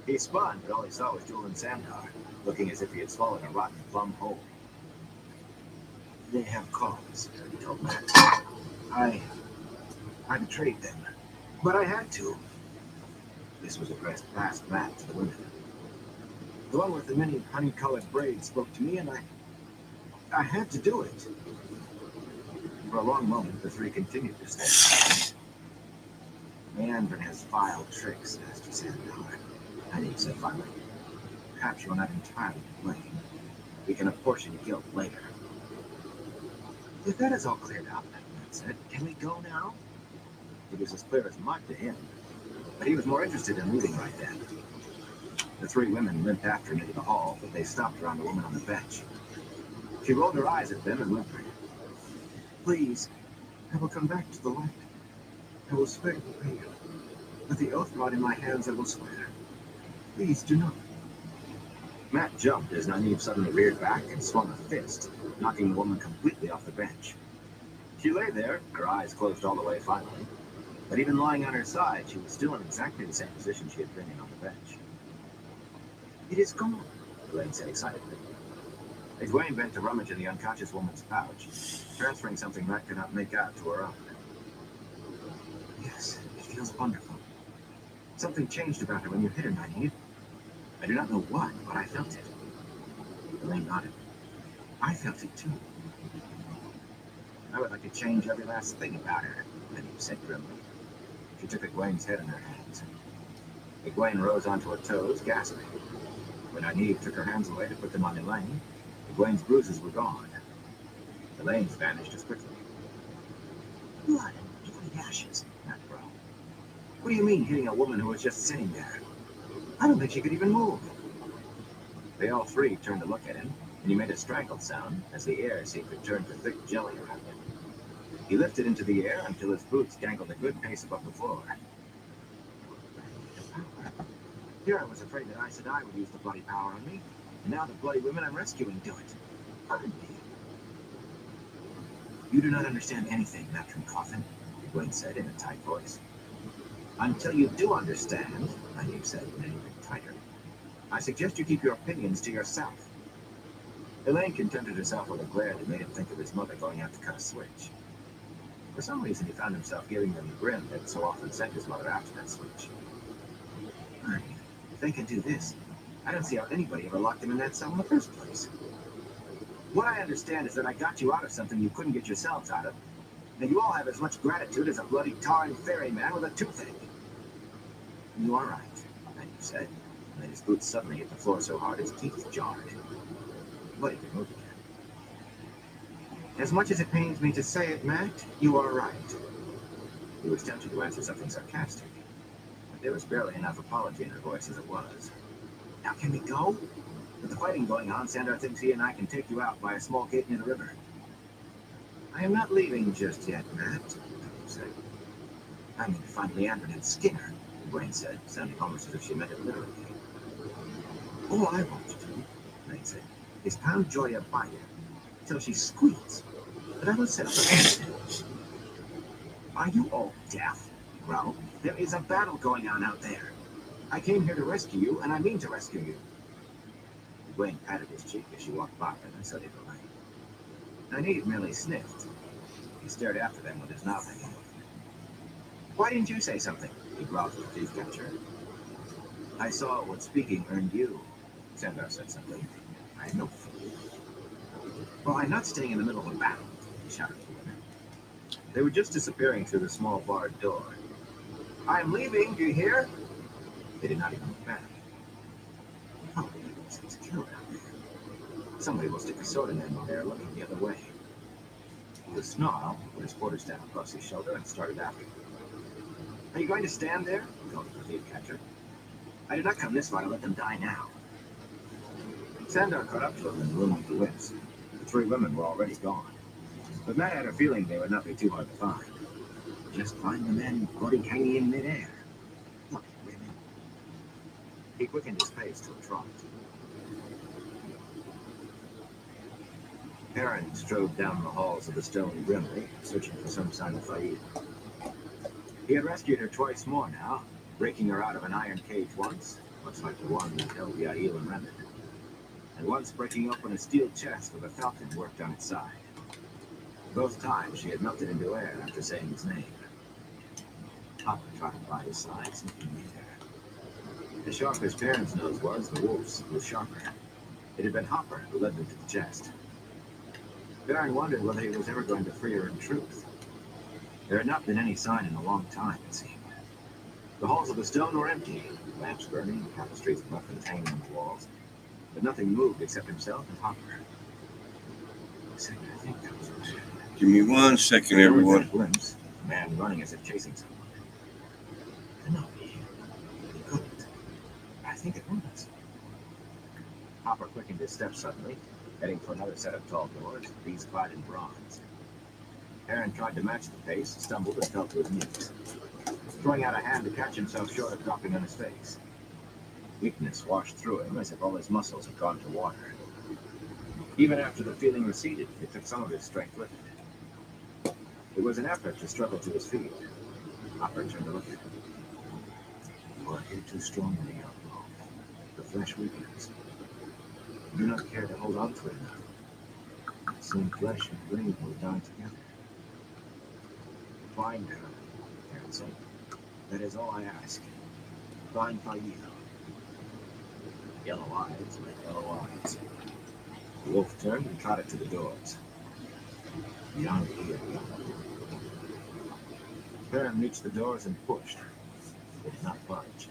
He spun, but all he saw was Jewel and Sandor, looking as if he had swallowed a rotten plum whole. They have cause, he told Matt. I betrayed them, but I had to. This was addressed past Matt to the women. The one with the many honey-colored braids spoke to me, and I had to do it. For a long moment, the three continued to stare. Meandrin has vile tricks, Master Sandor, Nynaeve said finally. Perhaps you are not entirely to blame. We can apportion guilt later. If that is all cleared up, Matt said, can we go now? It was as clear as mud to him, but he was more interested in leaving right then. The three women limped after him into the hall, but they stopped around the woman on the bench. She rolled her eyes at them and whimpered. Please, I will come back to the light. I will spare the pain. With the oath rod in my hands, I will swear. Please do not. Matt jumped as Nynaeve suddenly reared back and swung a fist, knocking the woman completely off the bench. She lay there, her eyes closed all the way finally, but even lying on her side, she was still in exactly the same position she had been in on the bench. It is gone, Elaine said excitedly. Egwene bent to rummage in the unconscious woman's pouch, transferring something Matt could not make out to her own. Yes, it feels wonderful. Something changed about her when you hit her, Nynaeve. I do not know what, but I felt it. Elaine nodded. I felt it too. I would like to change every last thing about her, Nynaeve said grimly. She took Egwene's head in her hands. Egwene rose onto her toes, gasping. When Nynaeve took her hands away to put them on Elaine, Egwene's bruises were gone. Elaine's vanished as quickly. Blood and bloody ashes, Matt growled. What do you mean hitting a woman who was just sitting there? I don't think she could even move. They all three turned to look at him, and he made a strangled sound as the air seemed to turn to thick jelly around him. He lifted into the air until his boots dangled a good pace above the floor. Here I was afraid that Aes Sedai would use the bloody power on me, and now the bloody women I'm rescuing do it. Pardon me. You do not understand anything, Matron Coffin, Egwene said in a tight voice. Until you do understand, Nynaeve said, leaning a bit tighter, I suggest you keep your opinions to yourself. Elaine contented herself with a glare that made him think of his mother going out to cut a switch. For some reason, he found himself giving them the grin that so often sent his mother after that switch. Honey, if they can do this, I don't see how anybody ever locked them in that cell in the first place. What I understand is that I got you out of something you couldn't get yourselves out of, and you all have as much gratitude as a bloody tarring ferryman with a toothache. You are right, Nynaeve said, and then his boots suddenly hit the floor so hard his teeth jarred. But he could move again. As much as it pains me to say it, Matt, you are right. He was tempted to answer something sarcastic, but there was barely enough apology in her voice as it was. Now can we go? With the fighting going on, Sandor thinks he and I can take you out by a small gate near the river. I am not leaving just yet, Matt, Nynaeve said. I mean to find Leandrin and Skinner, Egwene said, sounding almost as if she meant it literally. All I want to do, Elaine said, is pound Joya by her till she squeals. But I will set up a precedent. Are you all deaf? He growled. There is a battle going on out there. I came here to rescue you, and I mean to rescue you. Egwene patted his cheek as she walked by and so did Elaine. Nynaeve merely sniffed. He stared after them with his mouth hanging open. Why didn't you say something? He growled at the thief catcher. I saw what speaking earned you, Sandor said simply. I am no fool. Well, I'm not staying in the middle of a battle, he shouted to the women. They were just disappearing through the small barred door. I'm leaving, do you hear? They did not even look back. Oh, it's killed out there. Somebody will stick a sword in them while they're looking the other way. With a snarl, he put his quarterstaff across his shoulder and started after them. Are you going to stand there? He called to the thief catcher. I did not come this far to let them die now. Sandor caught up to him in the room with the whips. The three women were already gone. But Matt had a feeling they would not be too hard to find. Just find the men floating hanging in midair. Look at women. He quickened his pace to a trot. Perrin strode down the halls of the stone grimly, searching for some sign of Faid. He had rescued her twice more now, breaking her out of an iron cage once, much like the one that held Yael and Remnant, and once breaking open a steel chest with a falcon worked on its side. Both times she had melted into air after saying his name. Hopper trotted by his side, sniffing the air. As sharp as Perrin's nose was, the wolf's was sharper. It had been Hopper who led them to the chest. Perrin wondered whether he was ever going to free her in truth. There had not been any sign in a long time, it seemed. The halls of the stone were empty, lamps burning, tapestries of muffins hanging on the walls, but nothing moved except himself and Hopper. I think that was right. Give me 1 second, There was everyone. that glimpse, a man running as if chasing someone. No, he couldn't. I think it was. Hopper quickened his steps suddenly, heading for another set of tall doors, these clad in bronze. Aaron tried to match the pace, stumbled, and fell to his knees, throwing out a hand to catch himself short of dropping on his face. Weakness washed through him as if all his muscles had gone to water. Even after the feeling receded, it took some of his strength with it. It was an effort to struggle to his feet. Hopper turned to look at him. You are here too strongly, outlaw. The flesh weakens. You do not care to hold on to it enough. Soon flesh and brain will die together. Fine, Aaron said. That is all I ask. Fine by you. Yellow eyes met yellow eyes. The wolf turned and trotted to the doors. Beyond here. Aaron reached the doors and pushed. They did not budge.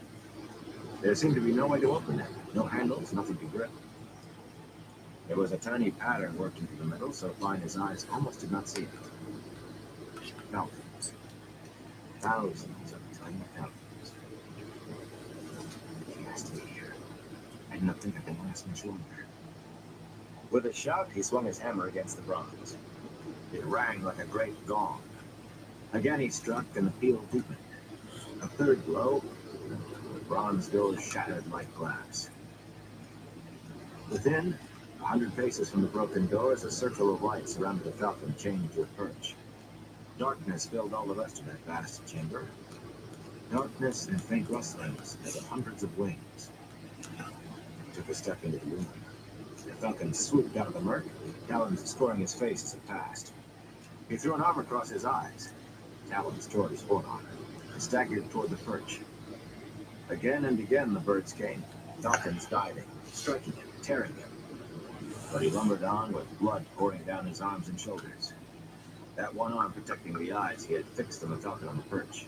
There seemed to be no way to open them. No handles, nothing to grip. There was a tiny pattern worked into the metal, so fine his eyes almost did not see it. Falcons. Thousands of tiny falcons. He has to be here. I did not think I could last much longer. With a shout, he swung his hammer against the bronze. It rang like a great gong. Again he struck, and the peal deepened. A third blow, the bronze doors shattered like glass. Within, 100 paces from the broken doors, a circle of light surrounded the falcon chained to a perch. Darkness filled all the rest of that vast chamber. Darkness and faint rustlings as of hundreds of wings. He took a step into the room. The falcon swooped out of the murk, talons scoring his face as it passed. He threw an arm across his eyes. Talons toward his forearm, and staggered toward the perch. Again and again the birds came, falcons diving, striking him, tearing him. But he lumbered on with blood pouring down his arms and shoulders. That one arm protecting the eyes he had fixed on the falcon on the perch.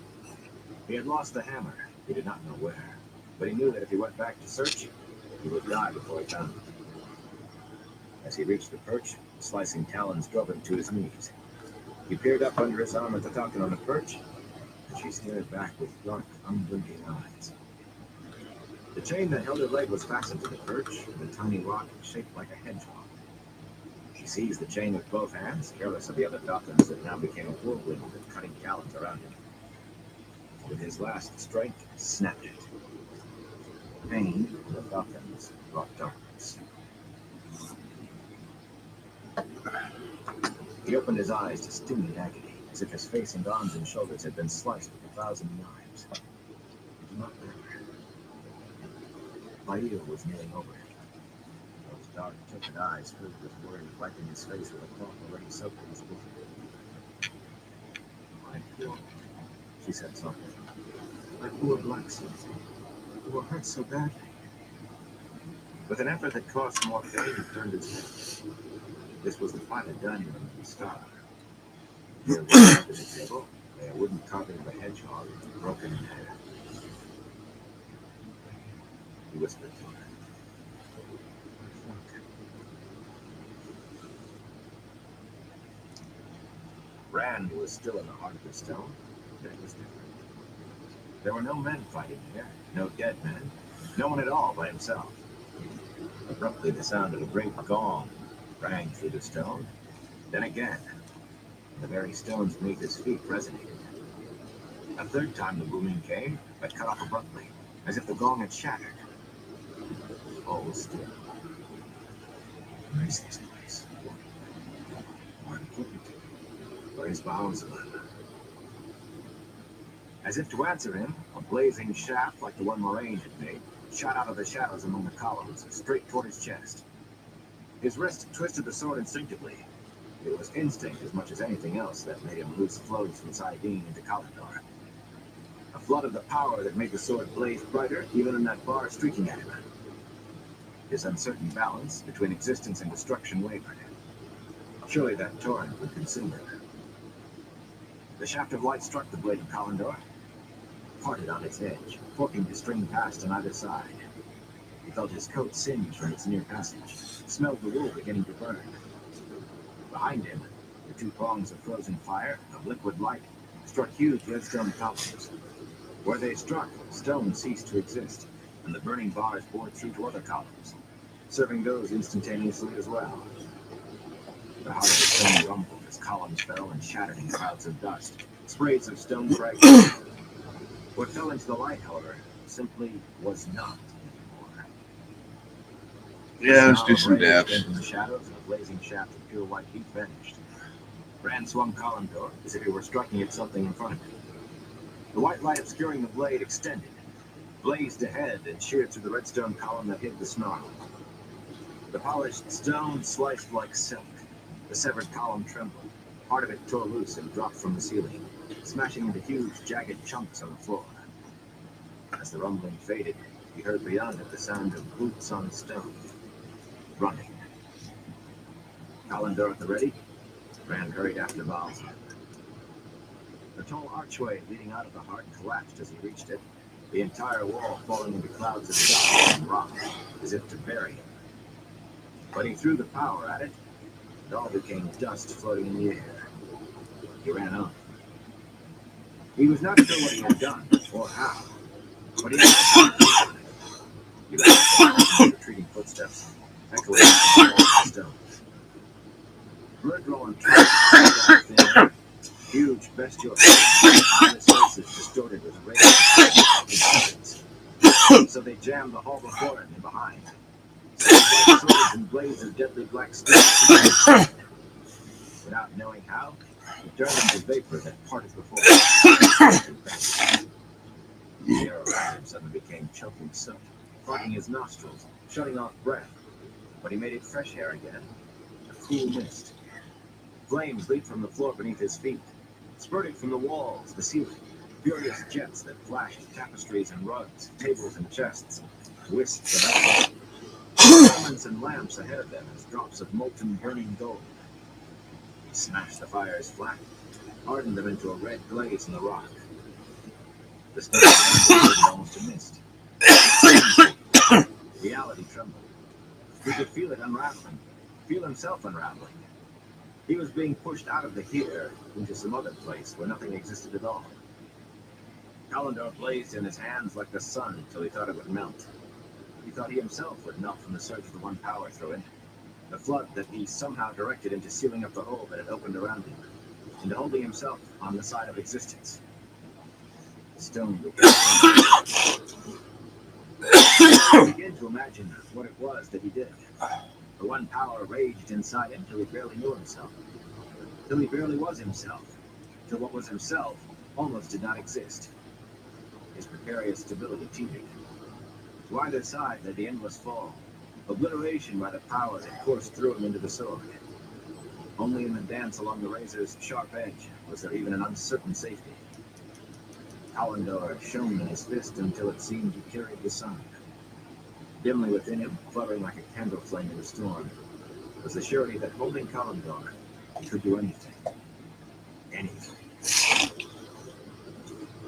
He had lost the hammer, he did not know where, but he knew that if he went back to search, he would die before he found it. As he reached the perch, slicing talons drove him to his knees. He peered up under his arm at the falcon on the perch, and she stared back with dark, unblinking eyes. The chain that held her leg was fastened to the perch with a tiny rock shaped like a hedgehog. She seized the chain with both hands, careless of the other falcons that now became a whirlwind with cutting talons around him. With his last strike, snapped it. Pain for the falcons brought darkness. He opened his eyes to stinging agony, as if his face and arms and shoulders had been sliced with 1,000 knives. It did not matter. Bail was kneeling over him. Those dark, tilted eyes filled with worry, wiping his face with a cloth already soaked in his blood. My poor, she said softly. My poor black son, you were hurt so badly. With an effort that caused more pain, he turned his head. This was the private dining room of the Star. Near the table lay a wooden carving of a hedgehog, broken in half. He whispered to her. Rand was still in the heart of the stone, but it was different. There were no men fighting here, no dead men, no one at all but himself. Abruptly, the sound of a great gong rang through the stone. Then again, the very stones beneath his feet resonated. A third time the booming came, but cut off abruptly, as if the gong had shattered. All was still. Where is this place? More important, where is Bahamsalan? As if to answer him, a blazing shaft like the one Moraine had made shot out of the shadows among the columns, straight toward his chest. His wrist twisted the sword instinctively. It was instinct as much as anything else that made him loose flows from Saidin into Kalador. A flood of the power that made the sword blaze brighter, even in that bar streaking at him. His uncertain balance between existence and destruction wavered. Surely that torrent would consume him. The shaft of light struck the blade of Kalador, parted on its edge, forking to string past on either side. He felt his coat singe from its near passage, smelled the wool beginning to burn. Behind him, the two prongs of frozen fire, of liquid light, struck huge redstone columns. Where they struck, stone ceased to exist, and the burning bars bored through to other columns, serving those instantaneously as well. The heart of the stone rumbled, as columns fell and shattered in clouds of dust, sprays of stone fragments. What fell into the light, however, simply was not anymore. Yeah, let's do some dabs. Came from the shadows, and a blazing shaft of pure white heat vanished. Rand swung Kalimdor as if he were striking at something in front of him. The white light obscuring the blade extended, blazed ahead, and sheared through the redstone column that hid the snarl. The polished stone sliced like silk. The severed column trembled. Part of it tore loose and dropped from the ceiling, smashing into huge, jagged chunks on the floor. As the rumbling faded, he heard beyond it the sound of boots on stone. Running. Kalimdor at the ready, Rand hurried after Valsman. The tall archway leading out of the heart collapsed as he reached it, the entire wall falling into clouds of dust and rock, as if to bury him. But he threw the power at it, and all became dust floating in the air. He ran on. He was not sure what he had done, or how, but he had He ran retreating footsteps, echoing from the walls of stone. Blood-rolling tracks, huge bestial faces distorted with rage. So they jammed the hall before him and behind. Swords and blades of deadly black steel. Without knowing how, he turned into vapor that parted before him. The air around him suddenly became choking soot, clogging his nostrils, shutting off breath. But he made it fresh air again, a cool mist. Flames leaped from the floor beneath his feet, spurted from the walls, the ceiling, furious jets that flashed tapestries and rugs, tables and chests, wisps of outline. Ornaments and lamps ahead of them as drops of molten burning gold. He smashed the fires flat, hardened them into a red glaze in the rock. The smoke turned almost to mist. Reality trembled. He could feel it unraveling, feel himself unraveling. He was being pushed out of the here into some other place where nothing existed at all. Kalimdor blazed in his hands like the sun until he thought it would melt. He thought he himself would melt from the surge of the one power through it, the flood that he somehow directed into sealing up the hole that had opened around him, into holding himself on the side of existence. The stone became he began to imagine what it was that he did. The one power raged inside him till he barely knew himself, till he barely was himself, till what was himself almost did not exist. His precarious stability teetered. To either side lay the endless fall, obliteration by the power that coursed through him into the sword. Only in the dance along the razor's sharp edge was there even an uncertain safety. Kalimdor shone in his fist until it seemed he carried the sun. Dimly within him, fluttering like a candle flame in a storm, was the surety that holding Kalimdor, he could do anything. Anything.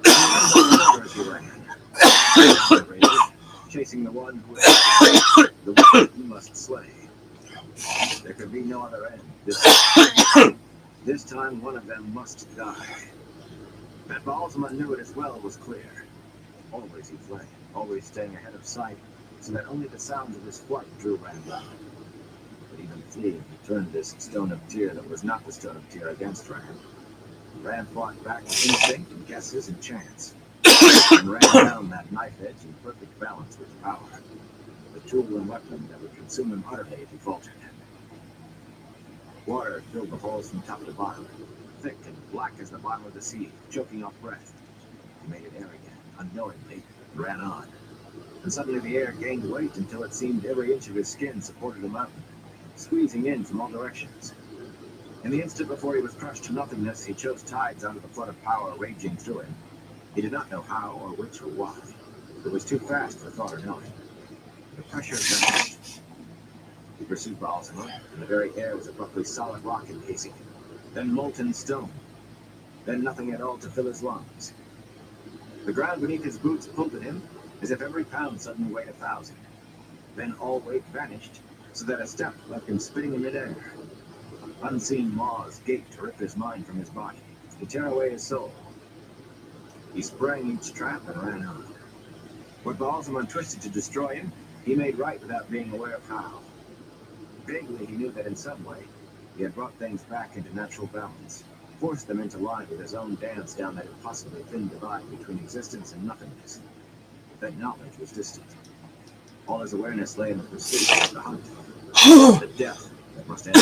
As he ran, chasing the one who had the one he must slay. There could be no other end. This time one of them must die. That Balsama knew it as well was clear. Always he fled, always staying ahead of sight, so that only the sounds of his flight drew Rand up. But even fleeing, he turned this stone of Tyr that was not the stone of Tyr against Rand. Rand fought back with instinct and guesses and chance, and ran down that knife edge in perfect balance with power, the tool and weapon that would consume him utterly if he faltered. Water filled the holes from top to bottom, thick and black as the bottom of the sea, choking off breath. He made it air again, unknowingly, and ran on. And suddenly the air gained weight until it seemed every inch of his skin supported a mountain, squeezing in from all directions. In the instant before he was crushed to nothingness, he chose tides out of the flood of power raging through him. He did not know how or which or why. It was too fast for thought or knowing. The pressure vanished. He pursued Balsama, and the very air was abruptly solid rock encasing him, then molten stone, then nothing at all to fill his lungs. The ground beneath his boots pulled at him, as if every pound suddenly weighed 1,000. Then all weight vanished, so that a step left him spinning in midair. Unseen maws gaped to rip his mind from his body, to tear away his soul. He sprang each trap and ran on. What Balsama twisted to destroy him, he made right without being aware of how. Vaguely he knew that in some way, He had brought things back into natural balance, forced them into line with his own dance down that impossibly thin divide between existence and nothingness. That knowledge was distant. All his awareness lay in the pursuit, the hunt, the death that must end.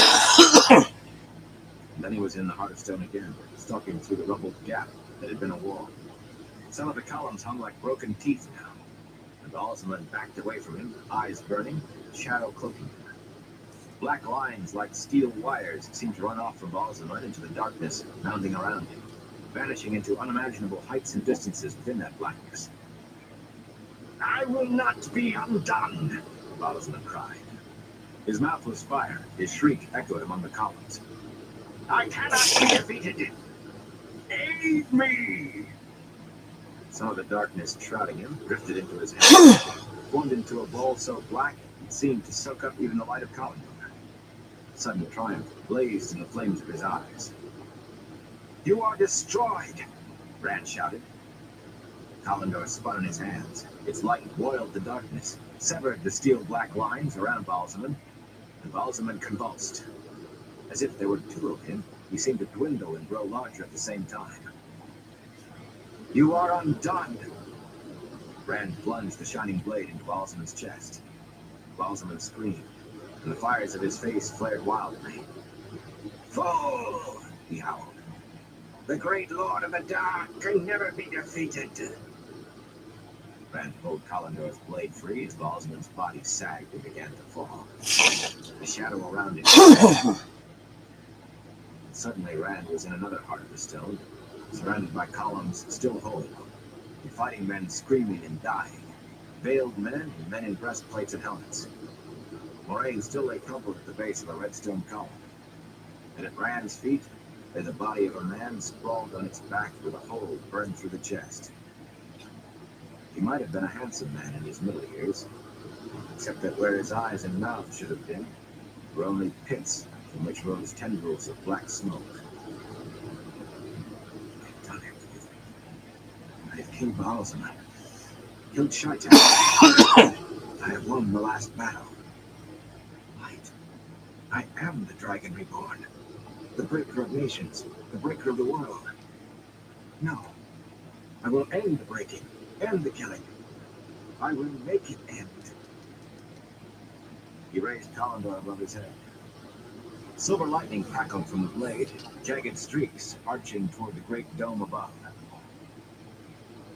And then he was in the heart of stone again, stalking through the rubbled gap that had been a wall. Some of the columns hung like broken teeth now, and Balsamon backed away from him, eyes burning, shadow cloaking him. Black lines like steel wires seemed to run off from Balsamon into the darkness mounting around him, vanishing into unimaginable heights and distances within that blackness. "I will not be undone!" Balsamon cried. His mouth was fire, his shriek echoed among the columns. "I cannot be defeated! Aid me!" Some of the darkness shrouding him drifted into his head, formed into a ball so black it seemed to soak up even the light of Calendar. Sudden triumph blazed in the flames of his eyes. "You are destroyed!" Rand shouted. Calendar spun in his hands. Its light boiled the darkness, severed the steel black lines around Balsamon, and Balsamon convulsed. As if there were two of him, he seemed to dwindle and grow larger at the same time. "You are undone!" Rand plunged the shining blade into Balsamon's chest. Balsamon screamed, and the fires of his face flared wildly. "Fool!" he howled. "The great Lord of the Dark can never be defeated!" Rand pulled Calendor's blade free as Balsamon's body sagged and began to fall. The shadow around him. Suddenly, Rand was in another heart of the stone, surrounded by columns still holding him, and fighting men screaming and dying, veiled men and men in breastplates and helmets. Moraine still lay crumpled at the base of a redstone column, and at Rand's feet lay the body of a man sprawled on its back with a hole burned through the chest. He might have been a handsome man in his middle years, except that where his eyes and mouth should have been were only pits from which rose tendrils of black smoke. "I've done it. I have killed Balsamon, killed Shaitan. I have won the last battle. Light. I am the Dragon Reborn, the breaker of nations, the breaker of the world. No, I will end the breaking, end the killing. I will make it end." He raised Calendar above his head. Silver lightning crackled from the blade, jagged streaks arching toward the great dome above.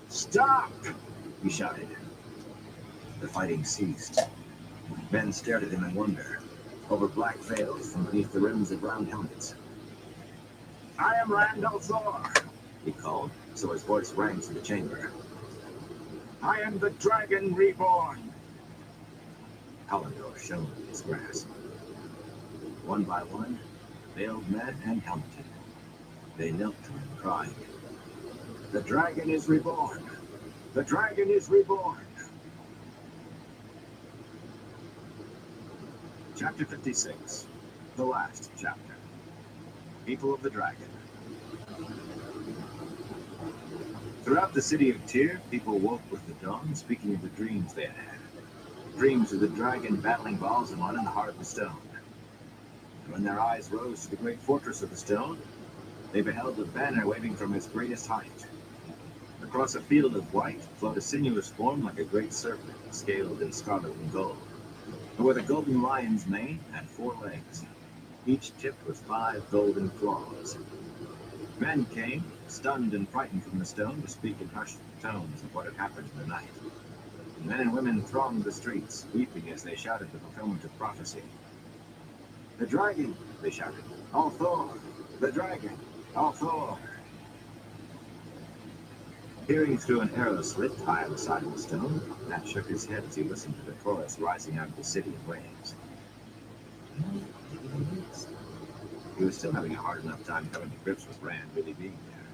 "Stop!" he shouted. The fighting ceased. Men stared at him in wonder, over black veils from beneath the rims of round helmets. "I am Randall Thor," he called, so his voice rang through the chamber. "I am the Dragon Reborn." Calendar shone in his grasp. One by one, veiled men and helmeted. They knelt to him, crying, "The dragon is reborn! The dragon is reborn!" Chapter 56, the last chapter. People of the Dragon. Throughout the city of Tyr, people woke with the dawn, speaking of the dreams they had had. Dreams of the dragon battling Balsamon in the heart of the stone. And when their eyes rose to the great fortress of the stone, they beheld a banner waving from its greatest height. Across a field of white flowed a sinuous form like a great serpent, scaled in scarlet and gold, and with a golden lion's mane and 4 legs, each tipped with 5 golden claws. Men came, stunned and frightened from the stone, to speak in hushed tones of what had happened in the night. And men and women thronged the streets, weeping as they shouted the fulfillment of prophecy. "The dragon!" they shouted. "All Thor! The dragon! All Thor!" Peering through an arrow slit high on the side of the stone, Matt shook his head as he listened to the chorus rising out of the city of waves. He was still having a hard enough time coming to grips with Rand really being there.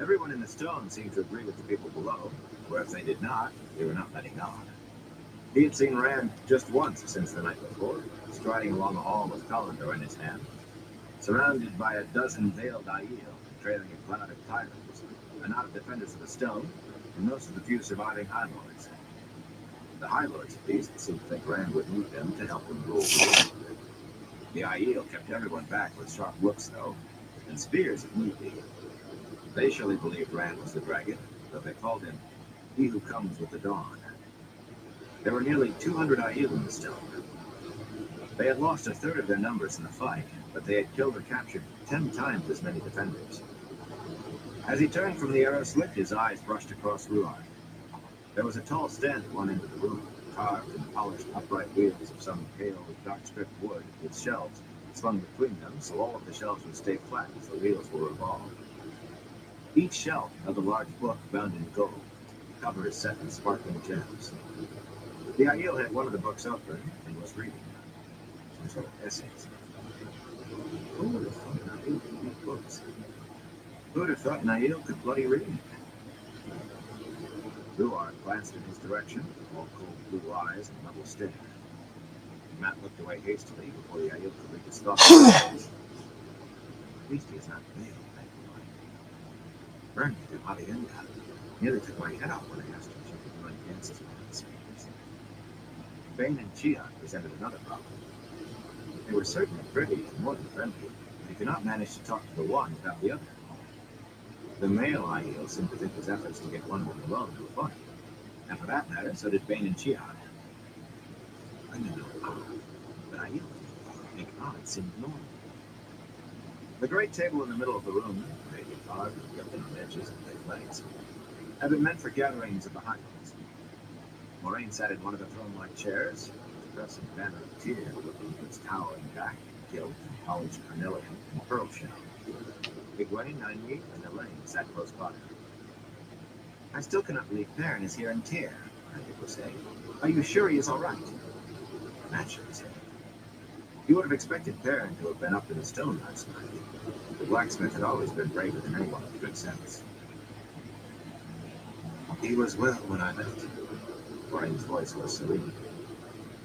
Everyone in the stone seemed to agree with the people below, or if they did not, they were not letting on. He had seen Rand just once since the night before, striding along the hall with Calendar in his hand, surrounded by a dozen veiled Aiel, trailing a cloud of tyrants, a knot of defenders of the stone, and most of the few surviving High Lords. The High Lords, at least, seemed to think Rand would need them to help them rule the world. The Aiel kept everyone back with sharp looks, though, and spears if need be. They surely believed Rand was the dragon, though they called him He Who Comes with the Dawn. There were nearly 200 Aiel in the stone. They had lost a third of their numbers in the fight, but they had killed or captured 10 times as many defenders. As he turned from the arrow slit, his eyes brushed across Ruark. There was a tall stand at one end of the room, carved and polished upright wheels of some pale, dark-stripped wood with shelves swung between them so all of the shelves would stay flat as the wheels were revolved. Each shelf held a large book bound in gold, covers set in sparkling gems. The Aiel had one of the books open and was reading some sort of essays. Who would have thought an Aiel could read books? Who would have thought an Aiel could bloody read? Ruark glanced in his direction, all cold blue eyes and level stare. Matt looked away hastily before the Aiel could read his thoughts. At least he is not veiled, thank you, Mike. Burned me to Havienda. Nearly took my head off when I asked him if she could do any dances with the speakers. Bane and Chiak presented another problem. They were certainly pretty and more than friendly, but he could not manage to talk to the one without the other. The male Aiel seemed to think his efforts to get one of them alone were funny. And for that matter, so did Bane and Chiak. I don't know how, but Aiel make odd seem normal. The great table in the middle of the room, vaguely carved and built in on edges and thick legs, had been meant for gatherings of the High Ones. Moraine sat in one of the throne-like chairs, the crescent banner of Tyr looking to its towering back, gilt, polished carnelian, and pearl shell. Egwene, Nynaeve, and Elaine sat close by. I still cannot believe Perrin is here in Tyr, Nynaeve was saying. Are you sure he is all right? Matt shook his head. You would have expected Perrin to have been up in the stone last night. The blacksmith had always been braver than anyone with good sense. He was well when I left him. Moraine's voice was serene.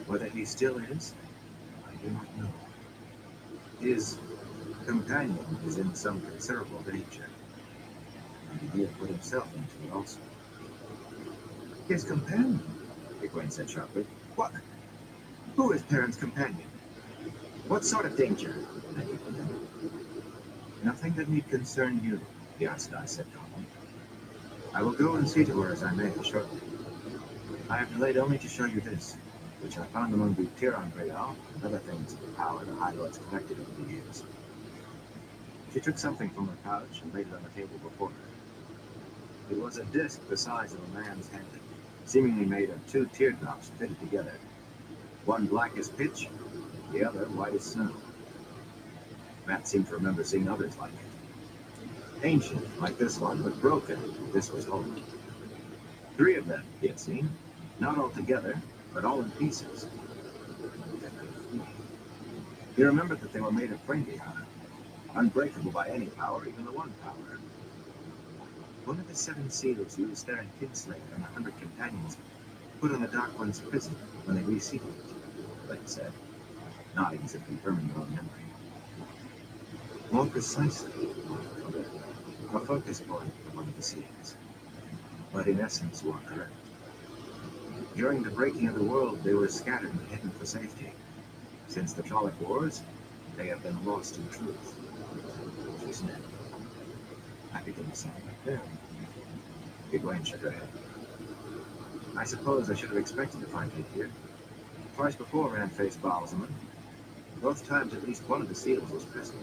Whether he still is, I do not know. His companion is in some considerable danger, and he had put himself into it also. His companion? Egwene said sharply. What? Who is Perrin's companion? What sort of danger? Nothing that need concern you, the Arstai said calmly. I will go and see to her as I may shortly. I have delayed only to show you this, which I found among the Tiran Breal and other things of the power the High Lords collected over the years. She took something from her pouch and laid it on the table before her. It was a disc the size of a man's hand, seemingly made of 2 teardrops fitted together, one black as pitch, the other white as snow. Matt seemed to remember seeing others like it. Ancient, like this one, but broken. This was whole. 3 of them he had seen, not all together, but all in pieces. He remembered that they were made of Prengia, unbreakable by any power, even the one power. One of the 7 seals used Theron Kinslayer and 100 companions put on the Dark One's prison when they resealed it, Blake said, nodding as if confirming her own memory. More precisely, a focus point for one of the seals. But in essence, you are correct. During the breaking of the world, they were scattered and hidden for safety. Since the Trolloc Wars, they have been lost in truth. She snapped. I begin to sound like them. Egwene shook her head. I suppose I should have expected to find you here. Twice before Rand faced Balsamon. Both times at least one of the seals was present.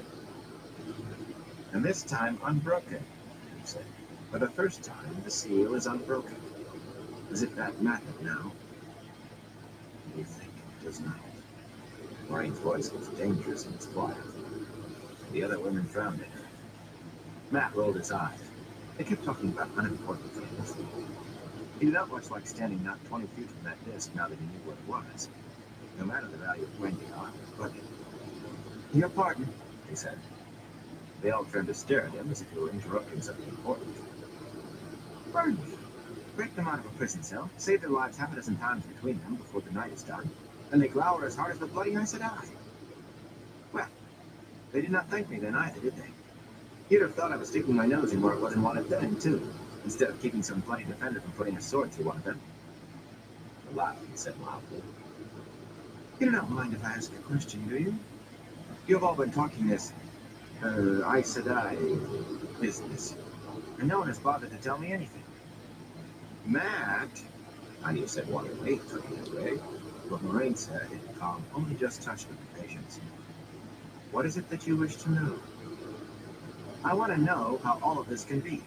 And this time unbroken, he said. For the first time, the seal is unbroken. As if that mattered now. You think it does not? Moraine's voice was dangerous in its quiet. The other women frowned at her. Matt rolled his eyes. They kept talking about unimportant things. He did not much like standing not 20 feet from that disc now that he knew what it was. No matter the value of Prengia, but your pardon, he said. They all turned to stare at him as if he were interrupting something important. Burn me. Break them out of a prison cell, save their lives half a dozen times between them before the night is done, and they glower as hard as the bloody ice at eye. Well, they did not thank me then either, did they? You'd have thought I was sticking my nose in where it wasn't wanted then, too, instead of keeping some bloody defender from putting a sword through one of them. He laughed and said loudly, You do not mind if I ask a question, do you? You've all been talking this Aes Sedai business, and no one has bothered to tell me anything. Matt, Anya said wateringly, turning away, but Moraine said in calm, only just touched with impatience. What is it that you wish to know? I want to know how all of this can be.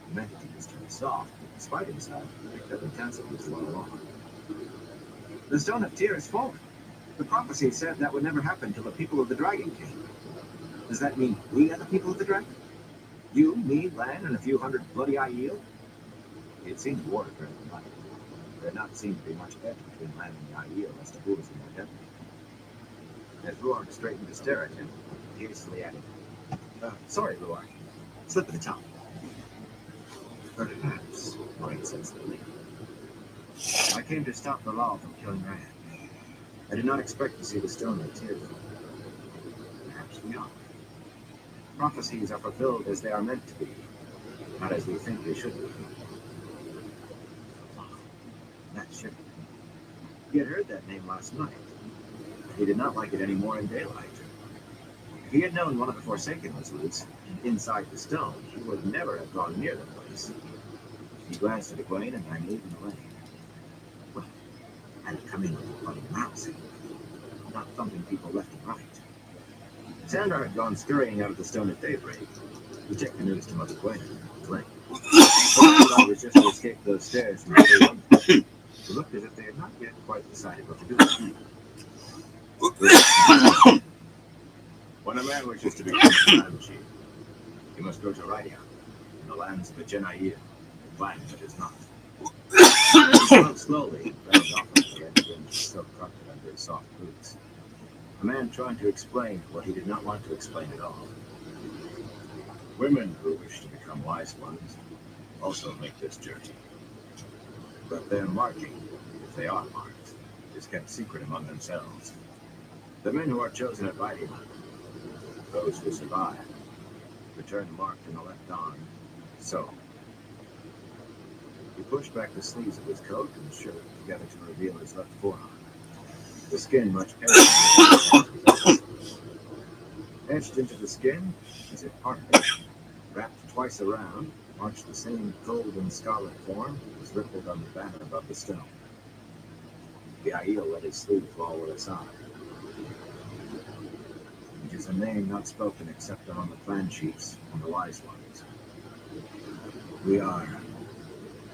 He meant it to be turned soft, but despite himself, he picked up intensity as well along. The Stone of Tyr is fallen. The prophecy said that would never happen till the people of the Dragon came. Does that mean we are the people of the Dragon? You, me, Lan, and a few hundred bloody Aiel? He had seen the war during the night. There did not seem to be much edge between Lan and the Aiel as to who was in their death. As Ruark straightened to stare at him, he hastily added, sorry, Ruark. Slip of the tongue. Perhaps, Moraine said slowly. I came to stop the law from killing Rand. I did not expect to see the Stone of Tyr. Perhaps we are. Prophecies are fulfilled as they are meant to be, not as we think they should be. That ship. He had heard that name last night. He did not like it any more in daylight. If he had known one of the Forsaken was loose and inside the stone, he would never have gone near the place. He glanced at Egwene and Nynaeve in the lane. Well, had it come in with a bloody mouse, not thumping people left and right. Sandra had gone scurrying out of the stone at daybreak. He checked the news to Mother Egwene and Glenn. I was just to escape those stairs from the It looked as if they had not yet quite decided what to do. When a man wishes to become a land chief, he must go to Rydia, in the lands of the Genaiir, a land that is not. He spoke slowly, very often the red fringe silk carpet under his soft boots. A man trying to explain what he did not want to explain at all. Women who wish to become wise ones also make this journey. But their marking, if they are marked, is kept secret among themselves. The men who are chosen at Rydia, those who survive, return marked in the left arm, so. He pushed back the sleeves of his coat and shirt together to reveal his left forearm. The skin much edged. Etched into the skin, as if part of it, wrapped twice around, marched the same golden scarlet form as rippled on the banner above the stone. The Aiel let his sleeve fall with a sigh. It is a name not spoken except among the clan chiefs and the wise ones. We are,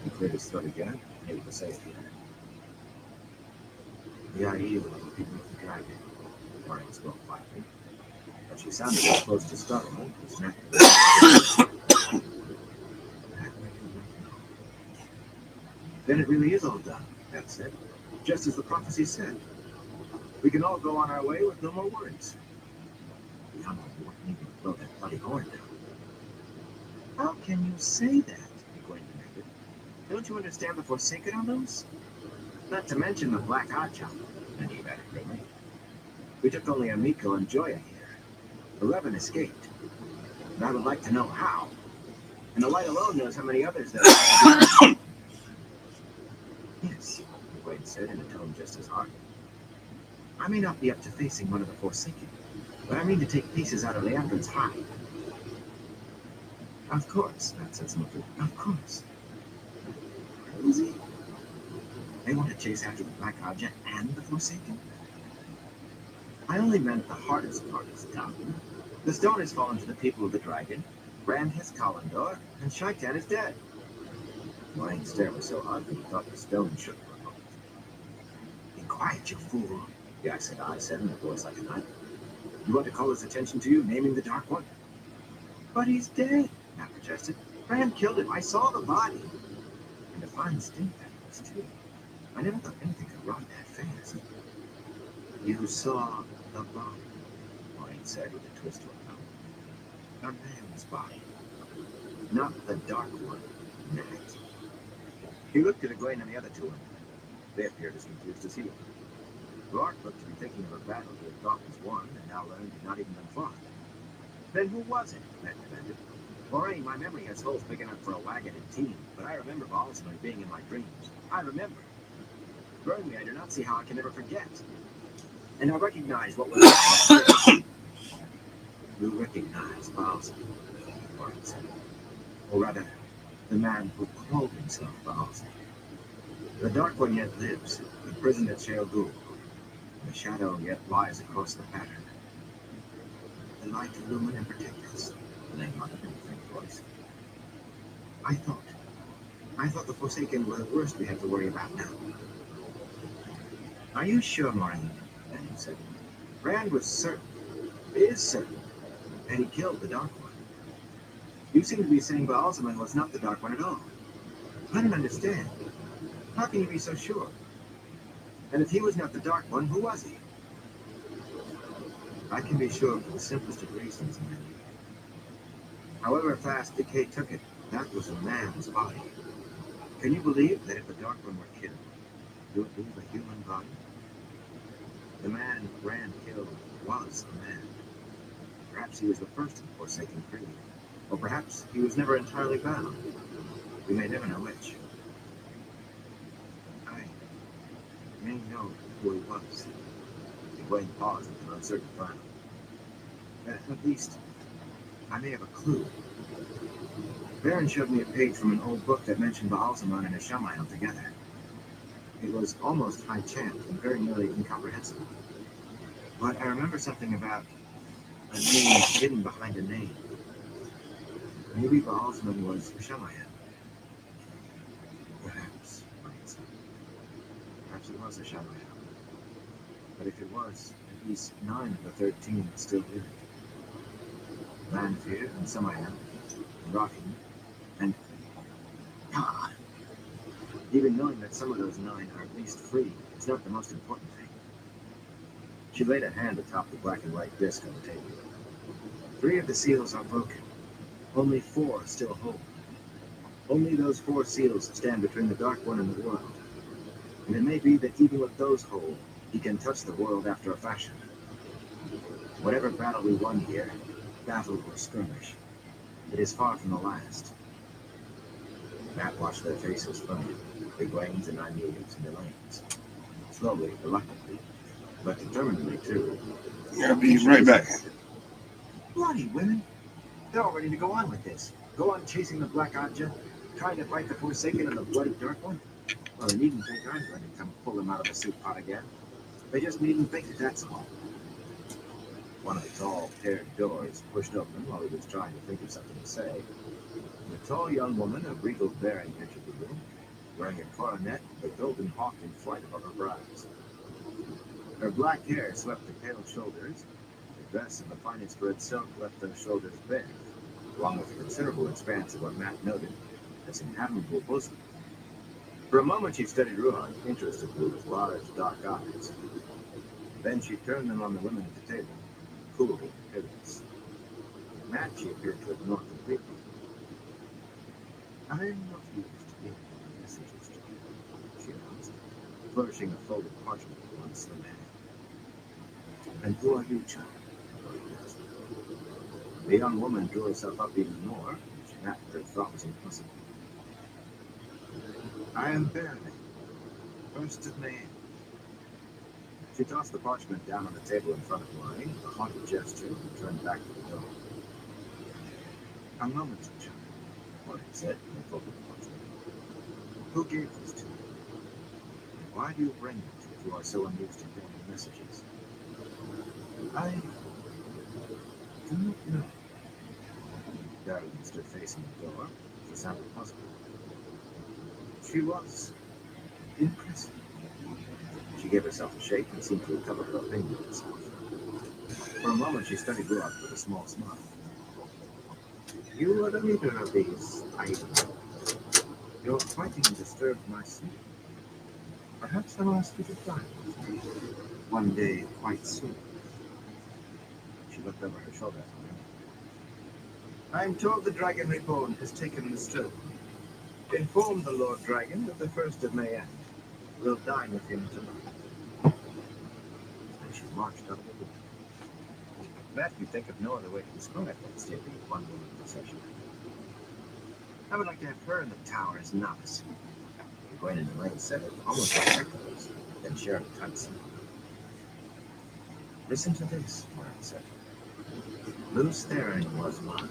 he cleared his throat again, able to say it here. The Aiel are the people of the Dragon, Moraine spoke quietly. But she sounded as close to startlement as naturally. Then it really is all done, Beth said, just as the prophecy said. We can all go on our way with no more worries. The Honorable won't need to blow that bloody horn down. How can you say that? Egwene demanded. Don't you understand the Forsaken are loose? Not to mention the Black Archer, Nynaeve added grimly. We took only Amiko and Joya here. 11 escaped. And I would like to know how. And the light alone knows how many others there are. Yes, Egwene said in a tone just as hard. I may not be up to facing one of the Forsaken, but I mean to take pieces out of Leandrin's hide. Of course, Matt said smoothly. Of course. Crazy? They want to chase after the Black Ajah and the Forsaken? I only meant the hardest part is done. The stone has fallen to the people of the Dragon, Rand has Kalendor, and Shaitan is dead. Moraine's stare was so ugly he thought the stone shook for a moment. Be quiet, you fool, the Aes Sedai said in a voice like a knife. You want to call his attention to you, naming the Dark One? But he's dead, Matt protested. Rand killed him. I saw the body. And a fine stink that was, too. I never thought anything could rot that fast. You saw the body, Moraine said with a twist to her mouth. A man's body. Not the Dark One, Matt. He looked at Egwene and the other two women. They appeared as confused as he was. Ruark looked to be thinking of a battle he had thought was won and now learned had not even been fought. Then who was it? Matt demanded. Moraine, my memory has holes big enough for a wagon and team, but I remember Ballsman being in my dreams. I remember. Burn me, I do not see how I can ever forget. And I recognize what was You recognize Bowser, Warren said. Or rather, the man who called himself Bowser. The Dark One yet lives, imprisoned at Shale Ghul. The shadow yet lies across the pattern. The light illumine and protect us, the name muttered in a faint voice. I thought the Forsaken were the worst we had to worry about now. Are you sure, Maureen? Daniel said. Rand was certain, is certain, that he killed the Dark One. You seem to be saying Baalzamon was not the Dark One at all. I don't understand. How can you be so sure? And if he was not the Dark One, who was he? I can be sure for the simplest of reasons, man. However fast decay took it, that was a man's body. Can you believe that if the Dark One were killed, it would leave a human body? The man Rand killed was a man. Perhaps he was the first of the Forsaken creed. Or perhaps he was never entirely bound. We may never know which. I may know who he was. Egwene paused with an uncertain frown. At least, I may have a clue. Baron showed me a page from an old book that mentioned Baalzamon and Ishamael together. It was almost high chant and very nearly incomprehensible. But I remember something about a name hidden behind a name. Maybe Baalzamon was Ishamael. Perhaps, Ryan said. Perhaps it was Ishamael. But if it was, at least 9 of the 13 still lived. Lanfear and Samael, and Rahim, and God. Even knowing that some of those 9 are at least free is not the most important thing. She laid a hand atop the black and white disc on the table. 3 of the seals are broken. Only 4 still hold. Only those 4 seals stand between the Dark One and the world. And it may be that even with those whole, he can touch the world after a fashion. Whatever battle we won here, battle or skirmish, it is far from the last. Matt watched their faces firm, Egwene's and Nynaeve's and Elaine's. Slowly, reluctantly, but determinedly too. I'll be right back. Bloody women! They're all ready to go on with this. Go on chasing the Black Ajah, trying to fight the Forsaken and the Bloody Dark One. Well, they needn't think I'm going to come pull them out of the soup pot again. They just needn't think that, that's all. One of the tall, paired doors pushed open while he was trying to think of something to say. And a tall young woman of regal bearing entered the room, wearing a coronet with a golden hawk in flight above her brows. Her black hair swept the pale shoulders. The dress of the finest red silk left those shoulders bare, along with a considerable expanse of what Matt noted as an admirable bosom. For a moment she studied Ruhan interestedly with large, dark eyes. Then she turned them on the women at the table, cool and imperious. Matt she appeared to ignore completely. I am not used to being messages, she announced, flourishing a folded parchment on a slim hand. And who are you, child? The young woman drew herself up even more, which Matt thought was impossible. I am Baron, first of May. She tossed the parchment down on the table in front of Maureen with a haughty gesture and turned back to the door. A moment, child, Maureen said, and folded the parchment. Who gave this to you? And why do you bring it if you are so unused to bringing messages? I do not know. Darling stood facing the door. She sounded puzzled. She was in prison. She gave herself a shake and seemed to recover her opinion of herself. For a moment she studied Rock with a small smile. You are the leader of these, Your fighting disturbed my sleep. Perhaps I'll ask you to fly with me one day quite soon. She looked over her shoulder at me. I'm told the Dragon Reborn has taken the stone. Inform the Lord Dragon that the 1st of May end. We'll dine with him tonight. And she marched up the room. Matt could think of no other way to describe that stately one-woman procession. I would like to have her in the tower as novice. Egwene and Elaine said it almost like echoes, then shared a tight smile. Listen to this, Moran said. Luce Theron was mine.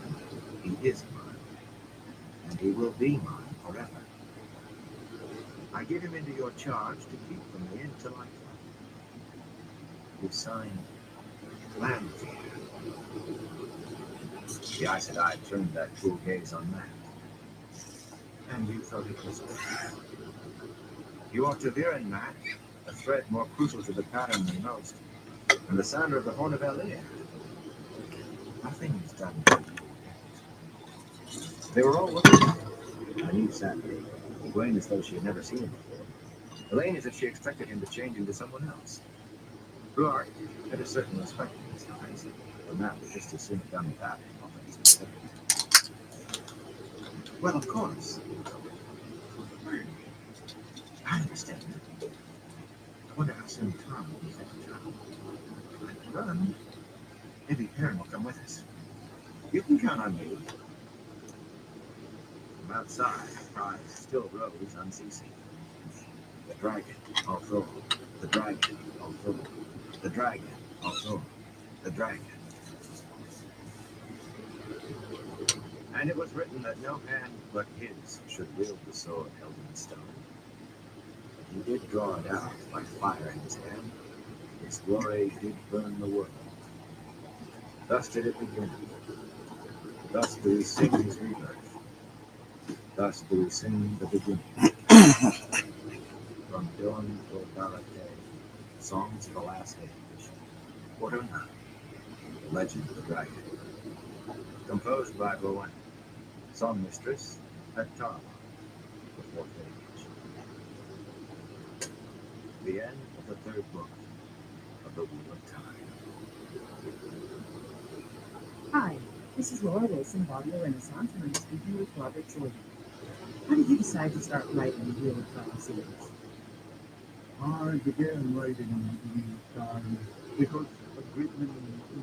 He is mine. And he will be mine forever. I give him into your charge to keep from me until I come. You signed Landfear. The Aes Sedai turned that cool gaze on Matt. And you thought it was good. You are Taviran, Matt, a thread more crucial to the pattern than most, and the sounder of the Horn of Elir. Nothing is done for you yet. They were all looking at him. Nynaeve sat there, Egwene as though she had never seen him before. Elaine as if she expected him to change into someone else. Blark had a certain respect in his eyes, but Matt would just as soon have done that in all things considered. Well, of course. I understand. I wonder how soon Tom will be back in town. I can run. Maybe Perrin will come with us. You can count on me. From outside, cries still rose unceasing. The dragon, although, the dragon, although, the dragon, although, the dragon. And it was written that no hand but his should wield the sword held in stone. But he did draw it out like fire in his hand. Its glory did burn the world. Thus did it begin. Thus do we sing his rebirth. Thus do we sing the beginning. From dawn till dark day, songs of the last age. Quarter 9, The Legend of the Dragon. Composed by Bowen, songmistress at Tarma, the 4th age. The end of the 3rd book of the Wheel of Time. Hi, this is Laura Wilson of Audio Renaissance, and I'm speaking with Robert Jordan. How did you decide to start writing the Wheel of Time series? I began writing the Wheel of Time because a great many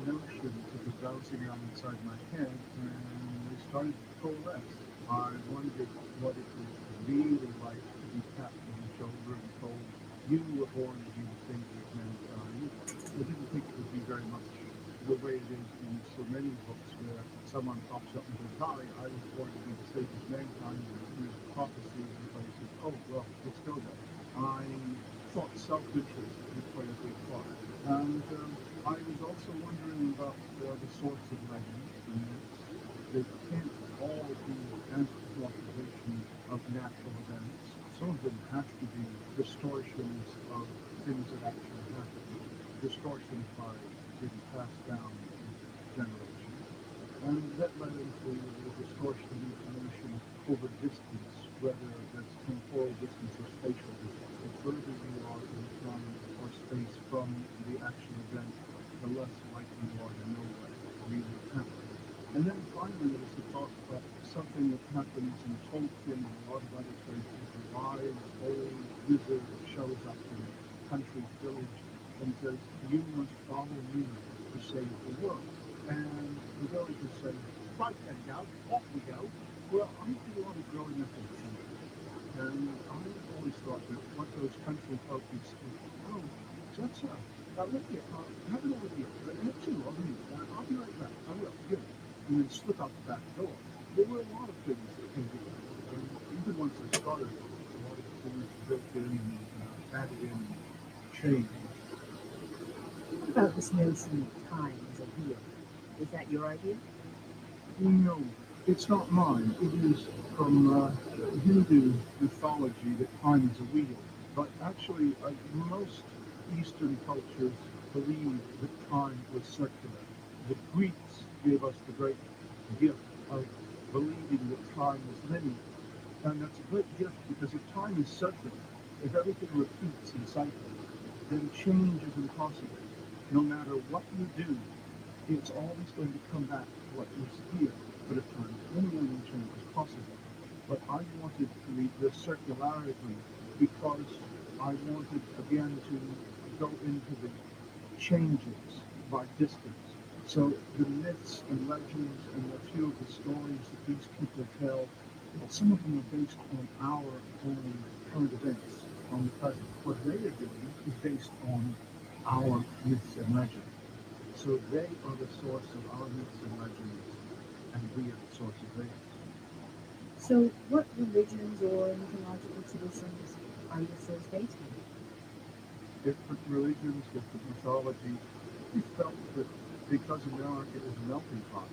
notions were bouncing around inside my head, and they started to coalesce. I wondered what it was really like to be tapped on the shoulder and told, you were born to be the savior of mankind. I didn't think it would be very much the way it is in so many books where someone pops up and says, hi, I was born to be the savior of mankind, and here's a prophecy, and everybody says, oh, well, let's go there. I thought self-interest was quite a big part. And I was also wondering about the source of legends and myths. They can't all be anthropomorphization of natural events. Some of them have to be distortions of things that actually happen. Distortions by being passed down generations. And that led into the distortion of information over distance, whether that's temporal distance or spatial distance. The further you are in time or space from the actual event, the less likely you are to know what really happened. And then finally, there was the talk about something that happens in Tolkien and a lot of other places. A wise old wizard shows up in a country village and says, you must follow me to save the world. And the villagers say, right then, Gout, off we go. Well, I did a lot of growing up in the country. And I've always thought that what those country folk would say, oh, that's Olivia, have an Olivia, have two of me, I'll be right back, I will, good. And then slip out the back door. There were a lot of things that can be done. And even once I started, a lot of things built in and added in and changed. What about this notion of time as a wheel? Is that your idea? No, it's not mine. It is from Hindu mythology that time is a wheel. But actually, most Eastern cultures believe that time was circular. The Greeks gave us the great gift of believing that time was linear. And that's a great gift because if time is circular, if everything repeats in cycles, then change is impossible. No matter what you do, it's always going to come back to what was here. But if time is linear, then change is possible. But I wanted to read the circularity because I wanted, again, to go into the changes by distance. So the myths and legends and a few of the stories that these people tell, well, some of them are based on our own current events, on the present. What they are doing is based on our myths and legends. So they are the source of our myths and legends, and we are the source of theirs. So, what religions or mythological traditions are your first based on? Different religions, different mythologies. We felt that because America is a melting pot,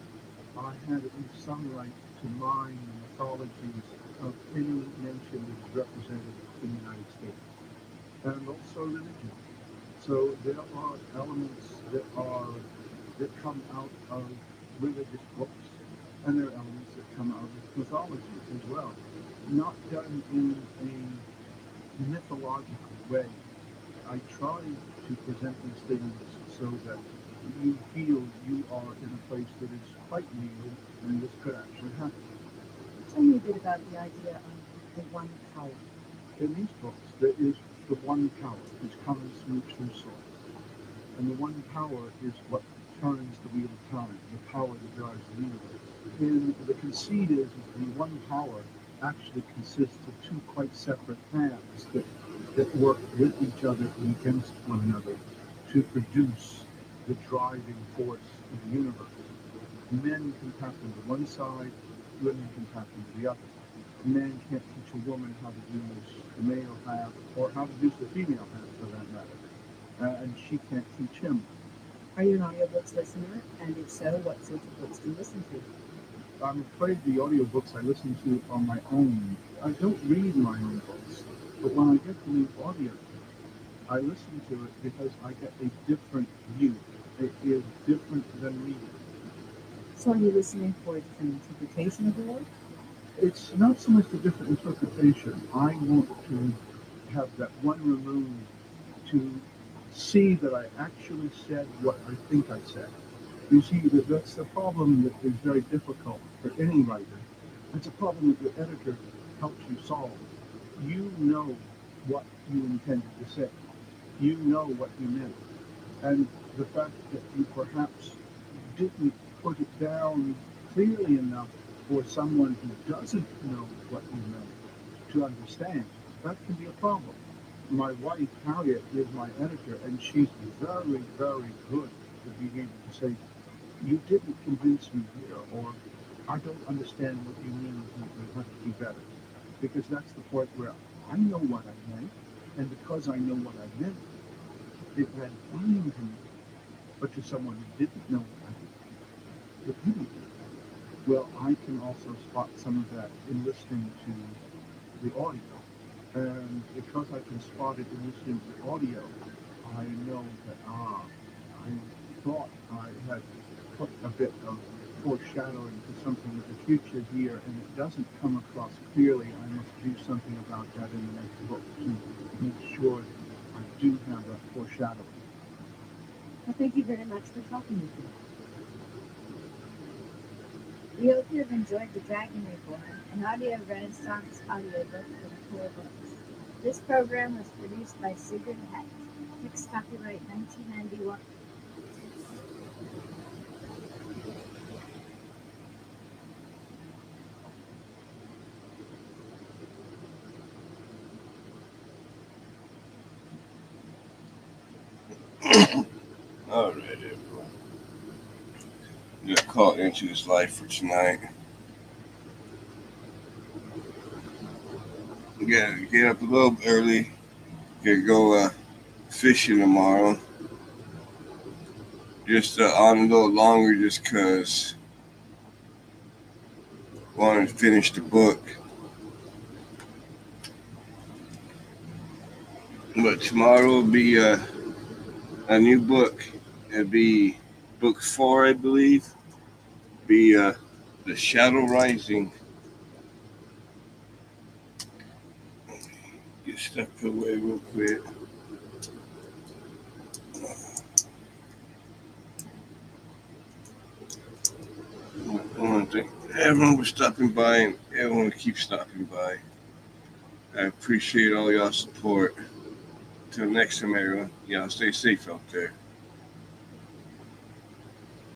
I had at least some right to mine the mythologies of any nation that is represented in the United States, and also religion. So there are elements that come out of religious books, and there are elements that come out of mythologies as well, not done in a mythological way. I try to present these things so that you feel you are in a place that is quite real and this could actually happen. Tell me a bit about the idea of the one power. In these books, there is the one power which comes from the true source. And the one power is what turns the wheel of time, the power that drives the universe. And the conceit is the one power actually consists of two quite separate halves that work with each other and against one another to produce the driving force of the universe. Men can tap into one side, women can tap into the other. A man can't teach a woman how to use the male half or how to use the female half for that matter. And she can't teach him. Are you an audiobooks listener? And if so, what sorts of books do you listen to? I'm afraid the audiobooks I listen to are my own. I don't read my own books, but when I get the new audio, I listen to it because I get a different view. It is different than reading. So, are you listening for a different interpretation of the work? It's not so much a different interpretation. I want to have that one remove to see that I actually said what I think I said. You see, that's the problem that is very difficult for any writer. It's a problem that your editor helps you solve. You know what you intended to say. You know what you meant. And the fact that you perhaps didn't put it down clearly enough for someone who doesn't know what you meant to understand, that can be a problem. My wife, Harriet, is my editor, and she's very, very good at being able to say, you didn't convince me here, or I don't understand what you mean, you have to be better. Because that's the part where I know what I meant, and because I know what I meant, it read fine to me. But to someone who didn't know what I meant, it didn't. Well, I can also spot some of that in listening to the audio. And because I can spot it in listening to the audio, I know that, I thought I had put a bit of foreshadowing to something in the future here, and it doesn't come across clearly. I must do something about that in the next book to make sure that I do have that foreshadowing. Well, thank you very much for talking with me. We hope you have enjoyed the Dragon Reborn, an audio Renaissance audiobook from Core Books. This program was produced by Sigrid Hecht. Fixed copyright 1991. All right, everyone. We got caught into his life for tonight. We gotta get up a little early. Gotta go fishing tomorrow. Just on a little longer just because I wanted to finish the book. But tomorrow will be a new book. It'll be book 4, I believe. Be The Shadow Rising. Get stuff put away real quick. I want to thank everyone for stopping by and everyone who keeps stopping by. I appreciate all y'all support. Till next time, everyone. Y'all stay safe out there.